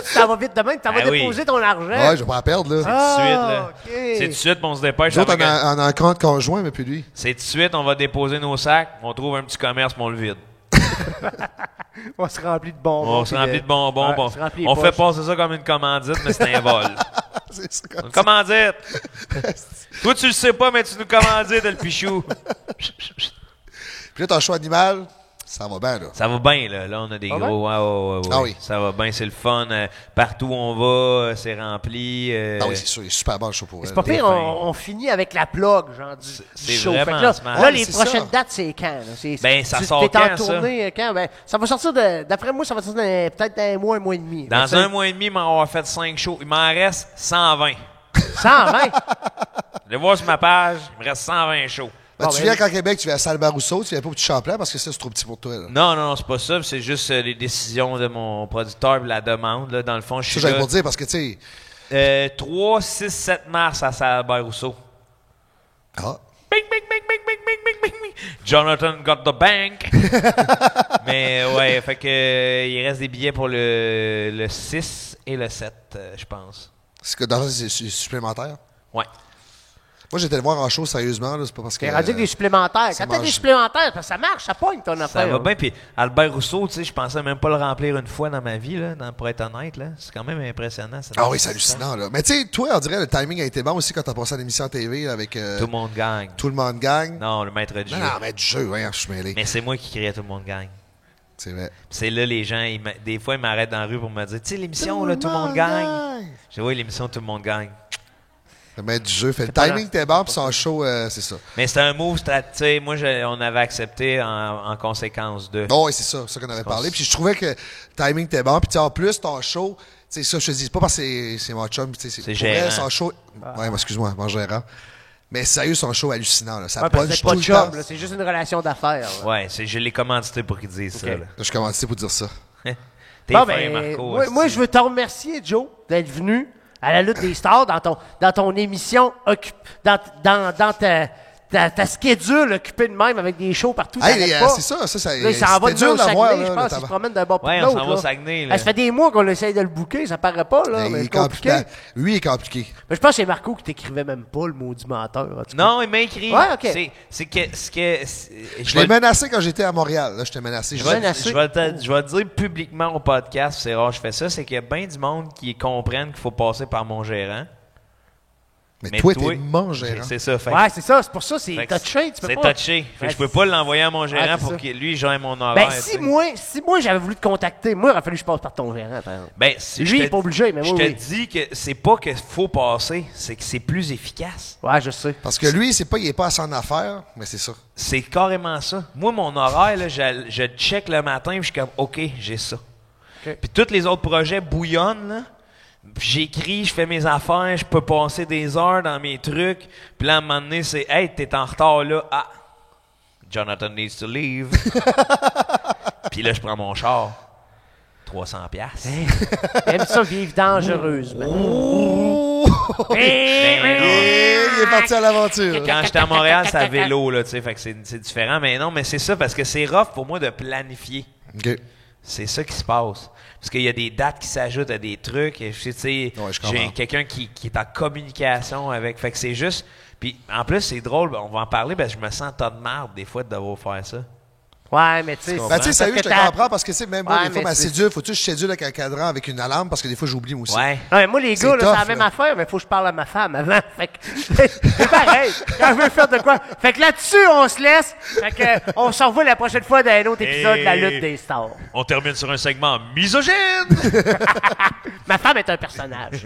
B: Ça va vite demain, tu vas
K: Ben oui.
B: déposer ton argent.
A: Ouais, je vais pas la perdre, là.
K: Tout de suite, là.
B: OK.
K: C'est tout de suite, on se dépêche.
A: Nous autres,
K: avec un-
A: on a un compte conjoint, mais puis lui.
K: C'est tout de suite, on va déposer nos sacs, on trouve un petit commerce, puis on le vide.
B: On se remplit de bonbons.
K: On se remplit de bonbons.
B: Ouais,
K: bon.
B: on se remplit les
K: On fait
B: poches.
K: passer ça comme une commandite, mais c'est un vol.
A: C'est ça, comme
K: Une commandite! Toi, tu le sais pas, mais tu nous commandites, le pichou.
A: Puis là, ton choix animal, ça va bien, là.
K: Ça va bien, là. Là, on a des
B: Ah
K: gros... Ouais.
A: Ah oui.
K: Ça va bien, c'est le fun. Partout où on va, c'est rempli.
A: Ah oui, c'est sûr, il est super bon le show pour elle.
B: C'est pas pire, on finit avec la plug, genre du
K: c'est
B: show.
K: vraiment
B: Fait que là,
K: smart.
B: là,
A: Ouais,
B: les
A: c'est
B: prochaines
A: ça.
B: dates, c'est quand? Là?
K: Ben, ça
B: tu-
K: sort
B: t'es en
K: quand, ça?
B: tournée, quand? Ben, ça va sortir d'après moi, ça va sortir peut-être un mois et demi.
K: Dans
B: Ben,
K: un mois et demi, on va avoir fait 5 shows. Il m'en reste 120.
B: 120?
K: Allez voir sur ma page, il me reste 120 shows.
A: Ben,
B: Bon,
A: tu
B: ben,
A: viens qu'en Québec, tu viens à Salle-Barousseau, tu viens pas au Petit Champlain parce que ça, c'est trop petit pour toi, là.
K: Non, c'est pas ça. C'est juste les décisions de mon producteur et la demande. Là. Dans le fond, je
A: Ça,
K: suis
A: j'allais
K: là.
A: pour dire parce que, tu sais,
K: 3, 6, 7 mars à Salle-Albert-Rousseau.
A: Ah.
K: Bing, bing, bing, bing, bing, bing, bing, bing, bing. Jonathan got the bank. Mais ouais, fait que il reste des billets pour le 6 et le 7, je pense.
A: C'est que dans c'est supplémentaire?
K: Ouais.
A: Moi, j'étais le voir en show, sérieusement. Là, c'est pas parce que.
B: T'es rendu avec des supplémentaires. Quand t'as des supplémentaires, ça marche, ça pogne ton affaire.
K: Ça va bien. Puis Albert Rousseau, tu sais, je pensais même pas le remplir une fois dans ma vie, là, pour être honnête. Là. C'est quand même impressionnant.
A: Ah oui, c'est hallucinant. Là. Mais tu sais, toi, on dirait le timing a été bon aussi quand t'as passé à l'émission TV là, avec.
K: Tout le monde gagne.
A: Tout le monde gagne.
K: Non, le maître du jeu.
A: Non, maître du jeu, ouais, je suis mêlé.
K: Mais c'est moi qui crée Tout le monde gagne.
A: C'est vrai.
K: Puis c'est là, les gens, des fois, ils m'arrêtent dans la rue pour me dire, tu sais, l'émission, là, tout le monde gagne. Je dis, oui, l'émission, tout le monde gagne.
A: Le maître du jeu fait le timing était bon, puis son show, c'est ça.
K: Mais c'était un move, tu sais, moi, on avait accepté en conséquence de.
A: Oh, oui, c'est ça qu'on avait parlé. Puis je trouvais que le timing était bon. Puis en plus, ton show, tu sais, ça, je te dis, c'est pas parce que c'est mon chum, tu sais,
K: c'est
A: gérant.
K: vrai,
A: son show. Ouais, excuse-moi, mon gérant. Mais sérieux, son show hallucinant, là. Ça
B: ouais,
A: punch
B: pas
A: tout
B: de
A: le temps.
B: chum, c'est juste une relation d'affaires.
K: Ouais, je l'ai commandité pour qu'ils disent ça, là.
A: Je suis commandité pour dire ça.
K: T'es
B: bon,
K: fin, Marco.
B: Moi, je veux te remercier, Joe, d'être venu à la lutte des stars dans ton émission, dans ta schedule occupée de même avec des shows partout.
A: Hey, c'est ça.
B: Là, il s'en va de
A: dur
B: au Saguenay,
A: d'avoir,
B: je pense qu'il se promène d'un bord pour
K: ouais,
B: l'autre.
K: on s'en va au Saguenay.
B: Ça fait des mois qu'on essaye de le booker, ça paraît pas, là. Mais
A: il est compliqué. Lui, il est compliqué.
B: Mais je pense que c'est Marco qui t'écrivait même pas le maudit menteur.
K: Non, il m'a écrit.
B: Ouais, OK.
K: C'est que.
A: Je l'ai menacé quand j'étais à Montréal. Là, je t'ai menacé.
K: Je vais te dire publiquement au podcast, c'est rare, je fais ça, c'est qu'il y a bien du monde qui comprennent qu'il faut passer par mon gérant.
A: Mais toi, t'es mon gérant.
K: C'est ça.
B: Ouais, c'est ça. C'est pour ça, c'est touché.
K: C'est touché. Fait que je peux pas l'envoyer à mon gérant pour que lui gère mon horaire.
B: Ben, si moi, j'avais voulu te contacter, moi, il aurait fallu que je passe par ton gérant.
K: Ben,
B: lui, il est pas obligé, mais moi,
K: je te dis que c'est pas qu'il faut passer, c'est que c'est plus efficace.
B: Ouais, je sais.
A: Parce que lui, il est pas à son affaire, mais c'est ça.
K: C'est carrément ça. Moi, mon horaire, là, je check le matin, puis je suis comme, OK, j'ai ça. Okay. Puis tous les autres projets bouillonnent, là. J'écris, je fais mes affaires, je peux passer des heures dans mes trucs. Puis là, à un moment donné, c'est « Hey, t'es en retard là. Ah, Jonathan needs to leave. » Puis là, je prends mon char. 300$.
B: J'aime ça vivre dangereusement.
A: Il est parti à l'aventure.
K: Quand j'étais à Montréal, c'était à vélo, là, tu sais, fait que c'est différent. Mais non, mais c'est ça, parce que c'est rough pour moi de planifier.
A: OK.
K: C'est ça qui se passe. Parce qu'il y a des dates qui s'ajoutent à des trucs. Et, tu sais, j'ai quelqu'un qui est en communication avec. Fait que c'est juste. Puis en plus, c'est drôle, on va en parler, parce que je me sens tas de marde des fois de devoir faire ça.
B: Ouais, mais tu sais.
A: Ben, tu sais, sérieux, je te comprends parce que, tu sais, même moi, des fois, ma cédule, faut-tu que je cédule avec un cadran avec une alarme parce que des fois, j'oublie moi aussi.
B: Ouais, moi, les gars, là, c'est la même affaire, mais il faut que je parle à ma femme avant. Fait que, c'est pareil. Quand je veux faire de quoi. Fait que là-dessus, on se laisse. Fait que, on se revoit la prochaine fois dans un autre épisode de la lutte des stars.
K: On termine sur un segment misogyne.
B: Ma femme est un personnage.